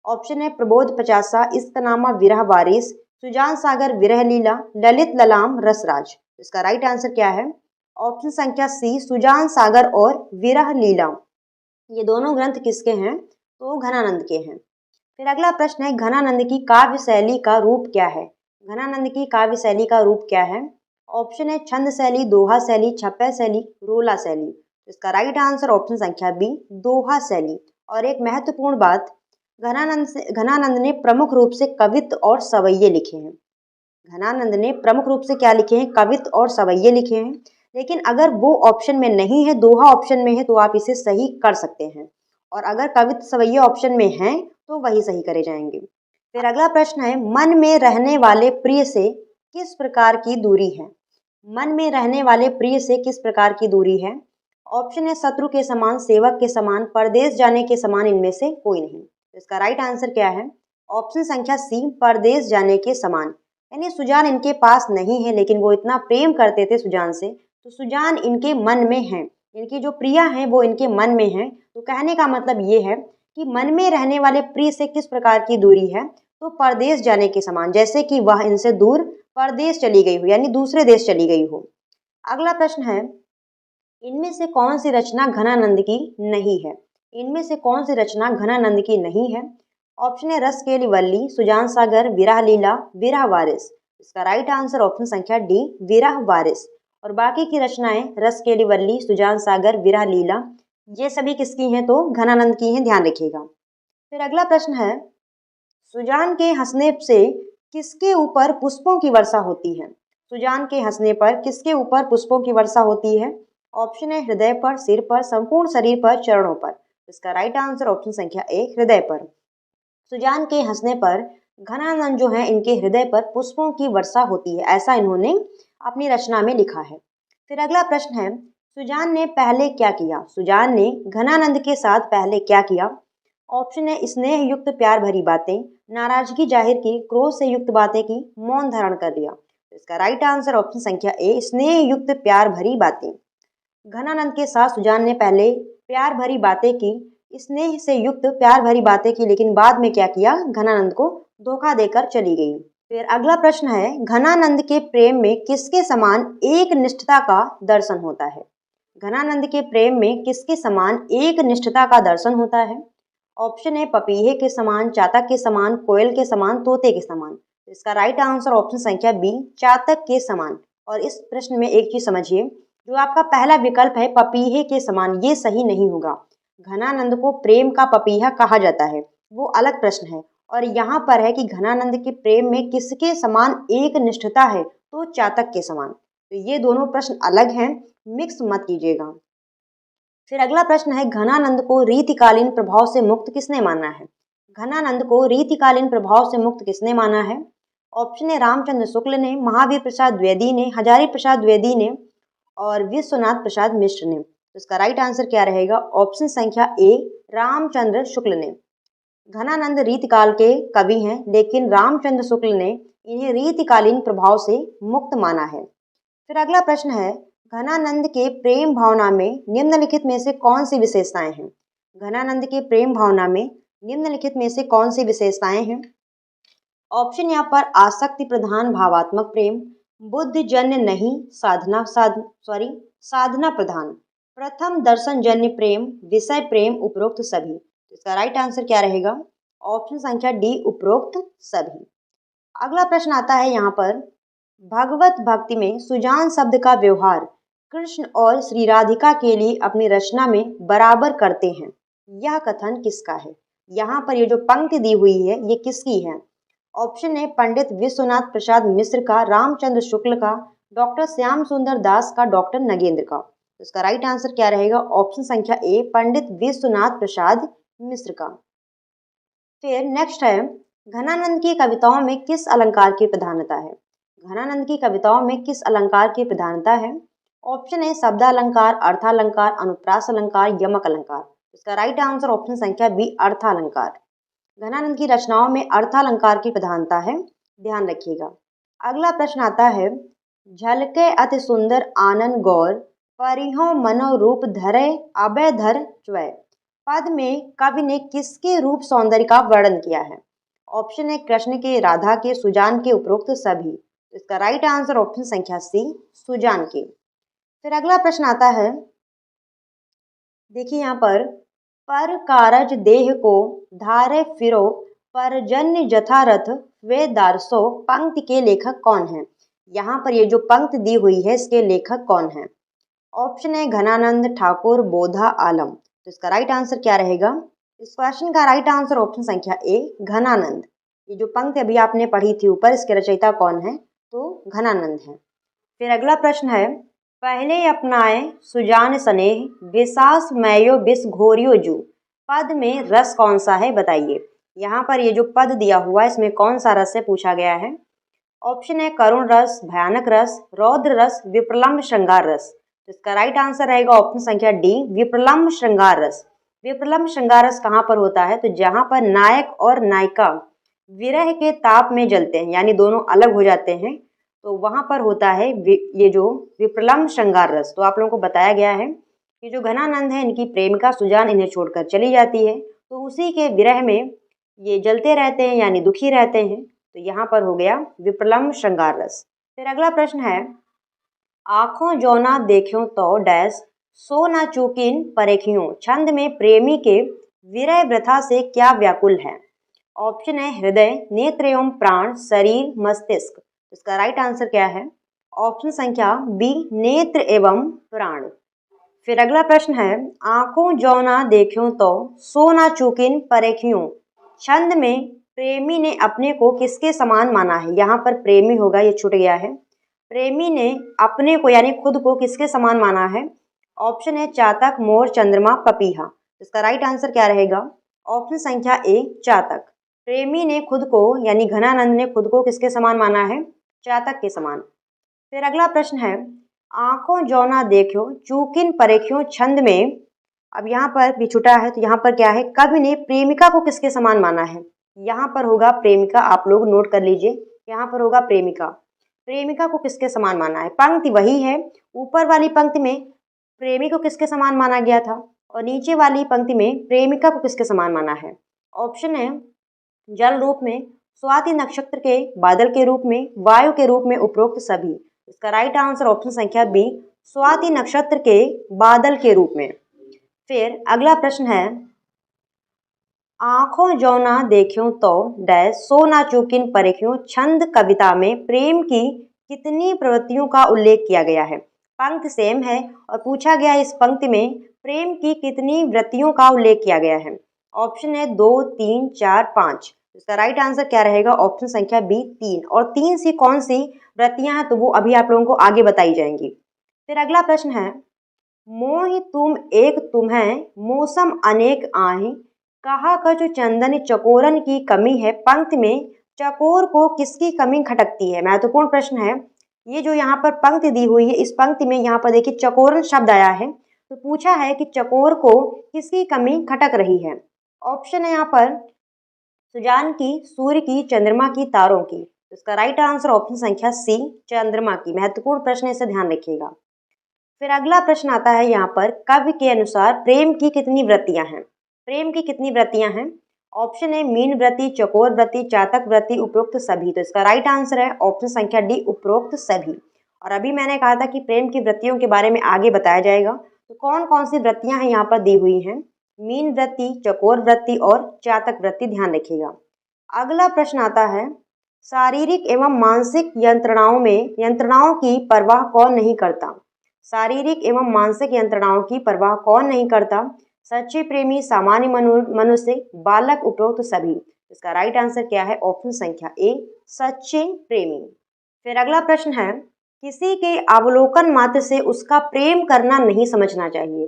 ऑप्शन है प्रबोध पचासा, इश्कनामा, विरह वारिस, सुजान सागर, विरह लीला, ललित ललाम, रसराज। इसका राइट आंसर क्या है? ऑप्शन संख्या सी, सुजान सागर और विरह लीला। ये दोनों ग्रंथ किसके हैं? तो घनानंद के हैं। फिर अगला प्रश्न है, घनानंद की काव्य शैली का रूप क्या है? घनानंद की काव्य शैली का रूप क्या है? ऑप्शन है छंद शैली, दोहा शैली, छपै शैली, रोला शैली। इसका राइट आंसर ऑप्शन संख्या बी, दोहा शैली। और एक महत्वपूर्ण बात, घनानंद ने प्रमुख रूप से कवित्त और सवैये लिखे हैं। घनानंद ने प्रमुख रूप से क्या लिखे हैं? कवित्त और सवैये लिखे हैं। लेकिन अगर वो ऑप्शन में नहीं है, दोहा ऑप्शन में है, तो आप इसे सही कर सकते हैं। और अगर कवित्त सवैये ऑप्शन में हैं तो वही सही करे जाएंगे। फिर अगला प्रश्न है, मन में रहने वाले प्रिय से किस प्रकार की दूरी है? मन में रहने वाले प्रिय से किस प्रकार की दूरी है? ऑप्शन है शत्रु के समान, सेवक के समान, परदेश जाने के समान, इनमें से कोई नहीं। तो इसका राइट आंसर क्या है? ऑप्शन संख्या सी, परदेश जाने के समान। यानी सुजान इनके पास नहीं है, लेकिन वो इतना प्रेम करते थे सुजान से, तो सुजान इनके मन में है। इनकी जो प्रिया हैं वो इनके मन में है। तो कहने का मतलब ये है कि मन में रहने वाले प्रिय से किस प्रकार की दूरी है? तो परदेश जाने के समान, जैसे कि वह इनसे दूर परदेश चली गई हो, यानी दूसरे देश चली गई हो। अगला प्रश्न है, इनमें से कौन सी रचना घनानंद की नहीं है? इनमें से कौन सी रचना घनानंद की नहीं है? ऑप्शन है रस केली वल्ली, सुजान सागर, विरह लीला, विरह वारिस। इसका राइट आंसर ऑप्शन संख्या डी, विरह वारिस। और बाकी की रचनाएं रस केली वल्ली, सुजान सागर, विरह लीला, ये सभी किसकी हैं? तो घनानंद की हैं, ध्यान रखिएगा। फिर अगला प्रश्न है, सुजान के हंसने से किसके ऊपर पुष्पों की वर्षा होती है? सुजान के हंसने पर किसके ऊपर पुष्पों की वर्षा होती है? ऑप्शन है हृदय पर, सिर पर, संपूर्ण शरीर पर, चरणों पर। इसका राइट आंसर ऑप्शन संख्या ए, हृदय पर। सुजान के हंसने पर घनानंद जो है इनके हृदय पर पुष्पों की वर्षा होती है, ऐसा इन्होंने अपनी रचना में लिखा है। फिर अगला प्रश्न है, सुजान ने पहले क्या किया? सुजान ने घनानंद के साथ पहले क्या किया? ऑप्शन है स्नेह युक्त प्यार भरी बातें, नाराजगी जाहिर की, क्रोध से युक्त बातें की, मौन धारण कर लिया। इसका राइट आंसर ऑप्शन संख्या ए, स्नेह युक्त प्यार भरी बातें। घनानंद के साथ सुजान ने पहले प्यार भरी बातें की, स्नेह से युक्त प्यार भरी बातें की, लेकिन बाद में क्या किया? घनानंद को धोखा देकर चली गई। फिर अगला प्रश्न है, घनानंद के प्रेम में किसके समान एक निष्ठता का दर्शन होता है? घनानंद के प्रेम में किसके समान एक निष्ठता का दर्शन होता है? ऑप्शन है पपीहे के समान, चातक के समान, कोयल के समान, तोते के समान। इसका राइट आंसर ऑप्शन संख्या बी, चातक के समान। और इस प्रश्न में एक चीज समझिए, जो आपका पहला विकल्प है पपीहे के समान, ये सही नहीं होगा। घनानंद को प्रेम का पपीहा कहा जाता है, वो अलग प्रश्न है। और यहाँ पर है कि घनानंद के प्रेम में किसके समान एक निष्ठता है? तो चातक के समान। तो ये दोनों प्रश्न अलग हैं, मिक्स मत कीजिएगा। फिर अगला प्रश्न है, घनानंद को रीतिकालीन प्रभाव से मुक्त किसने माना है? घनानंद को रीतिकालीन प्रभाव से मुक्त किसने माना है? ऑप्शन है रामचंद्र शुक्ल ने, महावीर प्रसाद द्विवेदी ने, हजारी प्रसाद द्विवेदी ने, और विश्वनाथ प्रसाद मिश्र ने। तो इसका राइट आंसर क्या रहेगा? ऑप्शन संख्या ए, रामचंद्र शुक्ल ने। घनानंद रीतिकाल के कवि हैं, लेकिन रामचंद्र शुक्ल ने इन्हें रीतिकालीन प्रभाव से मुक्त माना है। फिर अगला प्रश्न है, घनानंद के प्रेम भावना में निम्नलिखित में से कौन सी विशेषताएं हैं? घनानंद के प्रेम भावना में निम्नलिखित में से कौन सी विशेषताएं हैं? ऑप्शन यहाँ पर आसक्ति प्रधान भावात्मक प्रेम, बुद्ध जन्य नहीं, साधना प्रधान, प्रथम दर्शन जन्य प्रेम, विषय प्रेम, उपरोक्त सभी। इसका राइट आंसर क्या रहेगा? ऑप्शन संख्या डी, उपरोक्त सभी। अगला प्रश्न आता है यहाँ पर, भगवत भक्ति में सुजान शब्द का व्यवहार कृष्ण और श्री राधिका के लिए अपनी रचना में बराबर करते हैं, यह कथन किसका है? यहाँ पर ये जो पंक्ति दी हुई है ये किसकी है? ऑप्शन है पंडित विश्वनाथ प्रसाद मिश्र का, रामचंद्र शुक्ल का, डॉक्टर श्याम सुंदर दास का, डॉक्टर नगेंद्र का। तो इसका राइट आंसर क्या रहेगा? ऑप्शन संख्या ए, पंडित विश्वनाथ प्रसाद मिश्र का। फिर नेक्स्ट है, घनानंद की कविताओं में किस अलंकार की प्रधानता है? घनानंद की कविताओं में किस अलंकार की प्रधानता है? ऑप्शन है शब्दालंकार, अर्थालंकार, अनुप्रास अलंकार, यमक अलंकार। इसका राइट आंसर ऑप्शन संख्या बी, अर्थालंकार। घनानंद की रचनाओं में अर्थालंकार की प्रधानता है, ध्यान रखिएगा। अगला प्रश्न आता है, झलके अति सुंदर आनंद गौर, परिहो मनो रूप धरे अभय धर च्वय। पद में कवि ने किसके रूप सौंदर्य का वर्णन किया है? ऑप्शन है कृष्ण के, राधा के, सुजान के, उपरोक्त सभी। इसका राइट आंसर ऑप्शन संख्या सी, सुजान के। फिर अगला प्रश्न आता है, देखिए यहाँ पर कारज देह को धारे फिरो, परजन्य जथारथ वे दारसो, पंक्ति के लेखक कौन है? यहाँ पर ये जो पंक्ति दी हुई है इसके लेखक कौन है? ऑप्शन है घनानंद, ठाकुर, बोधा, आलम। तो इसका राइट आंसर क्या रहेगा? इस क्वेश्चन का राइट आंसर ऑप्शन संख्या ए घनानंद। ये जो पंक्ति अभी आपने पढ़ी थी ऊपर, इसके रचयिता कौन है? तो घनानंद है। फिर अगला प्रश्न है, पहले अपनाए सुजान स्नेह विशास मयो विष घोरियो जू, पद में रस कौन सा है बताइए। यहाँ पर ये जो पद दिया हुआ है इसमें कौन सा रस से पूछा गया है? ऑप्शन है करुण रस, भयानक रस, रौद्र रस, विप्रलम्ब श्रृंगार रस। तो इसका राइट आंसर रहेगा ऑप्शन संख्या डी विप्रलम्ब श्रृंगार रस। विप्रलम्ब श्रृंगार रस कहाँ पर होता है? तो जहाँ पर नायक और नायिका विरह के ताप में जलते हैं, यानी दोनों अलग हो जाते हैं, तो वहां पर होता है ये जो विप्रलम्ब श्रृंगार रस। तो आप लोगों को बताया गया है कि जो घनानंद है इनकी प्रेमिका सुजान इन्हें छोड़कर चली जाती है, तो उसी के विरह में ये जलते रहते हैं यानी दुखी रहते हैं। तो यहाँ पर हो गया विप्रलम्ब श्रृंगार रस। फिर अगला प्रश्न है, आंखों जो ना देखियो तो डैश सो ना चूकिन परेखियों, छंद में प्रेमी के विरह व्यथा से क्या व्याकुल है? ऑप्शन है हृदय, नेत्र एवं प्राण, शरीर, मस्तिष्क। इसका राइट आंसर क्या है? ऑप्शन संख्या बी नेत्र एवं प्राण। फिर अगला प्रश्न है, आंखों जो ना देखियो तो सो ना चूकिन परेखियों, छंद में प्रेमी ने अपने को किसके समान माना है? यहाँ पर प्रेमी होगा, ये छूट गया है। प्रेमी ने अपने को यानी खुद को किसके समान माना है? ऑप्शन है चातक, मोर, चंद्रमा, पपीहा। इसका राइट आंसर क्या रहेगा? ऑप्शन संख्या ए चातक। प्रेमी ने खुद को यानी घनानंद ने खुद को किसके समान माना है? चातक के समान। फिर अगला प्रश्न है, आंखों जो ना देखियो चूकिन परेखियों, छंद में अब यहाँ पर भी छुटा है, तो यहाँ पर क्या है? कवि ने प्रेमिका को किसके समान माना है? यहाँ पर होगा प्रेमिका, आप लोग नोट कर लीजिए, यहाँ पर होगा प्रेमिका। प्रेमिका को किसके समान माना है? पंक्ति वही है, ऊपर वाली पंक्ति में प्रेमी को किसके समान माना गया था और नीचे वाली पंक्ति में प्रेमिका को किसके समान माना है? ऑप्शन है जल रूप में, स्वाति नक्षत्र के बादल के रूप में, वायु के रूप में, उपरोक्त सभी। इसका राइट आंसर ऑप्शन संख्या बी स्वाति नक्षत्र के बादल के रूप में। फिर अगला प्रश्न है, आंखों जो ना देखियो तो डैश सो ना चूकिन परेखियों, छंद कविता में प्रेम की कितनी प्रवृत्तियों का उल्लेख किया गया है? पंक्ति सेम है और पूछा गया इस पंक्ति में प्रेम की कितनी वृत्तियों का उल्लेख किया गया है? ऑप्शन है 2, 3, 4, 5। इसका राइट आंसर क्या रहेगा? ऑप्शन संख्या बी 3। और 3 सी कौन सी वृत्तियां हैं तो वो अभी आप लोगों को आगे बताई जाएंगी। फिर अगला प्रश्न है, मोहि तुम एक तुम्हें मौसम अनेक आहे, कहा कछु चंदन चकोरन की कमी है, पंक्ति में चकोर को किसकी कमी खटकती है? महत्वपूर्ण प्रश्न है। ये जो यहाँ पर पंक्ति दी हुई है, इस पंक्ति में यहाँ पर देखिए चकोरन शब्द आया है, तो पूछा है कि चकोर को किसकी कमी खटक रही है? ऑप्शन है यहाँ पर सुजान की, सूर्य की, चंद्रमा की, तारों की। इसका राइट आंसर ऑप्शन संख्या सी चंद्रमा की। महत्वपूर्ण प्रश्न, इसे ध्यान रखिएगा। फिर अगला प्रश्न आता है यहाँ पर, कवि के अनुसार प्रेम की कितनी वृत्तियां हैं? प्रेम की कितनी वृत्तियां हैं? ऑप्शन है मीन वृत्ति, चकोर वृत्ति, चातक वृत्ति, उपरोक्त सभी। तो इसका राइट आंसर है ऑप्शन संख्या डी उपरोक्त सभी। और अभी मैंने कहा था कि प्रेम की वृत्तियों के बारे में आगे बताया जाएगा, तो कौन कौन सी वृत्तियां हैं यहाँ पर दी हुई हैं? मीन वृत्ति, चकोर वृत्ति और चातक वृत्ति, ध्यान रखिएगा। अगला प्रश्न आता है, शारीरिक एवं मानसिक यंत्रणाओं की परवाह कौन नहीं करता? शारीरिक एवं मानसिक यंत्रणाओं की परवाह कौन नहीं करता? सच्चे प्रेमी, सामान्य मनुष्य, बालक, उपरोक्त सभी। इसका राइट आंसर क्या है? ऑप्शन संख्या ए सच्चे प्रेमी। फिर अगला प्रश्न है, किसी के अवलोकन मात्र से उसका प्रेम करना नहीं समझना चाहिए,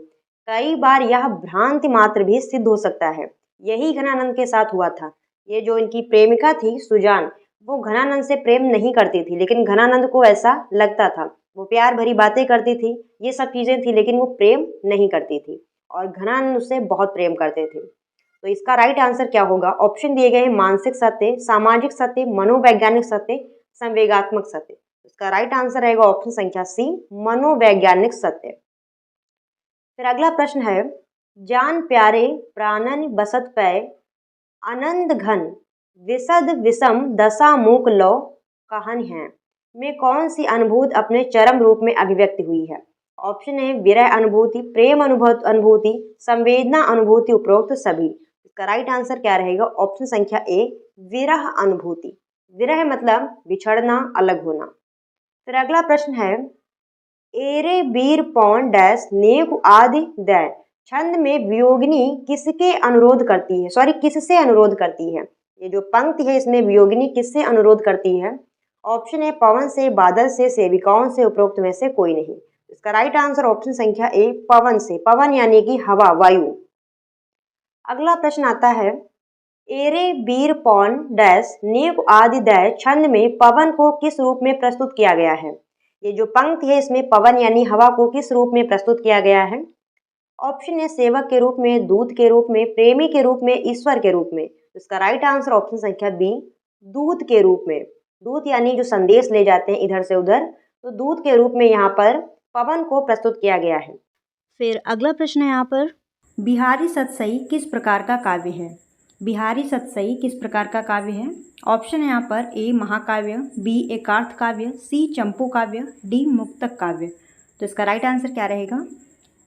कई बार यह भ्रांति मात्र भी सिद्ध हो सकता है। यही घनानंद के साथ हुआ था। ये जो इनकी प्रेमिका थी सुजान, वो घनानंद से प्रेम नहीं करती थी, लेकिन घनानंद को ऐसा लगता था। वो प्यार भरी बातें करती थी, ये सब चीजें थी, लेकिन वो प्रेम नहीं करती थी और घनानंद उससे बहुत प्रेम करते थे। तो इसका राइट आंसर क्या होगा? ऑप्शन दिए गए हैं मानसिक सत्य, सामाजिक सत्य, मनोवैज्ञानिक सत्य, संवेगात्मक सत्य। इसका राइट आंसर रहेगा ऑप्शन संख्या सी मनोवैज्ञानिक सत्य। फिर अगला प्रश्न है, जान प्यारे प्राणन बसत पै आनंद घन विशद विषम दशा मूक लो कहन है में कौन सी अनुभूति अपने चरम रूप में अभिव्यक्त हुई है? ऑप्शन है विरह अनुभूति, प्रेम अनुभूति, संवेदना अनुभूति, उपरोक्त सभी। इसका राइट आंसर क्या रहेगा? ऑप्शन संख्या ए विरह अनुभूति। विरह मतलब बिछड़ना, अलग होना। फिर अगला प्रश्न है, एरे बीर पौन डैश नेक आदि दय, छंद में वियोगिनी किसके अनुरोध करती है, किससे अनुरोध करती है। ये जो पंक्ति है इसमें वियोगिनी किससे अनुरोध करती है। ऑप्शन है पवन से, बादल से, सेविकाओं से, उपरोक्त में से कोई नहीं। इसका राइट आंसर ऑप्शन संख्या ए पवन से, पवन यानी कि हवा, वायु। अगला प्रश्न आता है, एरे वीर पौन डैश नेक आदि दय छंद में पवन को किस रूप में प्रस्तुत किया गया है। ये जो पंक्ति है इसमें पवन यानी हवा को किस रूप में प्रस्तुत किया गया है। ऑप्शन है सेवक के रूप में, दूत के रूप में, प्रेमी के रूप में, ईश्वर के रूप में। इसका राइट आंसर ऑप्शन संख्या बी दूत के रूप में। दूत यानी जो संदेश ले जाते हैं इधर से उधर, तो दूत के रूप में यहाँ पर पवन को प्रस्तुत किया गया है। फिर अगला प्रश्न है यहाँ पर, बिहारी सतसई किस प्रकार का काव्य है। बिहारी सतसई किस प्रकार का काव्य है। ऑप्शन है यहाँ पर ए महाकाव्य, बी एकार्थ काव्य, सी चंपू काव्य, डी मुक्तक काव्य। तो इसका राइट आंसर क्या रहेगा।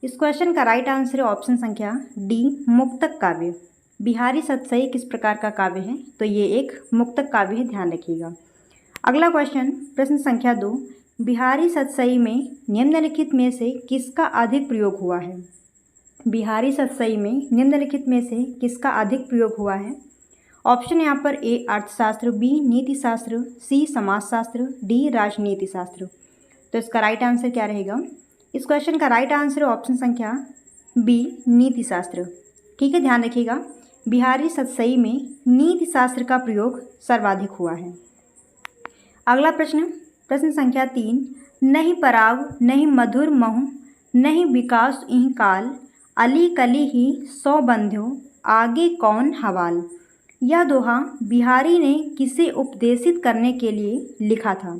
इस क्वेश्चन का राइट आंसर है ऑप्शन संख्या डी मुक्तक काव्य। बिहारी सतसई किस प्रकार का काव्य है, तो ये एक मुक्तक काव्य है, ध्यान रखिएगा। अगला क्वेश्चन प्रश्न संख्या 2, बिहारी सतसई में निम्नलिखित में से किसका अधिक प्रयोग हुआ है। बिहारी सतसई में निम्नलिखित में से किसका अधिक प्रयोग हुआ है। ऑप्शन यहाँ पर ए अर्थशास्त्र, बी नीति शास्त्र, सी समाजशास्त्र, डी राजनीति शास्त्र। तो इसका राइट आंसर क्या रहेगा। इस क्वेश्चन का राइट आंसर है ऑप्शन संख्या बी नीति शास्त्र। ठीक है, ध्यान रखिएगा, बिहारी सतसई में नीति शास्त्र का प्रयोग सर्वाधिक हुआ है। अगला प्रश्न संख्या 3, नहीं पराग नहीं मधुर महु नहीं विकास इह काल अली कली ही सौ बंध्यो आगे कौन हवाल। यह दोहा बिहारी ने किसे उपदेशित करने के लिए लिखा था।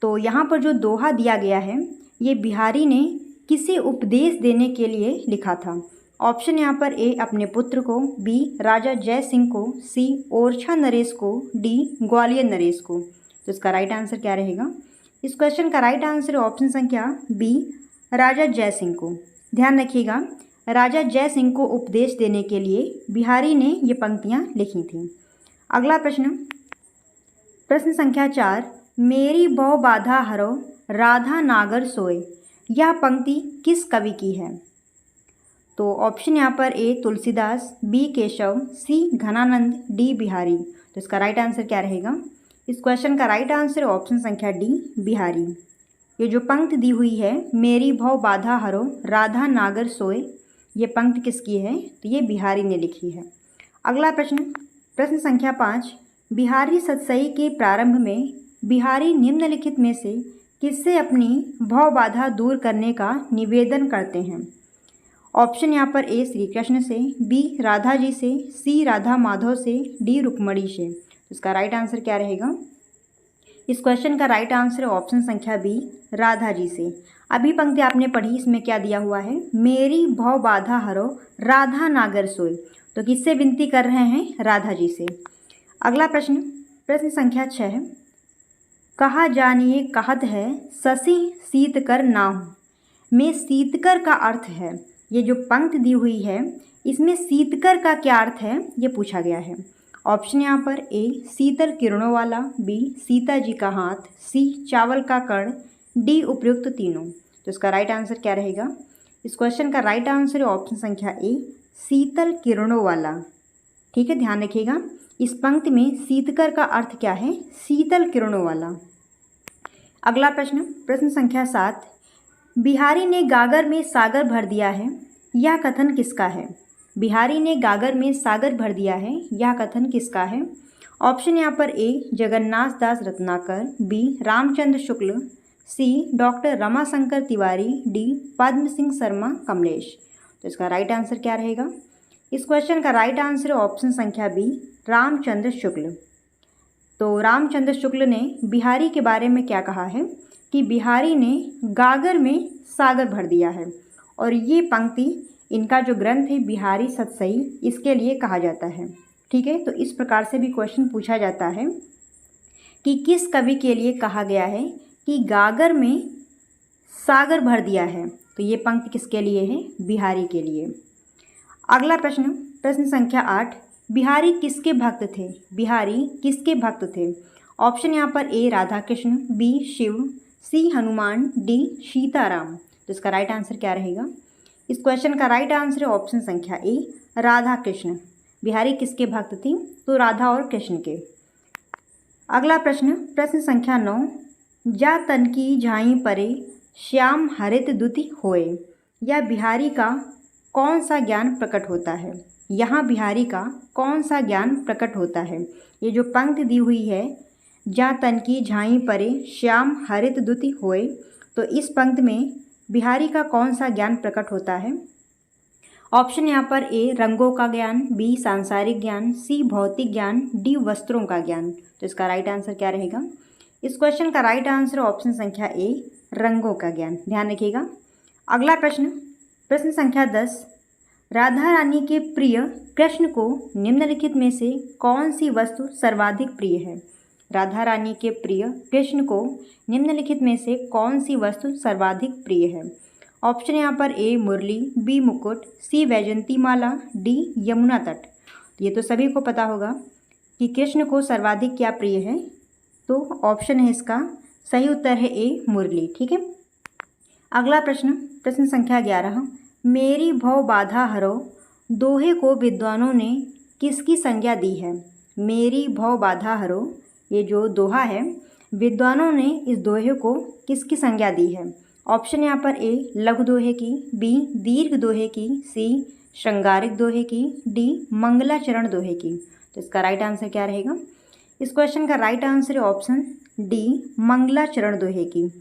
तो यहाँ पर जो दोहा दिया गया है ये बिहारी ने किसे उपदेश देने के लिए लिखा था। ऑप्शन यहाँ पर ए अपने पुत्र को, बी राजा जय सिंह को, सी ओरछा नरेश को, डी ग्वालियर नरेश को। तो इसका राइट आंसर क्या रहेगा। इस क्वेश्चन का राइट आंसर है ऑप्शन संख्या बी राजा जय सिंह को। ध्यान रखिएगा, राजा जय सिंह को उपदेश देने के लिए बिहारी ने ये पंक्तियाँ लिखी थीं। अगला प्रश्न संख्या 4, मेरी बहु बाधा हरो राधा नागर सोए। यह पंक्ति किस कवि की है। तो ऑप्शन यहाँ पर ए तुलसीदास, बी केशव, सी घनानंद, डी बिहारी। तो इसका राइट आंसर क्या रहेगा। इस क्वेश्चन का राइट आंसर है ऑप्शन संख्या डी बिहारी। ये जो पंक्ति दी हुई है, मेरी भव बाधा हरो राधा नागर सोए, ये पंक्ति किसकी है, तो ये बिहारी ने लिखी है। अगला प्रश्न संख्या 5, बिहारी सतसई के प्रारंभ में बिहारी निम्नलिखित में से किससे अपनी भव बाधा दूर करने का निवेदन करते हैं। ऑप्शन यहाँ पर ए श्री कृष्ण से, बी राधा जी से, सी राधा माधव से, डी रुक्मणी से। इसका राइट आंसर क्या रहेगा। इस क्वेश्चन का राइट आंसर है ऑप्शन संख्या बी राधा जी से। अभी पंक्ति आपने पढ़ी, इसमें क्या दिया हुआ है, मेरी भव बाधा हरो राधा नागर सोए। तो किससे विनती कर रहे हैं, राधा जी से। अगला प्रश्न संख्या 6, कहा जानिए कहत है शशि शीतकर नाहु में शीतकर का अर्थ है। ये जो पंक्ति दी हुई है इसमें शीतकर का क्या अर्थ है, ये पूछा गया है। ऑप्शन यहाँ पर ए शीतल किरणों वाला, बी सीता जी का हाथ, सी चावल का कण, डी उपयुक्त तीनों। तो इसका राइट आंसर क्या रहेगा। इस क्वेश्चन का राइट आंसर है ऑप्शन संख्या ए शीतल किरणों वाला। ठीक है, ध्यान रखिएगा, इस पंक्ति में शीतकर का अर्थ क्या है, शीतल किरणों वाला। अगला प्रश्न संख्या 7, बिहारी ने गागर में सागर भर दिया है, यह कथन किसका है। बिहारी ने गागर में सागर भर दिया है, यह कथन किसका है। ऑप्शन यहाँ पर ए जगन्नाथ दास रत्नाकर, बी रामचंद्र शुक्ल, सी डॉक्टर रमाशंकर तिवारी, डी पद्म सिंह शर्मा कमलेश। तो इसका राइट आंसर क्या रहेगा। इस क्वेश्चन का राइट आंसर है ऑप्शन संख्या बी रामचंद्र शुक्ल। तो रामचंद्र शुक्ल ने बिहारी के बारे में क्या कहा है कि बिहारी ने गागर में सागर भर दिया है, और ये पंक्ति इनका जो ग्रंथ है बिहारी सतसई, इसके लिए कहा जाता है। ठीक है, तो इस प्रकार से भी क्वेश्चन पूछा जाता है कि किस कवि के लिए कहा गया है कि गागर में सागर भर दिया है। तो ये पंक्ति किसके लिए है, बिहारी के लिए। अगला प्रश्न संख्या 8, बिहारी किसके भक्त थे। बिहारी किसके भक्त थे। ऑप्शन यहाँ पर ए राधा कृष्ण, बी शिव, सी हनुमान, डी सीताराम। तो इसका राइट आंसर क्या रहेगा। इस क्वेश्चन का राइट आंसर है ऑप्शन संख्या ए, राधा कृष्ण। बिहारी किसके भक्त थी? तो राधा और कृष्ण के। अगला प्रश्न, प्रश्न संख्या 9, जा तन की झाई परे श्याम हरित दुति होए, या बिहारी का कौन सा ज्ञान प्रकट होता है? यहाँ बिहारी का कौन सा ज्ञान प्रकट होता है? ये जो पंक्ति दी हुई है, जा तन की झाई परे श्याम हरित दुति होए, तो इस पंक्ति में बिहारी का कौन सा ज्ञान प्रकट होता है? ऑप्शन यहाँ पर ए रंगों का ज्ञान, बी सांसारिक ज्ञान, सी भौतिक ज्ञान, डी वस्त्रों का ज्ञान। तो इसका राइट आंसर क्या रहेगा? इस क्वेश्चन का राइट आंसर ऑप्शन संख्या ए, रंगों का ज्ञान। ध्यान रखिएगा। अगला प्रश्न, प्रश्न संख्या 10, राधा रानी के प्रिय कृष्ण को निम्नलिखित में से कौन सी वस्तु सर्वाधिक प्रिय है? राधा रानी के प्रिय कृष्ण को निम्नलिखित में से कौन सी वस्तु सर्वाधिक प्रिय है? ऑप्शन यहाँ पर ए मुरली, बी मुकुट, सी वैजंती माला, डी यमुना तट। ये तो सभी को पता होगा कि कृष्ण को सर्वाधिक क्या प्रिय है, तो ऑप्शन है इसका सही उत्तर है ए मुरली। ठीक है। अगला प्रश्न, प्रश्न संख्या 11, मेरी भव बाधा हरो दोहे को विद्वानों ने किसकी संज्ञा दी है? मेरी भव बाधा हरो, ये जो दोहा है, विद्वानों ने इस दोहे को किसकी संज्ञा दी है? ऑप्शन यहाँ पर ए लघु दोहे की, बी दीर्घ दोहे की, सी श्रृंगारिक दोहे की, डी मंगलाचरण दोहे की। तो इसका राइट आंसर क्या रहेगा? इस क्वेश्चन का राइट आंसर है ऑप्शन डी मंगलाचरण दोहे की।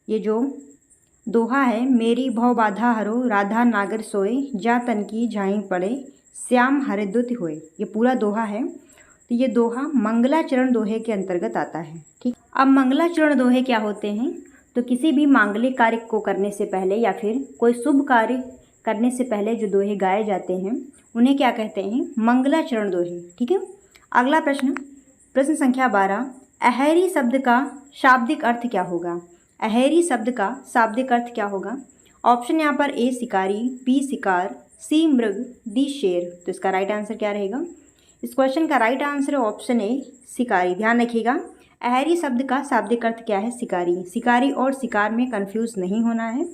ये जो दोहा है, मेरी भव बाधा हरो राधा नागर सोए, जा तन की झाई पड़े श्याम हरिद्युति होए, ये पूरा दोहा है। तो ये दोहा मंगलाचरण दोहे के अंतर्गत आता है। ठीक। अब मंगलाचरण दोहे क्या होते हैं? तो किसी भी मांगलिक कार्य को करने से पहले या फिर कोई शुभ कार्य करने से पहले जो दोहे गाए जाते हैं उन्हें क्या कहते हैं? मंगलाचरण दोहे। ठीक है। अगला प्रश्न, प्रश्न संख्या 12, अहैरी शब्द का शाब्दिक अर्थ क्या होगा? अहैरी शब्द का शाब्दिक अर्थ क्या होगा? ऑप्शन यहाँ पर ए शिकारी, बी शिकार, सी मृग, डी शेर। तो इसका राइट आंसर क्या रहेगा? इस क्वेश्चन का राइट आंसर है ऑप्शन ए शिकारी। ध्यान रखिएगा, अहैरी शब्द का शाब्दिक अर्थ क्या है? शिकारी। शिकारी और शिकार में कंफ्यूज नहीं होना है,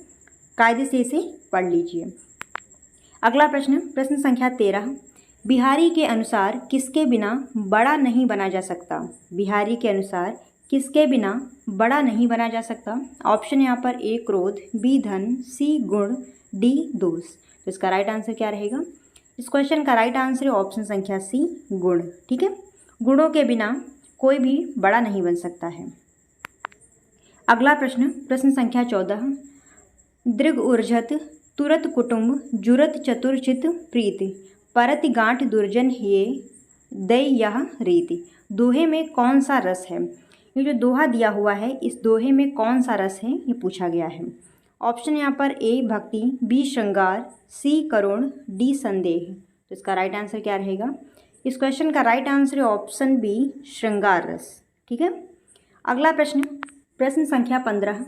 कायदे से इसे पढ़ लीजिए। अगला प्रश्न, प्रश्न संख्या 13, बिहारी के अनुसार किसके बिना बड़ा नहीं बना जा सकता? बिहारी के अनुसार किसके बिना बड़ा नहीं बना जा सकता? ऑप्शन यहाँ पर ए क्रोध, बी धन, सी गुण, डी दोष। तो इसका राइट आंसर क्या रहेगा? इस क्वेश्चन का राइट आंसर है ऑप्शन संख्या सी गुण। ठीक है। गुणों के बिना कोई भी बड़ा नहीं बन सकता है। अगला प्रश्न, प्रश्न संख्या 14, दृग ऊर्जत तुरत कुटुंब जुरत चतुर्चित प्रीति परत गांठ दुर्जन ये दय यह रीति। दोहे में कौन सा रस है? ये जो दोहा दिया हुआ है, इस दोहे में कौन सा रस है, ये पूछा गया है। ऑप्शन यहाँ पर ए भक्ति, बी श्रृंगार, सी करुण, डी संदेह। तो इसका राइट आंसर क्या रहेगा? इस क्वेश्चन का राइट आंसर है ऑप्शन बी श्रृंगार रस। ठीक है। अगला प्रश्न, प्रश्न संख्या 15,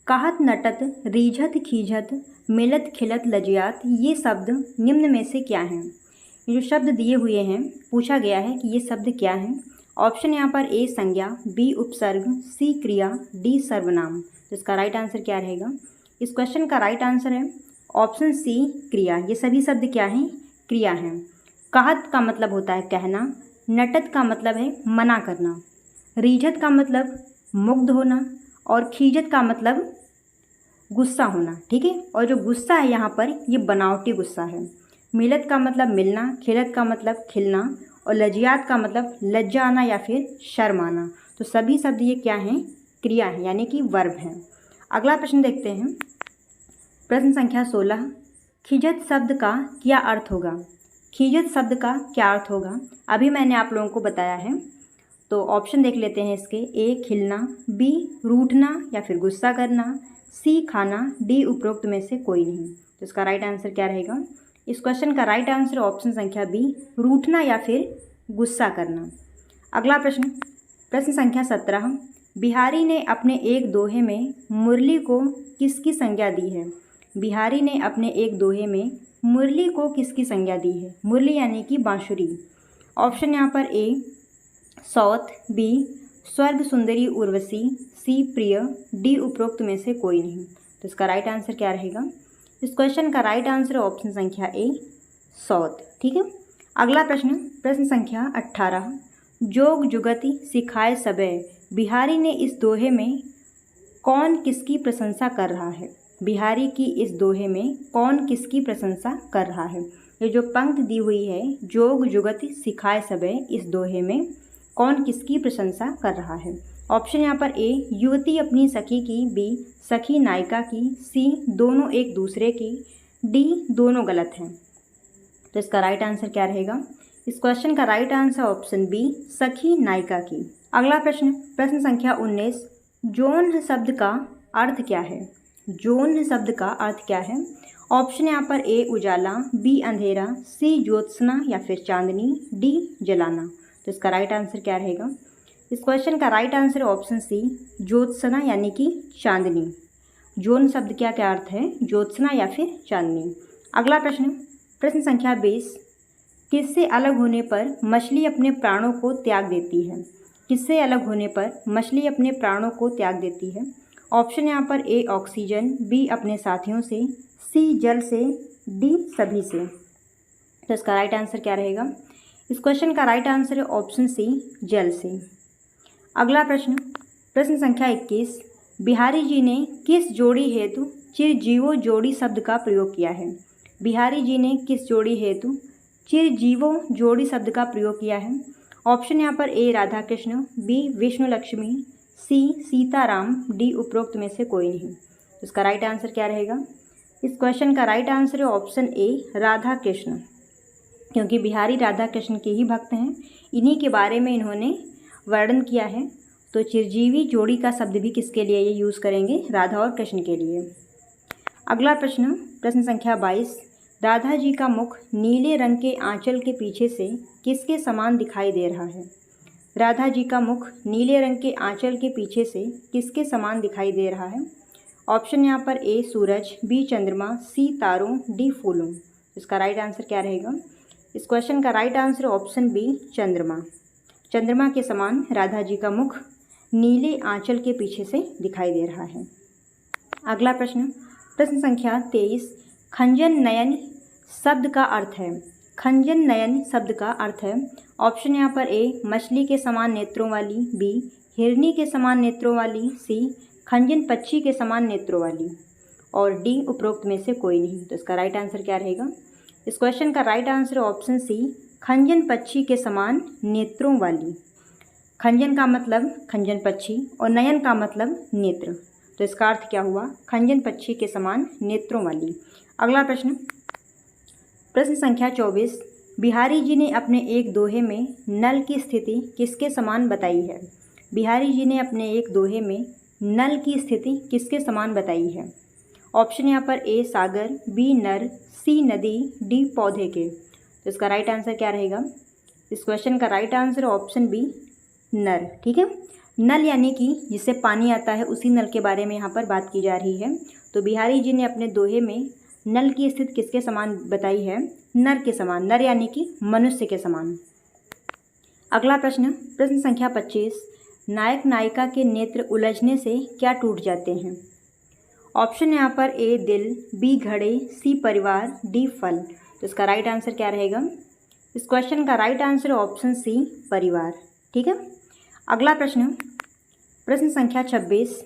कहत नटत रीझत खीझत मिलत खिलत लजियात, ये शब्द निम्न में से क्या हैं? ये जो शब्द दिए हुए हैं, पूछा गया है कि ये शब्द क्या हैं। ऑप्शन यहाँ पर ए संज्ञा, बी उपसर्ग, सी क्रिया, डी सर्वनाम। तो इसका राइट आंसर क्या रहेगा? इस क्वेश्चन का राइट आंसर है ऑप्शन सी क्रिया। ये सभी शब्द क्या हैं? क्रिया हैं। कहत का मतलब होता है कहना, नटत का मतलब है मना करना, रीझत का मतलब मुग्ध होना, और खीजत का मतलब गुस्सा होना। ठीक है। और जो गुस्सा है यहाँ पर, ये बनावटी गुस्सा है। मिलत का मतलब मिलना, खिलत का मतलब खिलना, और लजियात का मतलब लज्जा आना या फिर शर्म आना। तो सभी शब्द ये क्या हैं? क्रिया है, यानी कि वर्ब है। अगला प्रश्न देखते हैं, प्रश्न संख्या 16, खिजत शब्द का क्या अर्थ होगा? खिजत शब्द का क्या अर्थ होगा? अभी मैंने आप लोगों को बताया है, तो ऑप्शन देख लेते हैं इसके। ए खिलना, बी रूठना या फिर गुस्सा करना, सी खाना, डी उपरोक्त में से कोई नहीं। तो इसका राइट आंसर क्या रहेगा? इस क्वेश्चन का राइट आंसर ऑप्शन संख्या बी रूठना या फिर गुस्सा करना। अगला प्रश्न, प्रश्न संख्या 17, बिहारी ने अपने एक दोहे में मुरली को किसकी संज्ञा दी है? बिहारी ने अपने एक दोहे में मुरली को किसकी संज्ञा दी है? मुरली यानी कि बांसुरी। ऑप्शन यहाँ पर ए सौत, बी स्वर्ग सुंदरी उर्वशी, सी प्रिय, डी उपरोक्त में से कोई नहीं। तो इसका राइट आंसर क्या रहेगा? इस क्वेश्चन का राइट आंसर है ऑप्शन संख्या ए सौत। ठीक है, अगला प्रश्न, प्रश्न संख्या 18, जोग जुगति सिखाए सबे, बिहारी ने इस दोहे में कौन किसकी प्रशंसा कर रहा है? बिहारी की इस दोहे में कौन किसकी प्रशंसा कर रहा है? ये जो पंक्ति दी हुई है, जोग जुगति सिखाए सबे, इस दोहे में कौन किसकी प्रशंसा कर रहा है? ऑप्शन यहाँ पर ए युवती अपनी सखी की, बी सखी नायिका की, सी दोनों एक दूसरे की, डी दोनों गलत हैं। तो इसका राइट आंसर क्या रहेगा? इस क्वेश्चन का राइट आंसर ऑप्शन बी सखी नायिका की। अगला प्रश्न, प्रश्न संख्या 19, जौन शब्द का अर्थ क्या है? जौन शब्द का अर्थ क्या है? ऑप्शन यहाँ पर ए उजाला, बी अंधेरा, सी ज्योत्सना या फिर चांदनी, डी जलाना। तो इसका राइट आंसर क्या रहेगा? इस क्वेश्चन का राइट आंसर ऑप्शन सी ज्योत्सना यानी कि चांदनी। जौन शब्द क्या क्या अर्थ है? ज्योत्सना या फिर चांदनी। अगला प्रश्न, प्रश्न संख्या 20, किससे अलग होने पर मछली अपने प्राणों को त्याग देती है? किससे अलग होने पर मछली अपने प्राणों को त्याग देती है? ऑप्शन यहाँ पर ए ऑक्सीजन, बी अपने साथियों से, सी जल से, डी सभी से। तो इसका राइट आंसर क्या रहेगा? इस क्वेश्चन का राइट आंसर है ऑप्शन सी जल से। अगला प्रश्न, प्रश्न संख्या 21, बिहारी जी ने किस जोड़ी हेतु चिरजीवो जोड़ी शब्द का प्रयोग किया है? बिहारी जी ने किस जोड़ी हेतु चिरजीवो जोड़ी शब्द का प्रयोग किया है? ऑप्शन यहाँ पर ए राधा कृष्ण, बी विष्णु लक्ष्मी, सी सीताराम, डी उपरोक्त में से कोई नहीं। इसका राइट आंसर क्या रहेगा? इस क्वेश्चन का राइट आंसर है ऑप्शन ए राधा कृष्ण, क्योंकि बिहारी राधा कृष्ण के ही भक्त हैं, इन्हीं के बारे में इन्होंने वर्णन किया है। तो चिरजीवी जोड़ी का शब्द भी किसके लिए ये यूज़ करेंगे? राधा और कृष्ण के लिए। अगला प्रश्न, प्रश्न संख्या 22, राधा जी का मुख नीले रंग के आंचल के पीछे से किसके समान दिखाई दे रहा है? राधा जी का मुख नीले रंग के आंचल के पीछे से किसके समान दिखाई दे रहा है? ऑप्शन यहाँ पर ए सूरज, बी चंद्रमा, सी तारों, डी फूलों। इसका राइट आंसर क्या रहेगा? इस क्वेश्चन का राइट आंसर ऑप्शन बी चंद्रमा। चंद्रमा के समान राधा जी का मुख नीले आंचल के पीछे से दिखाई दे रहा है। अगला प्रश्न, प्रश्न संख्या 23, खंजन नयन शब्द का अर्थ है? खंजन नयन शब्द का अर्थ है, ऑप्शन यहाँ पर ए मछली के समान नेत्रों वाली, बी हिरनी के समान नेत्रों वाली, सी खंजन पक्षी के समान नेत्रों वाली, और डी उपरोक्त में से कोई नहीं। तो इसका राइट आंसर क्या रहेगा? इस क्वेश्चन का राइट आंसर ऑप्शन सी खंजन पक्षी के समान नेत्रों वाली। खंजन का मतलब खंजन पक्षी और नयन का मतलब नेत्र, तो इसका अर्थ क्या हुआ? खंजन पक्षी के समान नेत्रों वाली। अगला प्रश्न, प्रश्न संख्या 24, बिहारी जी ने अपने एक दोहे में नल की स्थिति किसके समान बताई है? बिहारी जी ने अपने एक दोहे में नल की स्थिति किसके समान बताई है? ऑप्शन यहाँ पर ए सागर, बी नर, सी नदी, डी पौधे के। तो इसका राइट आंसर क्या रहेगा? इस क्वेश्चन का राइट आंसर ऑप्शन बी नर। ठीक है, नल यानी कि जिससे पानी आता है, उसी नल के बारे में यहाँ पर बात की जा रही है। तो बिहारी जी ने अपने दोहे में नल की स्थिति किसके समान बताई है? नर के समान। नर यानी कि मनुष्य के समान। अगला प्रश्न, प्रश्न संख्या 25, नायक नायिका के नेत्र उलझने से क्या टूट जाते हैं? ऑप्शन यहाँ पर ए दिल, बी घड़े, सी परिवार, डी फल। तो इसका राइट आंसर क्या रहेगा? इस क्वेश्चन का राइट आंसर ऑप्शन सी परिवार। ठीक है, अगला प्रश्न, प्रश्न संख्या 26,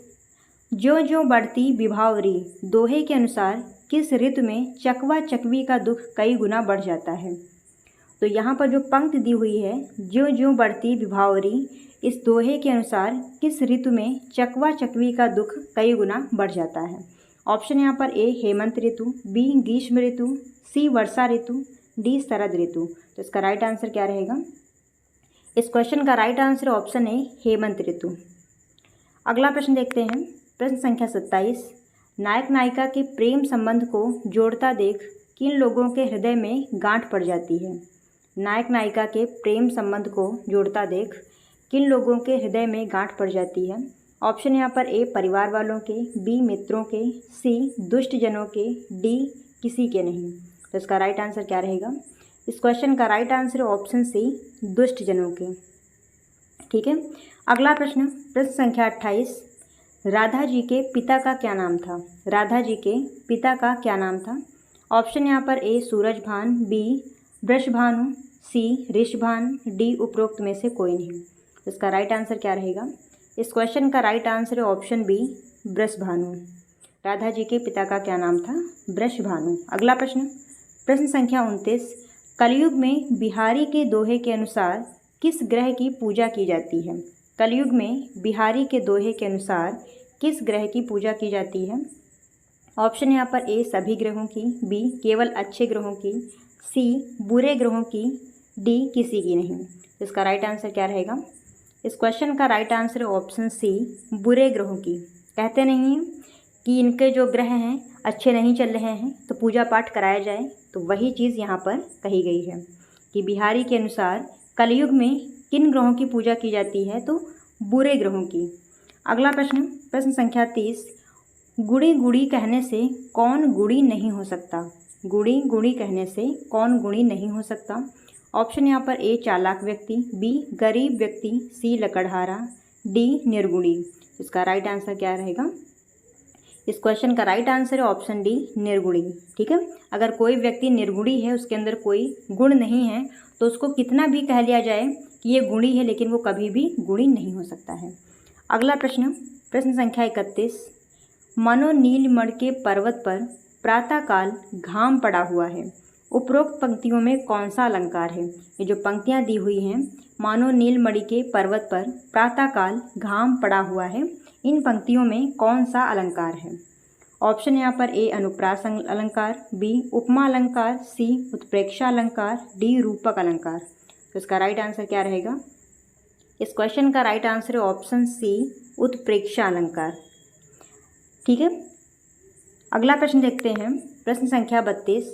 ज्यों ज्यों बढ़ती विभावरी, दोहे के अनुसार किस ऋतु में चकवा चकवी का दुख कई गुना बढ़ जाता है? तो यहाँ पर जो पंक्ति दी हुई है, ज्यों ज्यों बढ़ती विभावरी, इस दोहे के अनुसार किस ऋतु में चकवा चकवी का दुख कई गुना बढ़ जाता है? ऑप्शन यहाँ पर ए हेमंत ऋतु, बी ग्रीष्म ऋतु, सी वर्षा ऋतु, डी शरद ऋतु। तो इसका राइट आंसर क्या रहेगा? इस क्वेश्चन का राइट आंसर ऑप्शन ए हेमंत ऋतु। अगला प्रश्न देखते हैं, प्रश्न संख्या 27, नायक नायिका के प्रेम संबंध को जोड़ता देख किन लोगों के हृदय में गांठ पड़ जाती है? नायक नायिका के प्रेम संबंध को जोड़ता देख किन लोगों के हृदय में गांठ पड़ जाती है? ऑप्शन यहाँ पर ए परिवार वालों के, बी मित्रों के, सी दुष्ट जनों के, डी किसी के नहीं। तो इसका राइट आंसर क्या रहेगा? इस क्वेश्चन का राइट आंसर ऑप्शन सी दुष्ट जनों के। ठीक है, अगला प्रश्न, प्रश्न संख्या 28, राधा जी के पिता का क्या नाम था? राधा जी के पिता का क्या नाम था? ऑप्शन यहाँ पर ए सूरजभान, बी वृषभानु, सी ऋषभान, डी उपरोक्त में से कोई नहीं। इसका राइट आंसर क्या रहेगा? इस क्वेश्चन का राइट आंसर है ऑप्शन बी वृषभानु। राधा जी के पिता का क्या नाम था? वृषभानु। अगला प्रश्न, प्रश्न संख्या 29, कलयुग में बिहारी के दोहे के अनुसार किस ग्रह की पूजा की जाती है? कलयुग में बिहारी के दोहे के अनुसार किस ग्रह की पूजा की जाती है? ऑप्शन यहाँ पर ए सभी ग्रहों की, बी केवल अच्छे ग्रहों की, सी बुरे ग्रहों की, डी किसी की नहीं। इसका राइट आंसर क्या रहेगा? इस क्वेश्चन का राइट आंसर है ऑप्शन सी बुरे ग्रहों की। कहते नहीं हैं कि इनके जो ग्रह हैं अच्छे नहीं चल रहे हैं तो पूजा पाठ कराया जाए, तो वही चीज़ यहाँ पर कही गई है कि बिहारी के अनुसार कलयुग में किन ग्रहों की पूजा की जाती है? तो बुरे ग्रहों की। अगला प्रश्न, प्रश्न संख्या 30, गुड़ी गुड़ी कहने से कौन गुड़ी नहीं हो सकता? गुड़ी गुड़ी कहने से कौन गुणी नहीं हो सकता? ऑप्शन यहाँ पर ए चालाक व्यक्ति, बी गरीब व्यक्ति, सी लकड़हारा, डी निर्गुणी। इसका राइट आंसर क्या रहेगा? इस क्वेश्चन का राइट आंसर है ऑप्शन डी निर्गुणी। ठीक है, अगर कोई व्यक्ति निर्गुणी है, उसके अंदर कोई गुण नहीं है, तो उसको कितना भी कह लिया जाए कि ये गुणी है, लेकिन वो कभी भी गुणी नहीं हो सकता है। अगला प्रश्न, प्रश्न संख्या 31, मनो नीलमणि के पर्वत पर प्रातःकाल घाम पड़ा हुआ है, उपरोक्त पंक्तियों में कौन सा अलंकार है? ये जो पंक्तियाँ दी हुई हैं, मानो नीलमणि के पर्वत पर प्रातःकाल घाम पड़ा हुआ है, इन पंक्तियों में कौन सा अलंकार है? ऑप्शन यहाँ पर ए अनुप्रास अलंकार, बी उपमा अलंकार, सी उत्प्रेक्षा अलंकार, डी रूपक अलंकार। तो इसका राइट आंसर क्या रहेगा? इस क्वेश्चन का राइट आंसर है ऑप्शन सी उत्प्रेक्षा अलंकार। ठीक है, अगला प्रश्न देखते हैं, प्रश्न संख्या 32,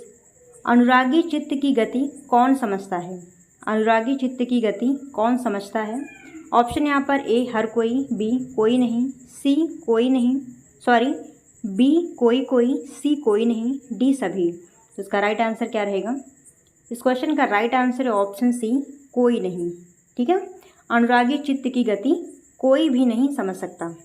अनुरागी चित्त की गति कौन समझता है? अनुरागी चित्त की गति कौन समझता है? ऑप्शन यहाँ पर ए हर कोई, बी कोई नहीं, सी कोई नहीं, बी कोई कोई, सी कोई नहीं, डी सभी। तो इसका राइट आंसर क्या रहेगा? इस क्वेश्चन का राइट आंसर है ऑप्शन सी कोई नहीं। ठीक है, अनुरागी चित्त की गति कोई भी नहीं समझ सकता।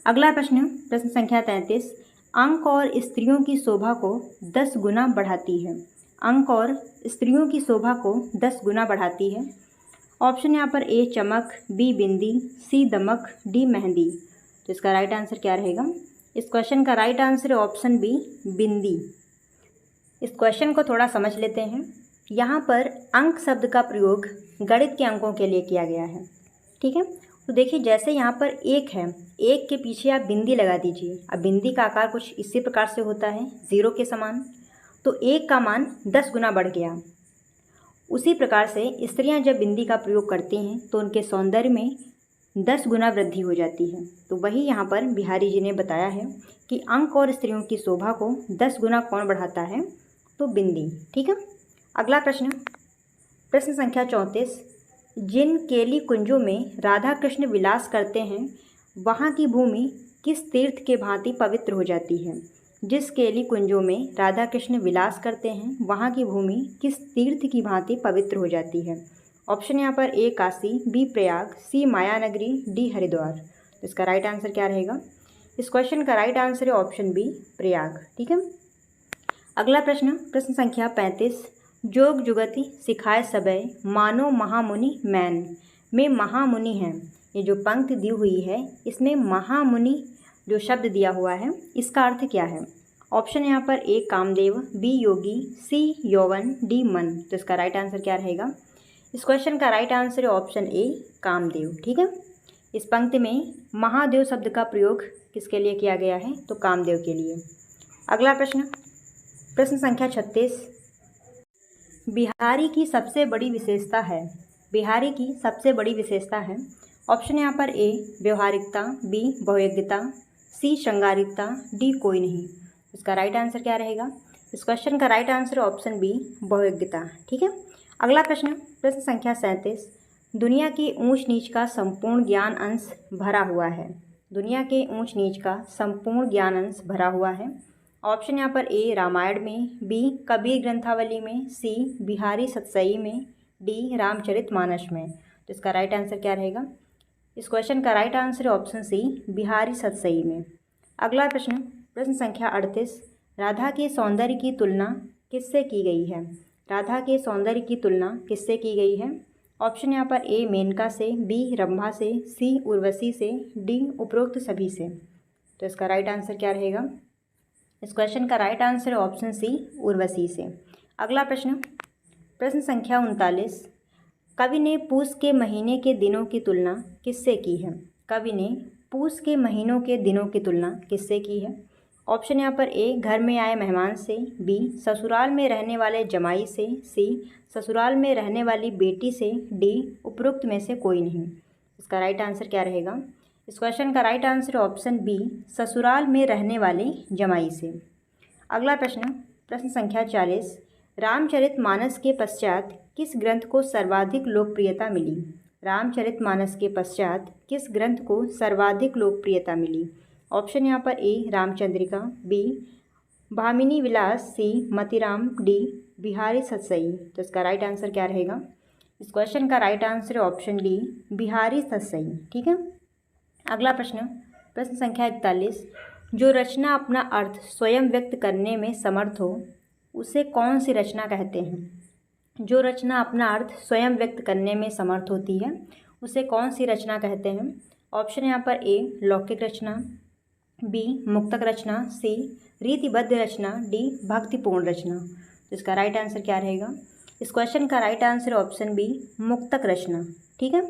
अगला प्रश्न, प्रश्न संख्या 33, अंक और स्त्रियों की शोभा को 10 गुना बढ़ाती है। अंक और स्त्रियों की शोभा को 10 गुना बढ़ाती है। ऑप्शन यहाँ पर ए चमक, बी बिंदी, सी दमक, डी मेहंदी। तो इसका राइट आंसर क्या रहेगा? इस क्वेश्चन का राइट आंसर है ऑप्शन बी बिंदी। इस क्वेश्चन को थोड़ा समझ लेते हैं। यहाँ पर अंक शब्द का प्रयोग गणित के अंकों के लिए किया गया है। ठीक है, तो देखिए जैसे यहाँ पर एक है, एक के पीछे आप बिंदी लगा दीजिए। अब बिंदी का आकार कुछ इसी प्रकार से होता है, 0 के समान, तो एक का मान 10 गुना बढ़ गया। उसी प्रकार से स्त्रियां जब बिंदी का प्रयोग करती हैं तो उनके सौंदर्य में 10 गुना वृद्धि हो जाती है। तो वही यहाँ पर बिहारी जी ने बताया है कि अंक और स्त्रियों की शोभा को 10 गुना कौन बढ़ाता है? तो बिंदी। ठीक है, अगला प्रश्न, प्रश्न संख्या 34, जिन केली कुंजों में राधा कृष्ण विलास करते हैं वहाँ की भूमि किस तीर्थ के भांति पवित्र हो जाती है? जिस केली कुंजों में राधा कृष्ण विलास करते हैं वहाँ की भूमि किस तीर्थ की भांति पवित्र हो जाती है? ऑप्शन यहाँ पर ए काशी, बी प्रयाग, सी मायानगरी, डी हरिद्वार। इसका राइट आंसर क्या रहेगा? इस क्वेश्चन का राइट आंसर है ऑप्शन बी प्रयाग। ठीक है, अगला प्रश्न, प्रश्न संख्या 35, जोग जुगति सिखाए सबय मानो महामुनि मैन में महामुनि हैं। ये जो पंक्ति दी हुई है इसमें महामुनि जो शब्द दिया हुआ है इसका अर्थ क्या है? ऑप्शन यहाँ पर ए कामदेव, बी योगी, सी यौवन, डी मन। तो इसका राइट आंसर क्या रहेगा? इस क्वेश्चन का राइट आंसर है ऑप्शन ए कामदेव। ठीक है, इस पंक्ति में महादेव शब्द का प्रयोग किसके लिए किया गया है? तो कामदेव के लिए। अगला प्रश्न, प्रश्न संख्या 36, बिहारी की सबसे बड़ी विशेषता है। बिहारी की सबसे बड़ी विशेषता है। ऑप्शन यहाँ पर ए व्यवहारिकता, बी बहुयोग्यता, सी श्रृंगारिकता, डी कोई नहीं। इसका राइट आंसर क्या रहेगा? इस क्वेश्चन का राइट आंसर है ऑप्शन बी बहुयोग्यता। ठीक है, अगला प्रश्न, प्रश्न संख्या 37, दुनिया के ऊंच नीच का संपूर्ण ज्ञान अंश भरा हुआ है। दुनिया के ऊंच नीच का संपूर्ण ज्ञान अंश भरा हुआ है। ऑप्शन यहाँ पर ए रामायण में, बी कबीर ग्रंथावली में, सी बिहारी सतसई में, डी रामचरितमानस में। तो इसका राइट आंसर क्या रहेगा? इस क्वेश्चन का राइट आंसर है ऑप्शन सी, बिहारी सतसई में। अगला प्रश्न, प्रश्न संख्या 38, राधा के सौंदर्य की तुलना किससे की गई है? राधा के सौंदर्य की तुलना किससे की गई है? ऑप्शन यहाँ पर ए मेनका से, बी रंभा से, सी उर्वशी से, डी उपरोक्त सभी से। तो इसका राइट आंसर क्या रहेगा? इस क्वेश्चन का राइट आंसर है ऑप्शन सी, उर्वशी से। अगला प्रश्न, प्रश्न संख्या 39, कवि ने पूस के महीने के दिनों की तुलना किससे की है? कवि ने पूस के महीनों के दिनों की तुलना किससे की है? ऑप्शन यहाँ पर ए घर में आए मेहमान से, बी ससुराल में रहने वाले जमाई से, सी ससुराल में रहने वाली बेटी से, डी उपरोक्त में से कोई नहीं। इसका राइट आंसर क्या रहेगा? इस क्वेश्चन का राइट आंसर ऑप्शन बी, ससुराल में रहने वाले जमाई से। अगला प्रश्न, प्रश्न संख्या 40, रामचरितमानस के पश्चात किस ग्रंथ को सर्वाधिक लोकप्रियता मिली? रामचरितमानस के पश्चात किस ग्रंथ को सर्वाधिक लोकप्रियता मिली? ऑप्शन यहाँ पर ए रामचंद्रिका, बी भामिनी विलास, सी मतीराम, डी बिहारी सतसई। तो इसका राइट आंसर क्या रहेगा? इस क्वेश्चन का राइट आंसर है ऑप्शन डी, बिहारी सतसई। ठीक है। अगला प्रश्न, प्रश्न संख्या 41, जो रचना अपना अर्थ स्वयं व्यक्त करने में समर्थ हो उसे कौन सी रचना कहते हैं? जो रचना अपना अर्थ स्वयं व्यक्त करने में समर्थ होती है उसे कौन सी रचना कहते हैं? ऑप्शन यहाँ पर ए लौकिक रचना, बी मुक्तक रचना, सी रीतिबद्ध रचना, डी भक्तिपूर्ण रचना। तो इसका राइट आंसर क्या रहेगा? इस क्वेश्चन का राइट आंसर ऑप्शन बी, मुक्तक रचना। ठीक है।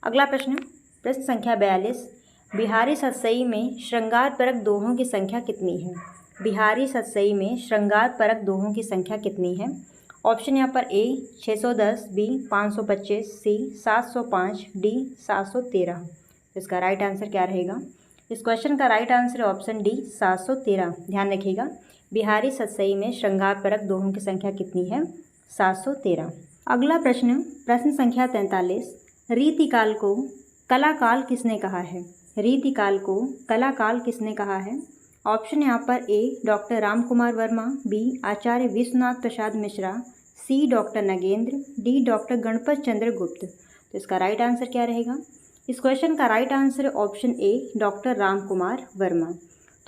अगला प्रश्न, प्रश्न संख्या 42, बिहारी सतसई में श्रृंगार परक दोहों की संख्या कितनी है? बिहारी सतसई में श्रृंगार परक दोहों की संख्या कितनी है? ऑप्शन यहाँ पर ए 610, बी 525, सी 705, डी 713। इसका राइट आंसर क्या रहेगा? इस क्वेश्चन का राइट आंसर है ऑप्शन डी 713। ध्यान रखिएगा, बिहारी सतसई में श्रृंगार परक दोहों की संख्या कितनी है? 713। अगला प्रश्न, प्रश्न संख्या 43, रीतिकाल को कलाकाल किसने कहा है? रीतिकाल को कलाकाल किसने कहा है? ऑप्शन यहाँ पर A doctor Ramkumar Verma, B Acharya Vishwanath Prasad Mishra, C doctor Nagendra, D doctor Ganpat Chandra Gupt. तो इसका राइट आंसर क्या रहेगा? इस क्वेश्चन का राइट आंसर है option A doctor Ramkumar Verma.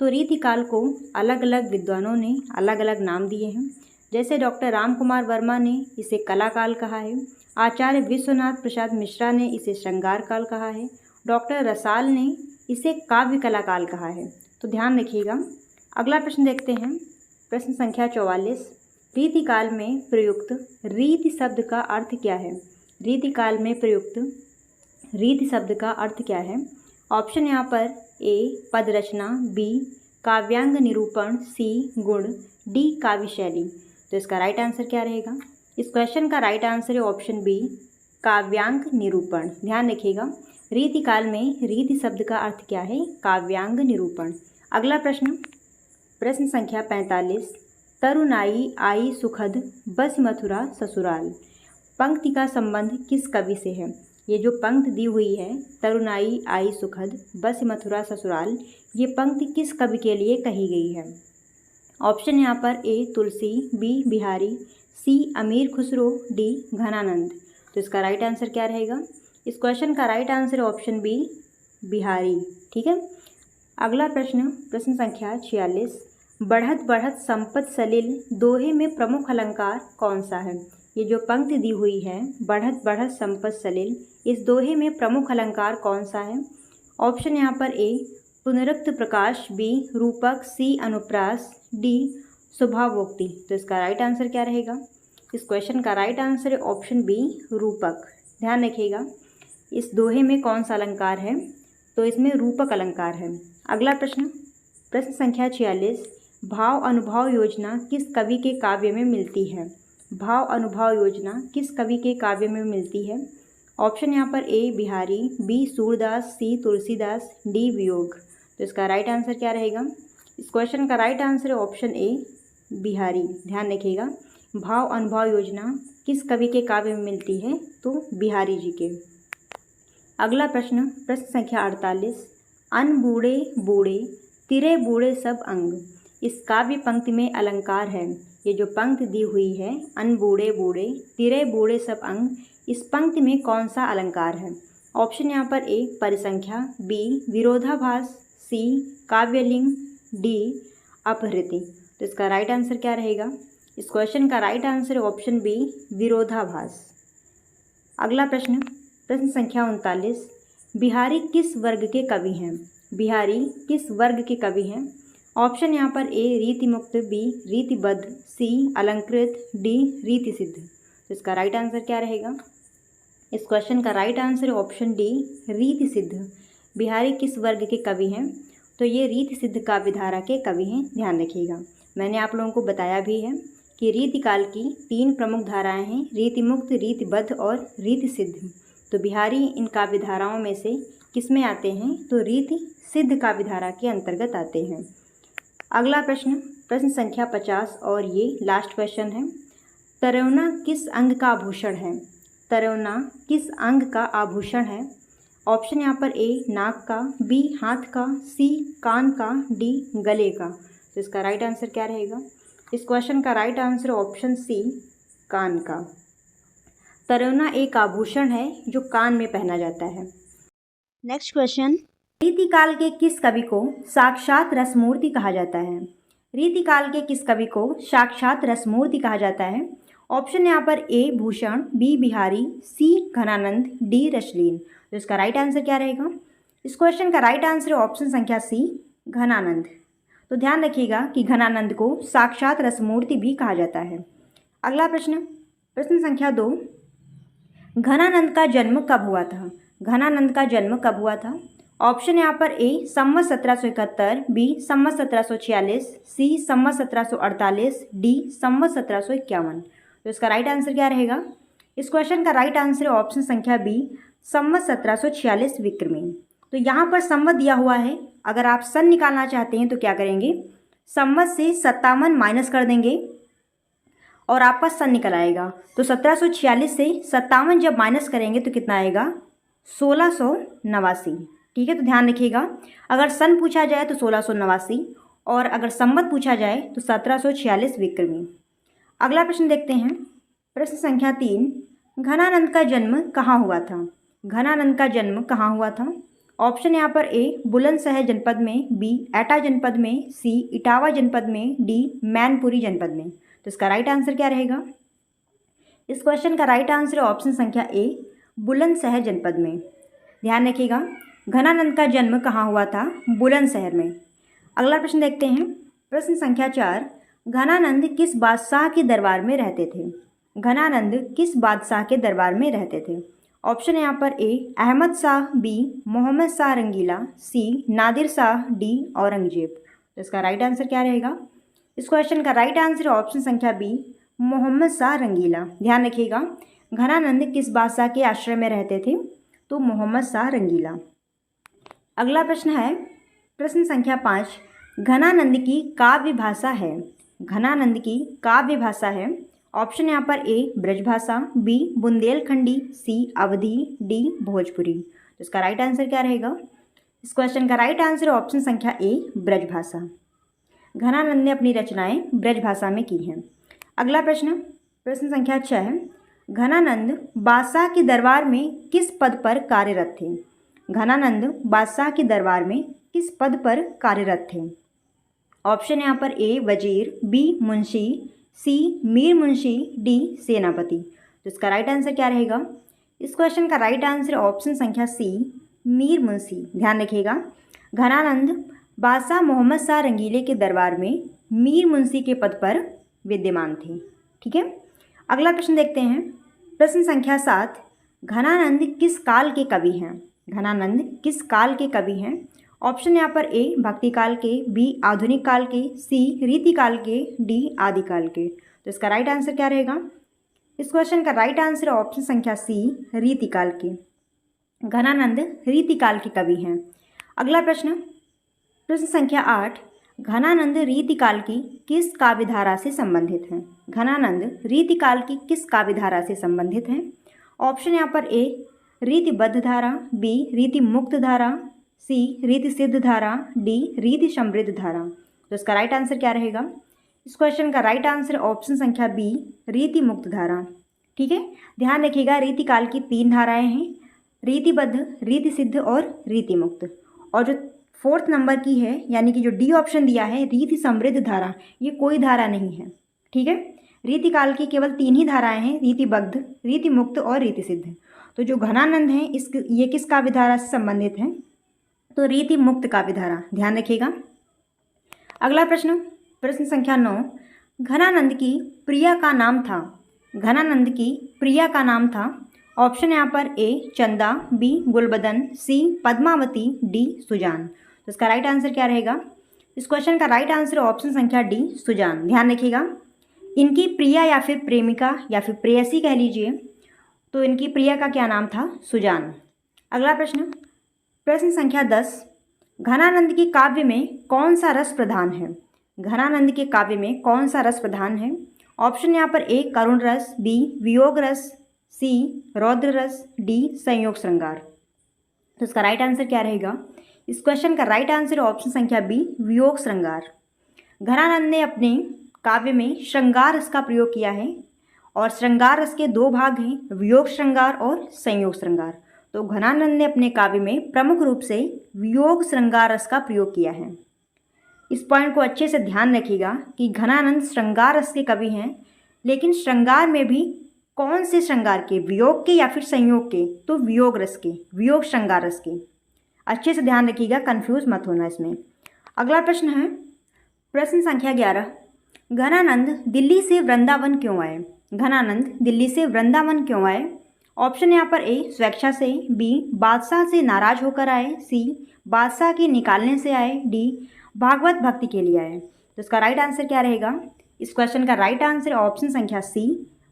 तो रीतिकाल को अलग अलग विद्वानों ने अलग अलग नाम दिए हैं। जैसे डॉक्टर रामकुमार वर्मा ने इसे कलाकाल कहा है, आचार्य विश्वनाथ प्रसाद मिश्रा ने इसे श्रृंगार काल कहा है, डॉक्टर रसाल ने इसे काव्य कलाकाल कहा है। तो ध्यान रखिएगा। अगला प्रश्न देखते हैं, प्रश्न संख्या 44, रीतिकाल में प्रयुक्त रीति शब्द का अर्थ क्या है? रीतिकाल में प्रयुक्त रीति शब्द का अर्थ क्या है? ऑप्शन यहाँ पर ए पद रचना, बी काव्यांग निरूपण, सी गुण, डी काव्य शैली। तो इसका राइट आंसर क्या रहेगा? इस क्वेश्चन का राइट आंसर है ऑप्शन बी, काव्यांग निरूपण। ध्यान रखिएगा, रीतिकाल में रीति शब्द का अर्थ क्या है? काव्यांग निरूपण। अगला प्रश्न, प्रश्न संख्या 45, तरुणाई आई सुखद बस मथुरा ससुराल। पंक्ति का संबंध किस कवि से है? ये जो पंक्ति दी हुई है, तरुणाई आई सुखद बस मथुरा ससुराल, ये पंक्ति किस कवि के लिए कही गई है? ऑप्शन यहाँ पर ए तुलसी, बी बिहारी, सी अमीर खुसरो, डी घनानंद। तो इसका राइट आंसर क्या रहेगा? इस क्वेश्चन का राइट आंसर है ऑप्शन बी, बिहारी। ठीक है। अगला प्रश्न, प्रश्न संख्या 46, बढ़त बढ़त संपत सलिल दोहे में प्रमुख अलंकार कौन सा है? ये जो पंक्ति दी हुई है, बढ़त बढ़त संपत सलिल, इस दोहे में प्रमुख अलंकार कौन सा है? ऑप्शन यहाँ पर ए पुनरुक्त प्रकाश, बी रूपक, सी अनुप्रास, डी स्वभावोक्ति। तो इसका राइट आंसर क्या रहेगा? इस क्वेश्चन का राइट आंसर है ऑप्शन बी, रूपक। ध्यान रखिएगा, इस दोहे में कौन सा अलंकार है? तो इसमें रूपक अलंकार है। अगला प्रश्न, प्रश्न संख्या 46, भाव अनुभाव योजना किस कवि के काव्य में मिलती है? भाव अनुभाव योजना किस कवि के काव्य में मिलती है? ऑप्शन यहाँ पर ए बिहारी, बी सूरदास, सी तुलसीदास, डी वियोग। तो इसका राइट आंसर क्या रहेगा? इस क्वेश्चन का राइट आंसर है ऑप्शन ए, बिहारी। ध्यान रखिएगा, भाव अनुभाव योजना किस कवि के काव्य में मिलती है? तो बिहारी जी के। अगला प्रश्न, प्रश्न संख्या 48, अन बूढ़े बूढ़े तिरे बूढ़े सब अंग, इस काव्य पंक्ति में अलंकार है। ये जो पंक्ति दी हुई है, अन बूढ़े बूढ़े तिरे बूढ़े सब अंग, इस पंक्ति में कौन सा अलंकार है? ऑप्शन यहाँ पर ए परिसंख्या, बी विरोधाभास, सी काव्यलिंग, डी अपहृति। तो इसका राइट आंसर क्या रहेगा? इस क्वेश्चन का राइट आंसर है ऑप्शन बी विरोधाभास। अगला प्रश्न, प्रश्न संख्या 39, बिहारी किस वर्ग के कवि हैं? बिहारी किस वर्ग के कवि हैं? ऑप्शन यहाँ पर ए रीतिमुक्त, बी रीतिबद्ध, सी अलंकृत, डी रीतिसिद्ध। तो इसका राइट आंसर क्या रहेगा? इस क्वेश्चन का राइट आंसर है ऑप्शन डी रीतिसिद्ध। बिहारी किस वर्ग के कवि हैं? तो ये रीतिसिद्ध काव्यधारा के कवि हैं, ध्यान रखिएगा। मैंने आप लोगों को बताया भी है कि रीतिकाल की 3 प्रमुख धाराएं हैं, रीतिमुक्त, रीतिबद्ध और रीतिसिद्ध। तो बिहारी इन काव्यधाराओं में से किस में आते हैं? तो रीतिसिद्ध काव्यधारा के अंतर्गत आते हैं। अगला प्रश्न, प्रश्न संख्या 50 और ये लास्ट क्वेश्चन है। तरोना किस अंग का आभूषण है? तरोना किस अंग का आभूषण है? ऑप्शन यहाँ पर ए नाक का, बी हाथ का, सी कान का, डी गले का। तो इसका राइट आंसर क्या रहेगा? इस क्वेश्चन का राइट आंसर ऑप्शन सी कान का। तरोना एक आभूषण है जो कान में पहना जाता है। नेक्स्ट क्वेश्चन, रीतिकाल के किस कवि को साक्षात रसमूर्ति कहा जाता है? रीतिकाल के किस कवि को साक्षात रसमूर्ति कहा जाता है? ऑप्शन यहाँ पर ए भूषण, बी बिहारी, सी घनानंद, डी रसलीन। तो इसका राइट आंसर क्या रहेगा? इस क्वेश्चन का राइट आंसर है ऑप्शन संख्या सी घनानंद। तो ध्यान रखिएगा कि घनानंद को साक्षात रसमूर्ति भी कहा जाता है। अगला प्रश्न, प्रश्न संख्या 2, घनानंद का जन्म कब हुआ था? घनानंद का जन्म कब हुआ था? ऑप्शन यहाँ पर ए संवत 1771, बी संवत 1746, सी संवत 1748, डी संवत 1751। तो इसका राइट आंसर क्या रहेगा? इस क्वेश्चन का राइट आंसर है ऑप्शन संख्या बी संवत 1746 विक्रमी। तो यहाँ पर संवत दिया हुआ है, अगर आप सन निकालना चाहते हैं तो क्या करेंगे? संवत से 57 माइनस कर देंगे और आपका सन निकल आएगा। तो 1746 से 57 जब माइनस करेंगे तो कितना आएगा? 1689। ठीक है, तो ध्यान रखिएगा, अगर सन पूछा जाए तो 1689 और अगर संवत पूछा जाए तो 1746 विक्रमी। अगला प्रश्न देखते हैं, प्रश्न संख्या 3, घनानंद का जन्म कहाँ हुआ था? घनानंद का जन्म कहाँ हुआ था? ऑप्शन यहाँ पर ए बुलंदशहर जनपद में, बी एटा जनपद में, सी इटावा जनपद में, डी मैनपुरी जनपद में। तो इसका राइट आंसर क्या रहेगा? इस क्वेश्चन का राइट आंसर है ऑप्शन संख्या ए बुलंदशहर जनपद में। ध्यान रखिएगा, घनानंद का जन्म कहाँ हुआ था? बुलंदशहर में। अगला प्रश्न देखते हैं, प्रश्न संख्या 4, घनानंद किस बादशाह के दरबार में रहते थे? घनानंद किस बादशाह के दरबार में रहते थे? ऑप्शन यहाँ पर ए अहमद शाह, बी मोहम्मद शाह रंगीला, सी नादिर शाह, डी औरंगजेब। तो इसका राइट आंसर क्या रहेगा? इस क्वेश्चन का राइट आंसर ऑप्शन संख्या बी मोहम्मद शाह रंगीला। ध्यान रखिएगा, घनानंद किस बादशाह के आश्रय में रहते थे? तो मोहम्मद शाह रंगीला। अगला प्रश्न है, प्रश्न संख्या 5, घनानंद की काव्य भाषा है? घनानंद की काव्य भाषा है। ऑप्शन यहाँ पर ए ब्रजभाषा, बी बुंदेलखंडी, सी अवधी, डी भोजपुरी। तो इसका राइट आंसर क्या रहेगा? इस क्वेश्चन का राइट आंसर ऑप्शन संख्या ए ब्रजभाषा। घनानंद ने अपनी रचनाएं ब्रजभाषा में की हैं। अगला प्रश्न, प्रश्न संख्या 6, घनानंद बादशाह के दरबार में किस पद पर कार्यरत थे? घनानंद बादशाह के दरबार में किस पद पर कार्यरत थे? ऑप्शन यहाँ पर ए वजीर, बी मुंशी, सी मीर मुंशी, डी सेनापति। तो इसका राइट आंसर क्या रहेगा? इस क्वेश्चन का राइट आंसर ऑप्शन संख्या सी मीर मुंशी। ध्यान रखिएगा, घनानंद बादशाह मोहम्मद शाह रंगीले के दरबार में मीर मुंशी के पद पर विद्यमान थे। ठीक है, अगला प्रश्न देखते हैं, प्रश्न संख्या 7, घनानंद किस काल के कवि हैं? घनानंद किस काल के कवि हैं? ऑप्शन यहाँ पर ए भक्ति काल के, बी आधुनिक काल के, सी रीति काल के, डी आदि काल के। तो इसका राइट आंसर क्या रहेगा? इस क्वेश्चन का राइट आंसर ऑप्शन संख्या सी रीति काल के। घनानंद रीति काल के कवि हैं। अगला प्रश्न, प्रश्न संख्या 8, घनानंद रीति काल की किस काव्यधारा से संबंधित हैं? घनानंद रीति काल की किस काव्यधारा से संबंधित हैं? ऑप्शन यहाँ पर ए रीतिबद्ध धारा, बी रीति मुक्त धारा, सी रीति सिद्ध धारा, डी रीति समृद्ध धारा। तो इसका राइट आंसर क्या रहेगा? इस क्वेश्चन का राइट आंसर ऑप्शन संख्या बी रीति मुक्त धारा। ठीक है, ध्यान रखिएगा, रीति काल की 3 धाराएं हैं, रीतिबद्ध, रीति सिद्ध और रीति मुक्त। और जो 4th नंबर की है यानी कि जो डी ऑप्शन दिया है रीति समृद्ध धारा, ये कोई धारा नहीं है। ठीक है, रीतिकाल की केवल 3 ही धाराएं हैं, रीतिबद्ध, रीति मुक्त और रीति सिद्ध। तो जो घनानंद है ये किस काव्य धारा से संबंधित है? तो रीति मुक्त काव्य धारा, ध्यान रखिएगा। अगला प्रश्न, प्रश्न संख्या 9, घनानंद की प्रिया का नाम था। घनानंद की प्रिया का नाम था। ऑप्शन यहाँ पर ए चंदा, बी गुलबदन, सी पद्मावती, डी सुजान। तो इसका राइट आंसर क्या रहेगा? इस क्वेश्चन का राइट आंसर ऑप्शन संख्या डी सुजान। ध्यान रखिएगा, इनकी प्रिया या फिर प्रेमिका या फिर प्रेयसी कह लीजिए, तो इनकी प्रिया का क्या नाम था? सुजान। अगला प्रश्न, प्रश्न संख्या 10, घनानंद के काव्य में कौन सा रस प्रधान है? घनानंद के काव्य में कौन सा रस प्रधान है? ऑप्शन यहाँ पर ए करुण रस, बी वियोग रस, सी रौद्र रस, डी संयोग श्रृंगार। तो इसका राइट आंसर क्या रहेगा? इस क्वेश्चन का राइट आंसर ऑप्शन संख्या बी वियोग श्रृंगार। घनानंद ने अपने काव्य में श्रृंगार रस का प्रयोग किया है और श्रृंगार रस के 2 भाग हैं, वियोग श्रृंगार और संयोग श्रृंगार। तो घनानंद ने अपने काव्य में प्रमुख रूप से वियोग श्रृंगार रस का प्रयोग किया है। इस पॉइंट को अच्छे से ध्यान रखिएगा कि घनानंद श्रृंगार रस के कवि हैं, लेकिन श्रृंगार में भी कौन से श्रृंगार के? वियोग के या फिर संयोग के? तो वियोग रस के, वियोग श्रृंगार रस के। अच्छे से ध्यान रखिएगा, कंफ्यूज मत होना इसमें। अगला प्रश्न है प्रश्न संख्या 11, घनानंद दिल्ली से वृंदावन क्यों आए? घनानंद दिल्ली से वृंदावन क्यों आए? ऑप्शन यहाँ पर ए स्वेच्छा से, बी बादशाह से नाराज होकर आए, सी बादशाह के निकालने से आए, डी भागवत भक्ति के लिए आए। तो इसका राइट आंसर क्या रहेगा? इस क्वेश्चन का राइट आंसर ऑप्शन संख्या सी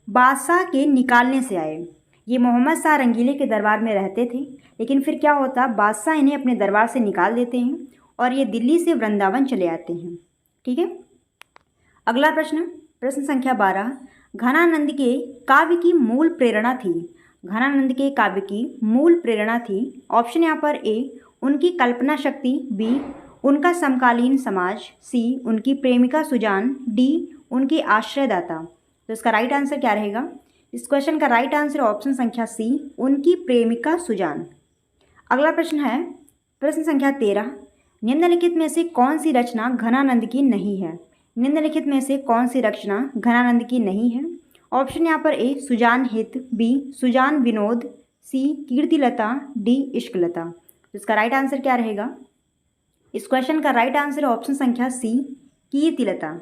बादशाह के निकालने से आए। ये मोहम्मद शाह रंगीले के दरबार में रहते थे, लेकिन फिर क्या होता, बादशाह इन्हें अपने दरबार से निकाल देते हैं और ये दिल्ली से वृंदावन चले आते हैं। ठीक है, अगला प्रश्न, प्रश्न संख्या 12, घनानंद के काव्य की मूल प्रेरणा थी। घनानंद के काव्य की मूल प्रेरणा थी। ऑप्शन यहाँ पर ए उनकी कल्पना शक्ति, बी उनका समकालीन समाज, सी उनकी प्रेमिका सुजान, डी उनके आश्रयदाता। तो इसका राइट आंसर क्या रहेगा? इस क्वेश्चन का राइट आंसर ऑप्शन संख्या सी उनकी प्रेमिका सुजान। अगला प्रश्न है प्रश्न संख्या 13, निम्नलिखित में से कौन सी रचना घनानंद की नहीं है? निम्नलिखित में से कौन सी रचना घनानंद की नहीं है? ऑप्शन यहाँ पर ए सुजान हित, बी सुजान विनोद, सी कीर्तिलता, डी इश्कलता। तो इसका राइट आंसर क्या रहेगा? इस क्वेश्चन का राइट आंसर ऑप्शन संख्या सी कीर्तिलता।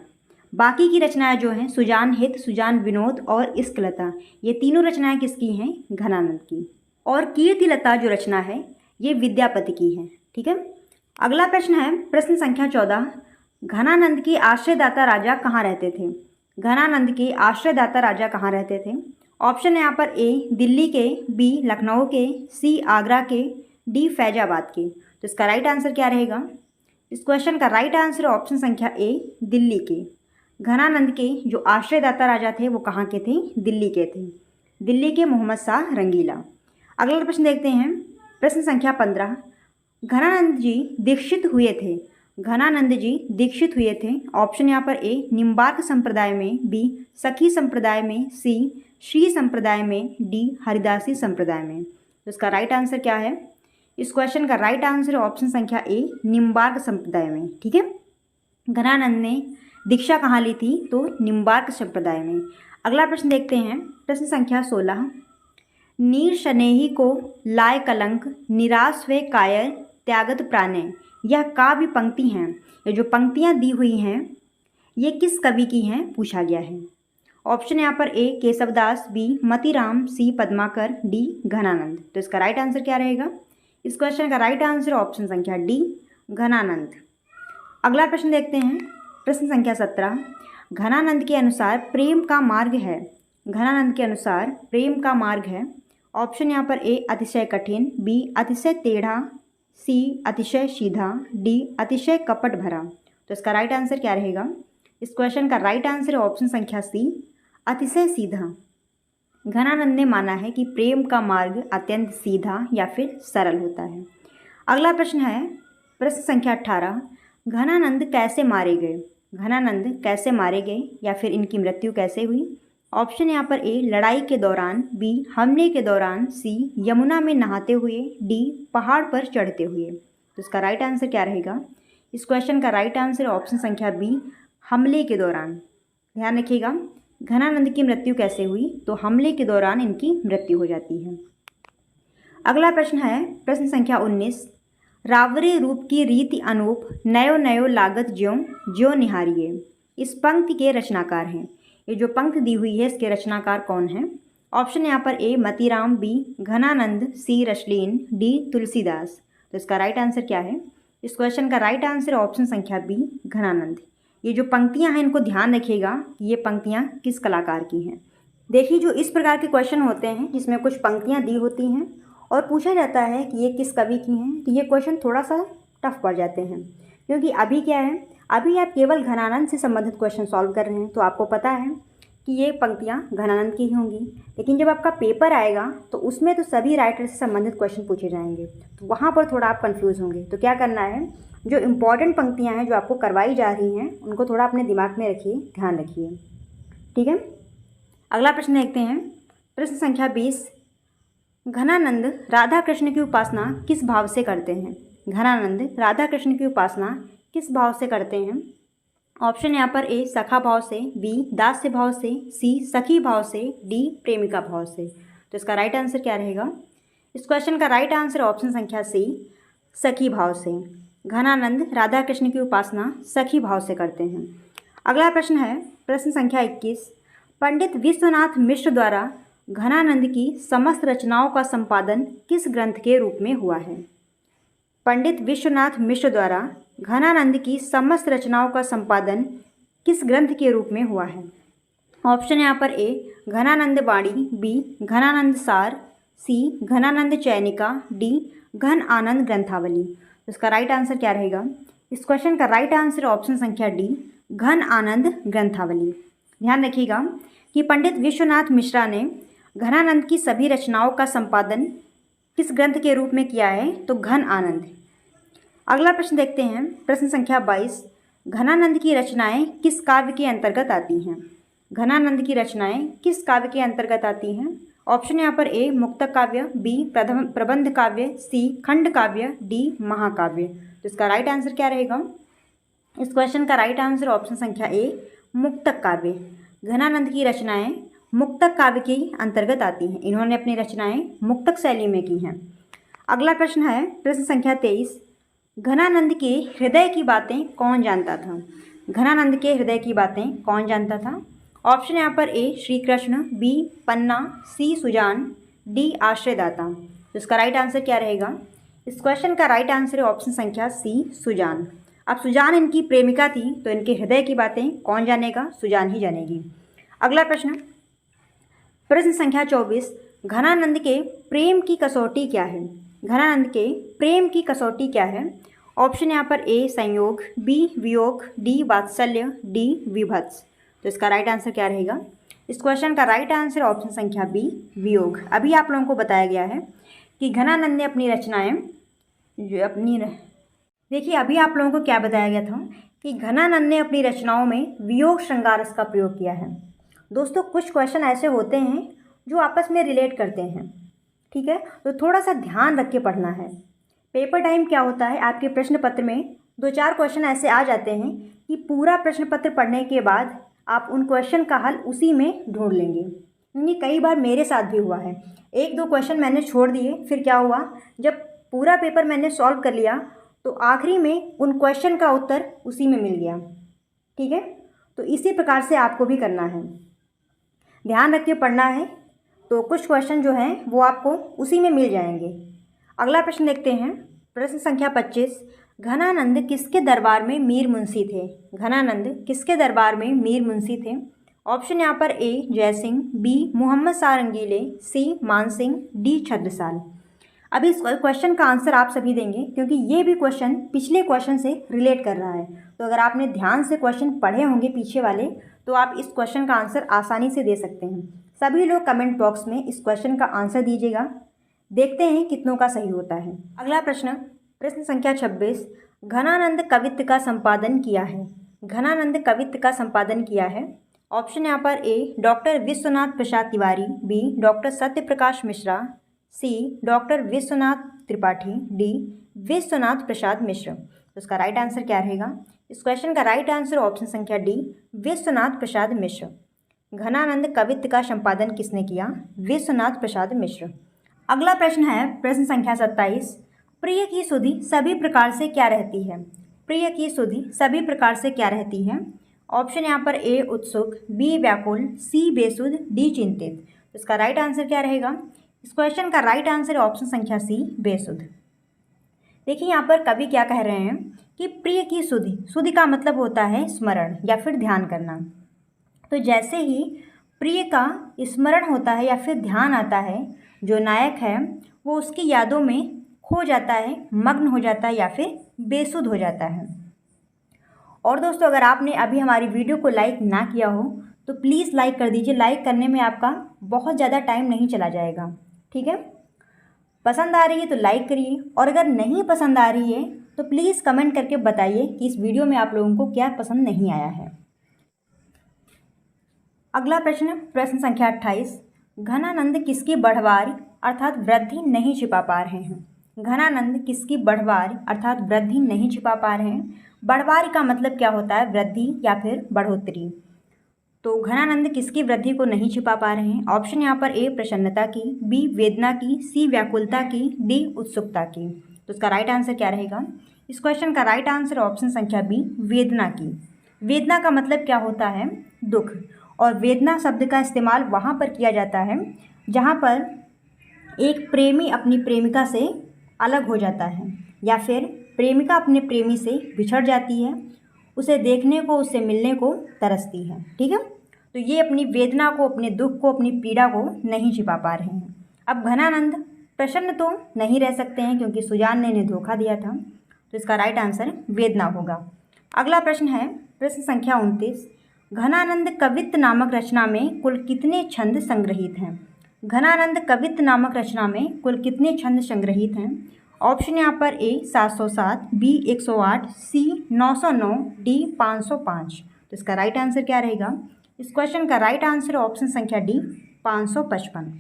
बाकी की रचनाएं जो हैं सुजान हित, सुजान विनोद और इश्कलता, ये तीनों रचनाएं किसकी हैं? घनानंद की। और कीर्तिलता जो रचना है ये विद्यापति की है। ठीक है, अगला प्रश्न है प्रश्न संख्या 14, घनानंद के आश्रयदाता राजा कहाँ रहते थे? घनानंद के आश्रयदाता राजा कहाँ रहते थे? ऑप्शन है यहाँ पर ए दिल्ली के, बी लखनऊ के, सी आगरा के, डी फैजाबाद के। तो इसका राइट आंसर क्या रहेगा? इस क्वेश्चन का राइट आंसर ऑप्शन संख्या ए दिल्ली के। घनानंद के जो आश्रयदाता राजा थे वो कहाँ के थे? दिल्ली के थे, दिल्ली के मोहम्मद शाह रंगीला। अगला प्रश्न देखते हैं प्रश्न संख्या 15, घनानंद जी दीक्षित हुए थे। घनानंद जी दीक्षित हुए थे। ऑप्शन यहाँ पर ए निम्बार्क संप्रदाय में, बी सखी संप्रदाय में, सी श्री संप्रदाय में, डी हरिदासी संप्रदाय में। तो इसका राइट आंसर क्या है? इस क्वेश्चन का राइट आंसर ऑप्शन संख्या ए निम्बार्क संप्रदाय में। ठीक है, घनानंद ने दीक्षा कहाँ ली थी? तो निम्बार्क संप्रदाय में। अगला प्रश्न देखते हैं प्रश्न संख्या 16, नीर शनेही को लाए कलंक, निराश वे कायर त्यागत प्राणे। यह काव्य पंक्ति हैं, ये जो पंक्तियाँ दी हुई हैं ये किस कवि की हैं? पूछा गया है। ऑप्शन यहाँ पर ए केशवदास, बी मतीराम, सी पद्माकर, डी घनानंद। तो इसका राइट आंसर क्या रहेगा? इस क्वेश्चन का राइट आंसर ऑप्शन संख्या डी घनानंद। अगला प्रश्न देखते हैं प्रश्न संख्या 17, घनानंद के अनुसार प्रेम का मार्ग है। घनानंद के अनुसार प्रेम का मार्ग है। ऑप्शन यहाँ पर ए अतिशय कठिन, बी अतिशय टेढ़ा, सी अतिशय सीधा, डी अतिशय कपट भरा। तो इसका राइट आंसर क्या रहेगा? इस क्वेश्चन का राइट आंसर ऑप्शन संख्या सी अतिशय सीधा। घनानंद ने माना है कि प्रेम का मार्ग अत्यंत सीधा या फिर सरल होता है। अगला प्रश्न है प्रश्न संख्या 18, घनानंद कैसे मारे गए? घनानंद कैसे मारे गए या फिर इनकी मृत्यु कैसे हुई? ऑप्शन यहाँ पर ए लड़ाई के दौरान, बी हमले के दौरान, सी यमुना में नहाते हुए, डी पहाड़ पर चढ़ते हुए। तो इसका राइट आंसर क्या रहेगा? इस क्वेश्चन का राइट आंसर ऑप्शन संख्या बी हमले के दौरान। ध्यान रखिएगा, घनानंद की मृत्यु कैसे हुई? तो हमले के दौरान इनकी मृत्यु हो जाती है। अगला प्रश्न है प्रश्न संख्या 19, रावरे रूप की रीति अनूप, नयो नयो लागत ज्यों ज्यों निहारिये। इस पंक्ति के रचनाकार हैं। ये जो पंक्ति दी हुई है इसके रचनाकार कौन हैं? ऑप्शन यहाँ पर ए मतीराम, बी घनानंद, सी रश्लीन, डी तुलसीदास। तो इसका राइट आंसर क्या है? इस क्वेश्चन का राइट आंसर ऑप्शन संख्या बी घनानंद। ये जो पंक्तियाँ हैं इनको ध्यान रखिएगा कि ये पंक्तियाँ किस कलाकार की हैं। देखिए, जो इस प्रकार के क्वेश्चन होते हैं जिसमें कुछ पंक्तियाँ दी होती हैं और पूछा जाता है कि ये किस कवि की हैं, तो ये क्वेश्चन थोड़ा सा टफ पड़ जाते हैं, क्योंकि अभी क्या है, अभी आप केवल घनानंद से संबंधित क्वेश्चन सॉल्व कर रहे हैं, तो आपको पता है कि ये पंक्तियाँ घनानंद की ही होंगी। लेकिन जब आपका पेपर आएगा तो उसमें तो सभी राइटर से संबंधित क्वेश्चन पूछे जाएंगे, तो वहाँ पर थोड़ा आप कंफ्यूज होंगे। तो क्या करना है, जो इम्पॉर्टेंट पंक्तियाँ हैं जो आपको करवाई जा रही हैं उनको थोड़ा अपने दिमाग में रखिए, ध्यान रखिए। ठीक है, अगला प्रश्न देखते हैं। प्रश्न संख्या 20, घनानंद राधा कृष्ण की उपासना किस भाव से करते हैं? घनानंद राधा कृष्ण की उपासना किस भाव से करते हैं? ऑप्शन यहाँ पर ए सखा भाव से, बी दास्य भाव से, सी सखी भाव से, डी प्रेमिका भाव से। तो इसका राइट आंसर क्या रहेगा? इस क्वेश्चन का राइट आंसर ऑप्शन संख्या सी सखी भाव से। घनानंद राधा कृष्ण की उपासना सखी भाव से करते हैं। अगला प्रश्न है प्रश्न संख्या 21, पंडित विश्वनाथ मिश्र द्वारा घनानंद की समस्त रचनाओं का संपादन किस ग्रंथ के रूप में हुआ है? पंडित विश्वनाथ मिश्र द्वारा घनानंद की समस्त रचनाओं का संपादन किस ग्रंथ के रूप में हुआ है? ऑप्शन यहाँ पर ए घनानंद वाणी, बी घनानंद सार, सी घनानंद चैनिका, डी घन आनंद ग्रंथावली। तो इसका राइट आंसर क्या रहेगा? इस क्वेश्चन का राइट आंसर ऑप्शन संख्या डी घन आनंद ग्रंथावली। ध्यान रखिएगा कि पंडित विश्वनाथ मिश्रा ने घनानंद की सभी रचनाओं का संपादन किस ग्रंथ के रूप में किया है? तो घन आनंद। अगला प्रश्न देखते हैं प्रश्न संख्या 22, घनानंद की रचनाएं किस काव्य के अंतर्गत आती हैं? घनानंद की रचनाएं किस काव्य के अंतर्गत आती हैं? ऑप्शन यहाँ पर ए मुक्तक काव्य, बी प्रबंध काव्य, सी खंड काव्य, डी महाकाव्य। तो इसका राइट आंसर क्या रहेगा? इस क्वेश्चन का राइट आंसर ऑप्शन संख्या ए मुक्तक काव्य। घनानंद की रचनाएं मुक्तक काव्य के अंतर्गत आती हैं। इन्होंने अपनी रचनाएं मुक्तक शैली में की हैं। अगला प्रश्न है प्रश्न संख्या 23, घनानंद के हृदय की बातें कौन जानता था? घनानंद के हृदय की बातें कौन जानता था? ऑप्शन यहाँ पर ए श्री कृष्ण, बी पन्ना, सी सुजान, डी आश्रयदाता। तो इसका राइट आंसर क्या रहेगा? इस क्वेश्चन का राइट आंसर है ऑप्शन संख्या सी सुजान। अब सुजान इनकी प्रेमिका थी, तो इनके हृदय की बातें कौन जानेगा? सुजान ही जानेगी। अगला प्रश्न प्रश्न संख्या 24, घनानंद के प्रेम की कसौटी क्या है? घनानंद के प्रेम की कसौटी क्या है? ऑप्शन यहाँ पर ए संयोग, बी वियोग, डी वात्सल्य, डी विभत्स। तो इसका राइट आंसर क्या रहेगा? इस क्वेश्चन का राइट आंसर ऑप्शन संख्या बी वियोग। अभी आप लोगों को बताया गया है कि घनानंद ने अपनी रचनाएं देखिए, अभी आप लोगों को क्या बताया गया था कि घनानंद ने अपनी रचनाओं में वियोग श्रृंगार रस का प्रयोग किया है। दोस्तों, कुछ क्वेश्चन ऐसे होते हैं जो आपस में रिलेट करते हैं, ठीक है, तो थोड़ा सा ध्यान रख के पढ़ना है। पेपर टाइम क्या होता है, आपके प्रश्न पत्र में 2-4 क्वेश्चन ऐसे आ जाते हैं कि पूरा प्रश्न पत्र पढ़ने के बाद आप उन क्वेश्चन का हल उसी में ढूंढ लेंगे। ये कई बार मेरे साथ भी हुआ है, 1-2 क्वेश्चन मैंने छोड़ दिए, फिर क्या हुआ, जब पूरा पेपर मैंने सॉल्व कर लिया तो आखिरी में उन क्वेश्चन का उत्तर उसी में मिल गया। ठीक है, तो इसी प्रकार से आपको भी करना है, ध्यान रख के पढ़ना है, तो कुछ क्वेश्चन जो हैं वो आपको उसी में मिल जाएंगे। अगला प्रश्न देखते हैं, प्रश्न संख्या 25, घनानंद किसके दरबार में मीर मुंशी थे? घनानंद किसके दरबार में मीर मुंशी थे? ऑप्शन यहाँ पर ए जयसिंह, बी मुहम्मद सारंगीले, सी मानसिंह, डी छत्रसाल। अभी इस क्वेश्चन का आंसर आप सभी देंगे क्योंकि ये भी क्वेश्चन पिछले क्वेश्चन से रिलेट कर रहा है। तो अगर आपने ध्यान से क्वेश्चन पढ़े होंगे पीछे वाले तो आप इस क्वेश्चन का आंसर आसानी से दे सकते हैं। सभी लोग कमेंट बॉक्स में इस क्वेश्चन का आंसर दीजिएगा, देखते हैं कितनों का सही होता है। अगला प्रश्न, प्रश्न संख्या 26, घनानंद कवित्व का संपादन किया है? घनानंद कवित्व का संपादन किया है? ऑप्शन यहाँ पर A doctor Vishwanath Prasad Tiwari, B doctor Satyaprakash Mishra, C doctor Vishwanath Tripathi, D Vishwanath Prasad Mishra. तो इसका राइट आंसर क्या रहेगा? इस क्वेश्चन का राइट आंसर ऑप्शन संख्या डी विश्वनाथ प्रसाद मिश्र। घनानंद कवित्त का संपादन किसने किया? विश्वनाथ प्रसाद मिश्र। अगला प्रश्न है प्रश्न संख्या 27। प्रिय की सुधि सभी प्रकार से क्या रहती है? प्रिय की सुधि सभी प्रकार से क्या रहती है? ऑप्शन यहाँ पर ए उत्सुक, बी व्याकुल, सी बेसुध, डी चिंतित। तो इसका राइट आंसर क्या रहेगा? इस क्वेश्चन का राइट आंसर ऑप्शन संख्या सी बेसुध। देखिए यहाँ पर कवि क्या कह रहे हैं कि प्रिय की सुधि, सुधि का मतलब होता है स्मरण या फिर ध्यान करना। तो जैसे ही प्रिय का स्मरण होता है या फिर ध्यान आता है, जो नायक है वो उसकी यादों में खो जाता है, मग्न हो जाता है या फिर बेसुध हो जाता है। और दोस्तों अगर आपने अभी हमारी वीडियो को लाइक ना किया हो तो प्लीज़ लाइक कर दीजिए। लाइक करने में आपका बहुत ज़्यादा टाइम नहीं चला जाएगा, ठीक है। पसंद आ रही है तो लाइक करिए, और अगर नहीं पसंद आ रही है तो प्लीज़ कमेंट करके बताइए कि इस वीडियो में आप लोगों को क्या पसंद नहीं आया है। अगला प्रश्न प्रश्न संख्या 28। घनानंद किसकी बढ़वार अर्थात वृद्धि नहीं छिपा पा रहे हैं? घनानंद किसकी बढ़वार अर्थात वृद्धि नहीं छिपा पा रहे हैं? बढ़वार का मतलब क्या होता है? वृद्धि या फिर बढ़ोतरी। तो घनानंद किसकी वृद्धि को नहीं छिपा पा रहे हैं? ऑप्शन यहाँ पर ए प्रसन्नता की, बी वेदना की, सी व्याकुलता की, डी उत्सुकता की। तो इसका राइट आंसर क्या रहेगा? इस क्वेश्चन का राइट आंसर ऑप्शन संख्या बी वेदना की। वेदना का मतलब क्या होता है? दुख। और वेदना शब्द का इस्तेमाल वहाँ पर किया जाता है जहाँ पर एक प्रेमी अपनी प्रेमिका से अलग हो जाता है या फिर प्रेमिका अपने प्रेमी से बिछड़ जाती है, उसे देखने को, उससे मिलने को तरसती है, ठीक है। तो ये अपनी वेदना को, अपने दुख को, अपनी पीड़ा को नहीं छिपा पा रहे हैं। अब घनानंद प्रसन्न तो नहीं रह सकते हैं क्योंकि सुजान ने इन्हें धोखा दिया था, तो इसका राइट आंसर वेदना होगा। अगला प्रश्न है प्रश्न संख्या 29। घनानंद कवित्त नामक रचना में कुल कितने छंद संग्रहित हैं? घनानंद कवित्त नामक रचना में कुल कितने छंद संग्रहित हैं? ऑप्शन यहाँ पर ए 707, बी 108, सी 909, डी 505। तो इसका राइट आंसर क्या रहेगा? इस क्वेश्चन का राइट आंसर ऑप्शन संख्या डी 555।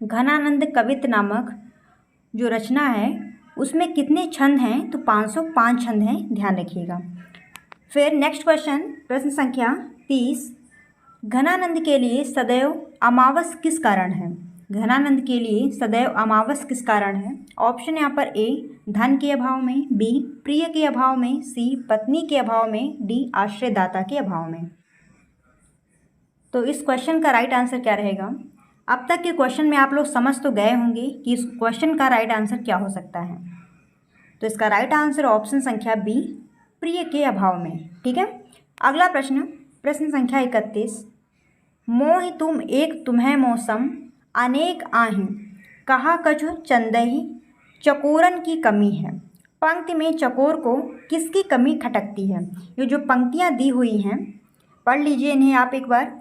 घनानंद कवित्त नामक जो रचना है उसमें कितने छंद हैं? तो 505 छंद हैं, ध्यान रखिएगा। फिर नेक्स्ट क्वेश्चन प्रश्न संख्या 30। घनानंद के लिए सदैव अमावस किस कारण है? घनानंद के लिए सदैव अमावस किस कारण है? ऑप्शन यहाँ पर ए धन के अभाव में, बी प्रिय के अभाव में, सी पत्नी के अभाव में, डी आश्रयदाता के अभाव में। तो इस क्वेश्चन का राइट आंसर क्या रहेगा? अब तक के क्वेश्चन में आप लोग समझ तो गए होंगे कि इस क्वेश्चन का राइट आंसर क्या हो सकता है। तो इसका राइट आंसर ऑप्शन संख्या बी प्रिय के अभाव में, ठीक है। अगला प्रश्न प्रश्न संख्या 31। मोहि तुम एक तुम्हें मौसम अनेक आहीं, कहा कछु चंदही चकोरन की कमी है। पंक्ति में चकोर को किसकी कमी खटकती है? ये जो पंक्तियाँ दी हुई हैं पढ़ लीजिए इन्हें आप एक बार,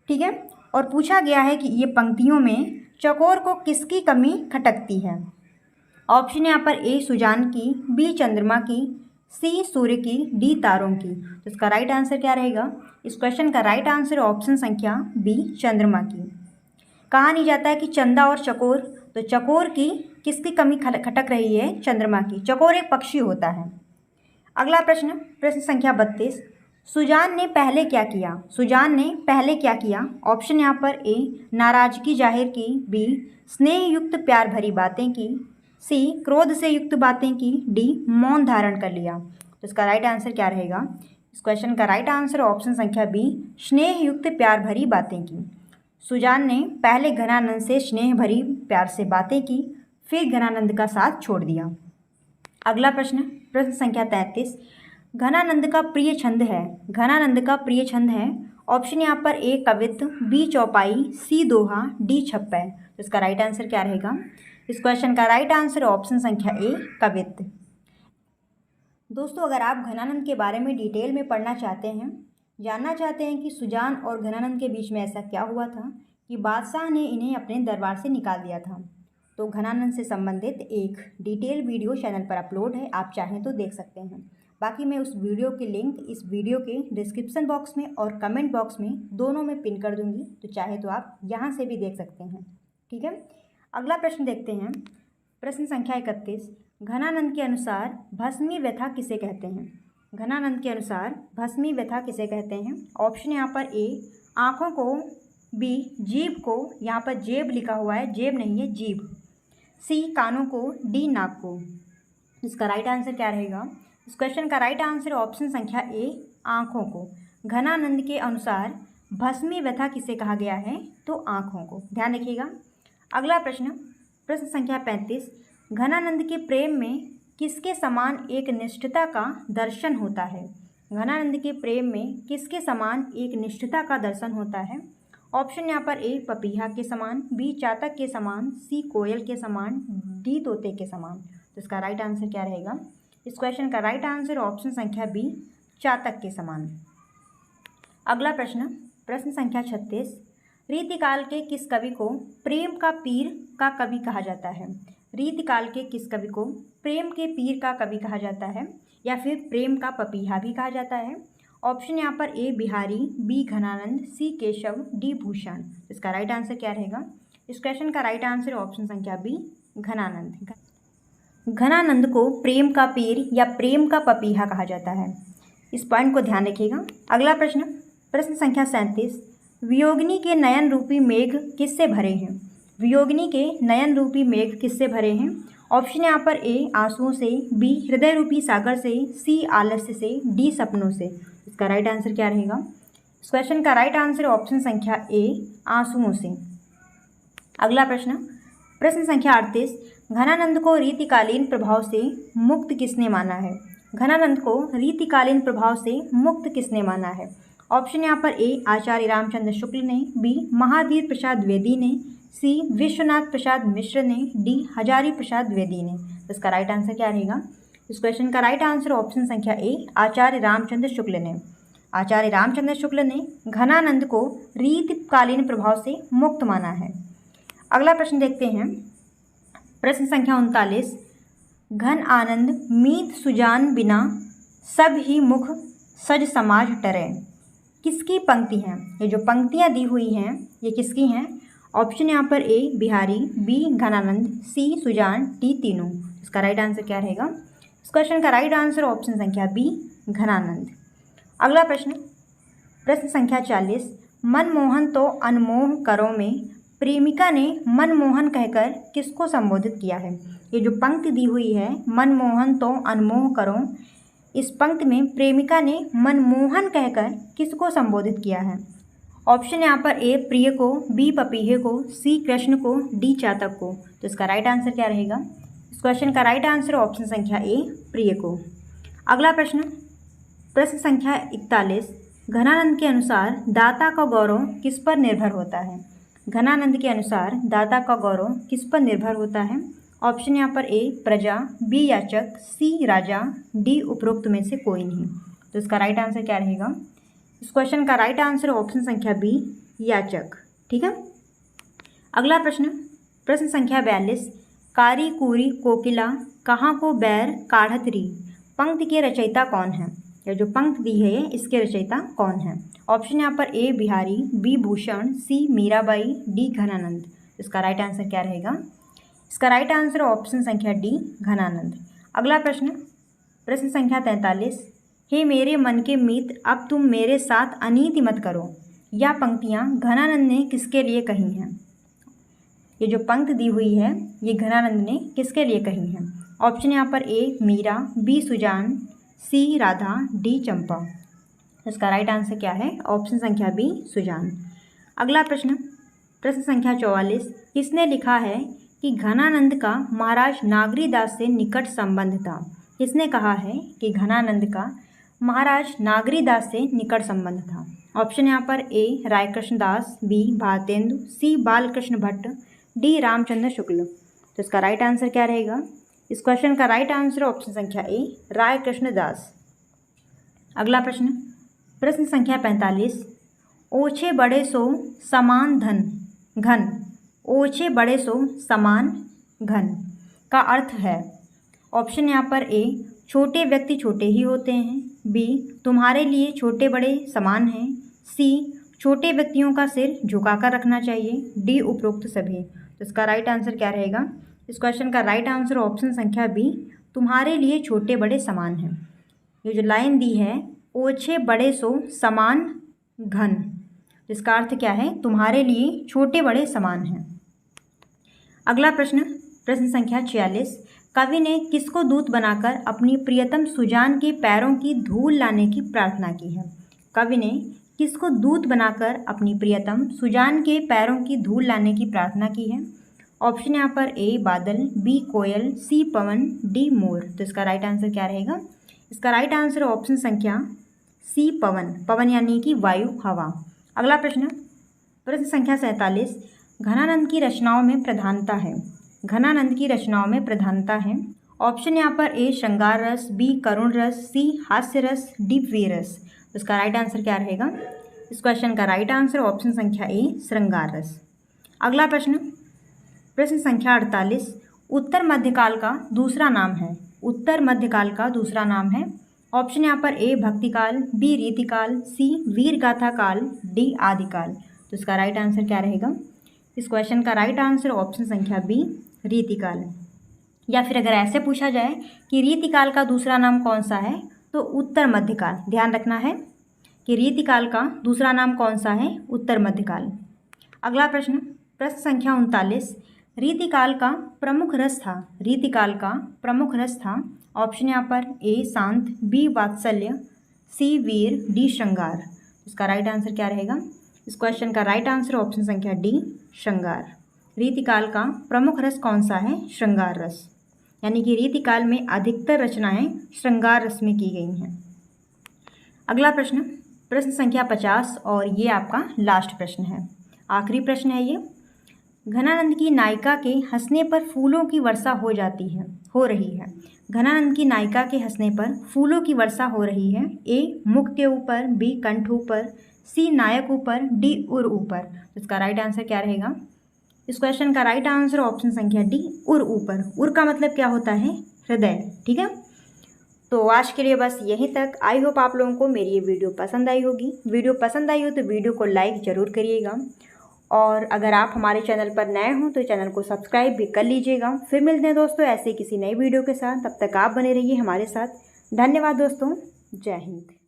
ठीक है। और पूछा गया है कि ये पंक्तियों में चकोर को किसकी कमी खटकती है? ऑप्शन यहाँ पर ए सुजान की, बी चंद्रमा की, सी सूर्य की, डी तारों की। तो इसका राइट आंसर क्या रहेगा? इस क्वेश्चन का राइट आंसर ऑप्शन संख्या बी चंद्रमा की। कहा नहीं जाता है कि चंदा और चकोर, तो चकोर की किसकी कमी खटक रही है? चंद्रमा की। चकोर एक पक्षी होता है। अगला प्रश्न प्रश्न संख्या 32। सुजान ने पहले क्या किया? सुजान ने पहले क्या किया? ऑप्शन यहाँ पर ए नाराजगी जाहिर की, बी स्नेह युक्त प्यार भरी बातें की, सी क्रोध से युक्त बातें की, डी मौन धारण कर लिया। तो इसका राइट आंसर क्या रहेगा? इस क्वेश्चन का राइट आंसर ऑप्शन संख्या बी स्नेह युक्त प्यार भरी बातें की। सुजान ने पहले घनानंद से स्नेह भरी प्यार से बातें की, फिर घनानंद का साथ छोड़ दिया। अगला प्रश्न प्रश्न संख्या 33। घनानंद का प्रिय छंद है। घनानंद का प्रिय छंद है। ऑप्शन यहाँ पर ए कवित्त, बी चौपाई, सी दोहा, डी छप्पै। तो इसका राइट आंसर क्या रहेगा? इस क्वेश्चन का राइट आंसर ऑप्शन संख्या ए कवित्त। दोस्तों अगर आप घनानंद के बारे में डिटेल में पढ़ना चाहते हैं, जानना चाहते हैं कि सुजान और घनानंद के बीच में ऐसा क्या हुआ था कि बादशाह ने इन्हें अपने दरबार से निकाल दिया था, तो घनानंद से संबंधित एक डिटेल वीडियो चैनल पर अपलोड है, आप चाहें तो देख सकते हैं। बाकी मैं उस वीडियो की लिंक इस वीडियो के डिस्क्रिप्शन बॉक्स में और कमेंट बॉक्स में दोनों में पिन कर दूंगी, तो चाहे तो आप यहाँ से भी देख सकते हैं। ठीक है, अगला प्रश्न देखते हैं। प्रश्न संख्या 31। घनानंद के अनुसार भस्मी व्यथा किसे कहते हैं? घनानंद के अनुसार भस्मी व्यथा किसे कहते हैं? ऑप्शन यहाँ पर ए आँखों को, बी जीभ को, यहाँ पर जेब लिखा हुआ है, जेब नहीं है जीभ, सी कानों को, डी नाक को। इसका राइट आंसर क्या रहेगा? इस क्वेश्चन का राइट आंसर ऑप्शन संख्या ए आँखों को। घनानंद के अनुसार भस्मी व्यथा किसे कहा गया है? तो आँखों को। ध्यान रखिएगा। अगला प्रश्न, प्रश्न संख्या 35। घनानंद के प्रेम में किसके समान एक निष्ठता का दर्शन होता है? घनानंद के प्रेम में किसके समान एक निष्ठता का दर्शन होता है? ऑप्शन यहाँ पर ए पपीहा के समान, बी चातक के समान, सी कोयल के समान, डी तोते के समान। तो इसका राइट आंसर क्या रहेगा? इस क्वेश्चन का राइट आंसर ऑप्शन संख्या बी चातक के समान। अगला प्रश्न, प्रश्न संख्या 36। रीतिकाल के किस कवि को प्रेम का पीर का कवि कहा जाता है? रीतिकाल के किस कवि को प्रेम के पीर का कवि कहा जाता है, या फिर प्रेम का पपीहा भी कहा जाता है? ऑप्शन यहाँ पर ए बिहारी, बी घनानंद, सी केशव, डी भूषण। इसका राइट आंसर क्या रहेगा? इस क्वेश्चन का राइट आंसर ऑप्शन संख्या बी घनानंद। घनानंद को प्रेम का पीर या प्रेम का पपीहा कहा जाता है। इस पॉइंट को ध्यान रखिएगा। अगला प्रश्न, प्रश्न संख्या 37। वियोगिनी के नयन रूपी मेघ किससे भरे हैं? वियोगिनी के नयन रूपी मेघ किससे भरे हैं? ऑप्शन यहाँ पर ए आंसुओं से, बी हृदय रूपी सागर से, सी आलस्य से, डी सपनों से। इसका राइट आंसर क्या रहेगा? इस क्वेश्चन का राइट आंसर ऑप्शन संख्या ए आंसुओं से। अगला प्रश्न, प्रश्न संख्या 38। घनानंद को रीतिकालीन प्रभाव से मुक्त किसने माना है? घनानंद को रीतिकालीन प्रभाव से मुक्त किसने माना है? ऑप्शन यहाँ पर ए आचार्य रामचंद्र शुक्ल ने, बी महावीर प्रसाद द्विवेदी ने, सी विश्वनाथ प्रसाद मिश्र ने, डी हजारी प्रसाद द्विवेदी ने। तो इसका राइट आंसर क्या रहेगा? इस क्वेश्चन का राइट आंसर ऑप्शन संख्या ए आचार्य रामचंद्र शुक्ल ने। आचार्य रामचंद्र शुक्ल ने घनानंद को रीतिकालीन प्रभाव से मुक्त माना है। अगला प्रश्न देखते हैं। प्रश्न संख्या 39। घन आनंद मीत सुजान बिना सब ही मुख सज समाज टरे किसकी पंक्ति हैं? ये जो पंक्तियाँ दी हुई हैं ये किसकी हैं? ऑप्शन यहाँ पर ए बिहारी, बी घनानंद, सी सुजान, डी तीनों। इसका राइट आंसर क्या रहेगा? इस क्वेश्चन का राइट आंसर ऑप्शन संख्या बी घनानंद। अगला प्रश्न, प्रश्न संख्या 40। मनमोहन तो अनमोह करो में प्रेमिका ने मनमोहन कहकर किसको संबोधित किया है? ये जो पंक्ति दी हुई है मनमोहन तो अनमोह करो, इस पंक्ति में प्रेमिका ने मनमोहन कहकर किसको संबोधित किया है? ऑप्शन यहाँ पर ए प्रिय को, बी पपीहे को, सी कृष्ण को, डी चातक को। तो इसका राइट आंसर क्या रहेगा? इस क्वेश्चन का राइट आंसर ऑप्शन संख्या ए प्रिय को। अगला प्रश्न, प्रश्न संख्या 41। घनानंद के अनुसार दाता का गौरव किस पर निर्भर होता है? घनानंद के अनुसार दाता का गौरव किस पर निर्भर होता है? ऑप्शन यहाँ पर ए प्रजा, बी याचक, सी राजा, डी उपरोक्त में से कोई नहीं। तो इसका राइट आंसर क्या रहेगा? इस क्वेश्चन का राइट आंसर ऑप्शन संख्या बी याचक। ठीक है, अगला प्रश्न, प्रश्न संख्या 42। कारी कूरी कोकिला कहाँ को बैर काढ़त री पंक्ति के रचयिता कौन है? या जो पंक्ति दी है इसके रचयिता कौन है? ऑप्शन यहाँ पर ए बिहारी, बी भूषण, सी मीराबाई, डी घनानंद। इसका राइट आंसर क्या रहेगा? इसका राइट आंसर ऑप्शन संख्या डी घनानंद। अगला प्रश्न, प्रश्न संख्या 43। हे मेरे मन के मीत अब तुम मेरे साथ अनीति मत करो, यह पंक्तियाँ घनानंद ने किसके लिए कही हैं? ये जो पंक्ति दी हुई है ये घनानंद ने किसके लिए कही हैं? ऑप्शन यहाँ पर ए मीरा, बी सुजान, सी राधा, डी चंपा। इसका राइट आंसर क्या है? ऑप्शन संख्या बी सुजान। अगला प्रश्न, प्रश्न संख्या 44। किसने लिखा है कि घनानंद का महाराज नागरीदास से निकट संबंध था? किसने कहा है कि घनानंद का महाराज नागरीदास से निकट संबंध था? ऑप्शन यहाँ पर ए रायकृष्ण दास, बी भारतेंदु, सी बालकृष्ण भट्ट, डी रामचंद्र शुक्ल। तो इसका राइट आंसर क्या रहेगा? इस क्वेश्चन का राइट आंसर ऑप्शन संख्या ए रायकृष्ण दास। अगला प्रश्न, प्रश्न संख्या 45। ओछे बड़े सो समान धन घन, ओछे बड़े सो समान घन का अर्थ है? ऑप्शन यहाँ पर ए छोटे व्यक्ति छोटे ही होते हैं। बी, तुम्हारे लिए छोटे बड़े समान हैं। सी, छोटे व्यक्तियों का सिर झुकाकर रखना चाहिए। डी, उपरोक्त सभी। तो इसका राइट आंसर क्या रहेगा? इस क्वेश्चन का राइट आंसर ऑप्शन संख्या बी, तुम्हारे लिए छोटे बड़े समान हैं। ये जो लाइन दी है, ओछे बड़े सो समान घन, इसका अर्थ क्या है? तुम्हारे लिए छोटे बड़े समान हैं। अगला प्रश्न, प्रश्न संख्या 46। कवि ने किसको दूत बनाकर अपनी प्रियतम सुजान के पैरों की धूल लाने की प्रार्थना की है? कवि ने किसको दूत बनाकर अपनी प्रियतम सुजान के पैरों की धूल लाने की प्रार्थना की है? ऑप्शन यहाँ पर ए बादल, बी कोयल, सी पवन, डी मोर। तो इसका राइट आंसर क्या रहेगा? इसका राइट आंसर ऑप्शन संख्या सी पवन। पवन यानी कि वायु, हवा। अगला प्रश्न, प्रश्न संख्या 47। घनानंद की रचनाओं में प्रधानता है। घनानंद की रचनाओं में प्रधानता है। ऑप्शन यहाँ पर ए श्रृंगार रस, बी करुण रस, सी हास्य रस, डी वीर रस। इसका राइट आंसर क्या रहेगा? इस क्वेश्चन का राइट आंसर ऑप्शन संख्या ए श्रृंगार रस। अगला प्रश्न, प्रश्न संख्या 48। उत्तर मध्यकाल का दूसरा नाम है। उत्तर मध्यकाल का दूसरा नाम है। ऑप्शन यहाँ पर ए भक्तिकाल, बी रीतिकाल, सी वीर गाथा काल, डी आदिकाल। तो इसका राइट आंसर क्या रहेगा? इस क्वेश्चन का राइट आंसर ऑप्शन संख्या बी रीतिकाल। या फिर अगर ऐसे पूछा जाए कि रीतिकाल का दूसरा नाम कौन सा है, तो उत्तर मध्यकाल। ध्यान रखना है कि रीतिकाल का दूसरा नाम कौन सा है? उत्तर मध्यकाल। अगला प्रश्न, प्रश्न संख्या 39। रीतिकाल का प्रमुख रस था। रीतिकाल का प्रमुख रस था। ऑप्शन यहाँ पर ए शांत, बी वात्सल्य, सी वीर, डी श्रृंगार। इसका राइट आंसर क्या रहेगा? इस क्वेश्चन का राइट आंसर ऑप्शन संख्या डी श्रृंगार। रीतिकाल का प्रमुख रस कौन सा है? श्रृंगार रस। यानी कि रीतिकाल में अधिकतर रचनाएं श्रृंगार रस में की गई हैं। अगला प्रश्न, प्रश्न संख्या 50, और ये आपका लास्ट प्रश्न है, आखिरी प्रश्न है ये। घनानंद की नायिका के हंसने पर फूलों की वर्षा हो रही है। घनानंद की नायिका के हंसने पर फूलों की वर्षा हो रही है। ए मुख के ऊपर, बी कंठ ऊपर, सी नायक ऊपर, डी उर ऊपर। इसका राइट आंसर क्या रहेगा? इस क्वेश्चन का राइट आंसर ऑप्शन संख्या डी उर ऊपर। उर का मतलब क्या होता है? हृदय। ठीक है, तो आज के लिए बस यहीं तक। आई होप आप लोगों को मेरी ये वीडियो पसंद आई होगी। वीडियो पसंद आई हो तो वीडियो को लाइक ज़रूर करिएगा, और अगर आप हमारे चैनल पर नए हों तो चैनल को सब्सक्राइब भी कर लीजिएगा। फिर मिलते हैं दोस्तों ऐसे किसी नई वीडियो के साथ। तब तक आप बने रहिए हमारे साथ। धन्यवाद दोस्तों, जय हिंद।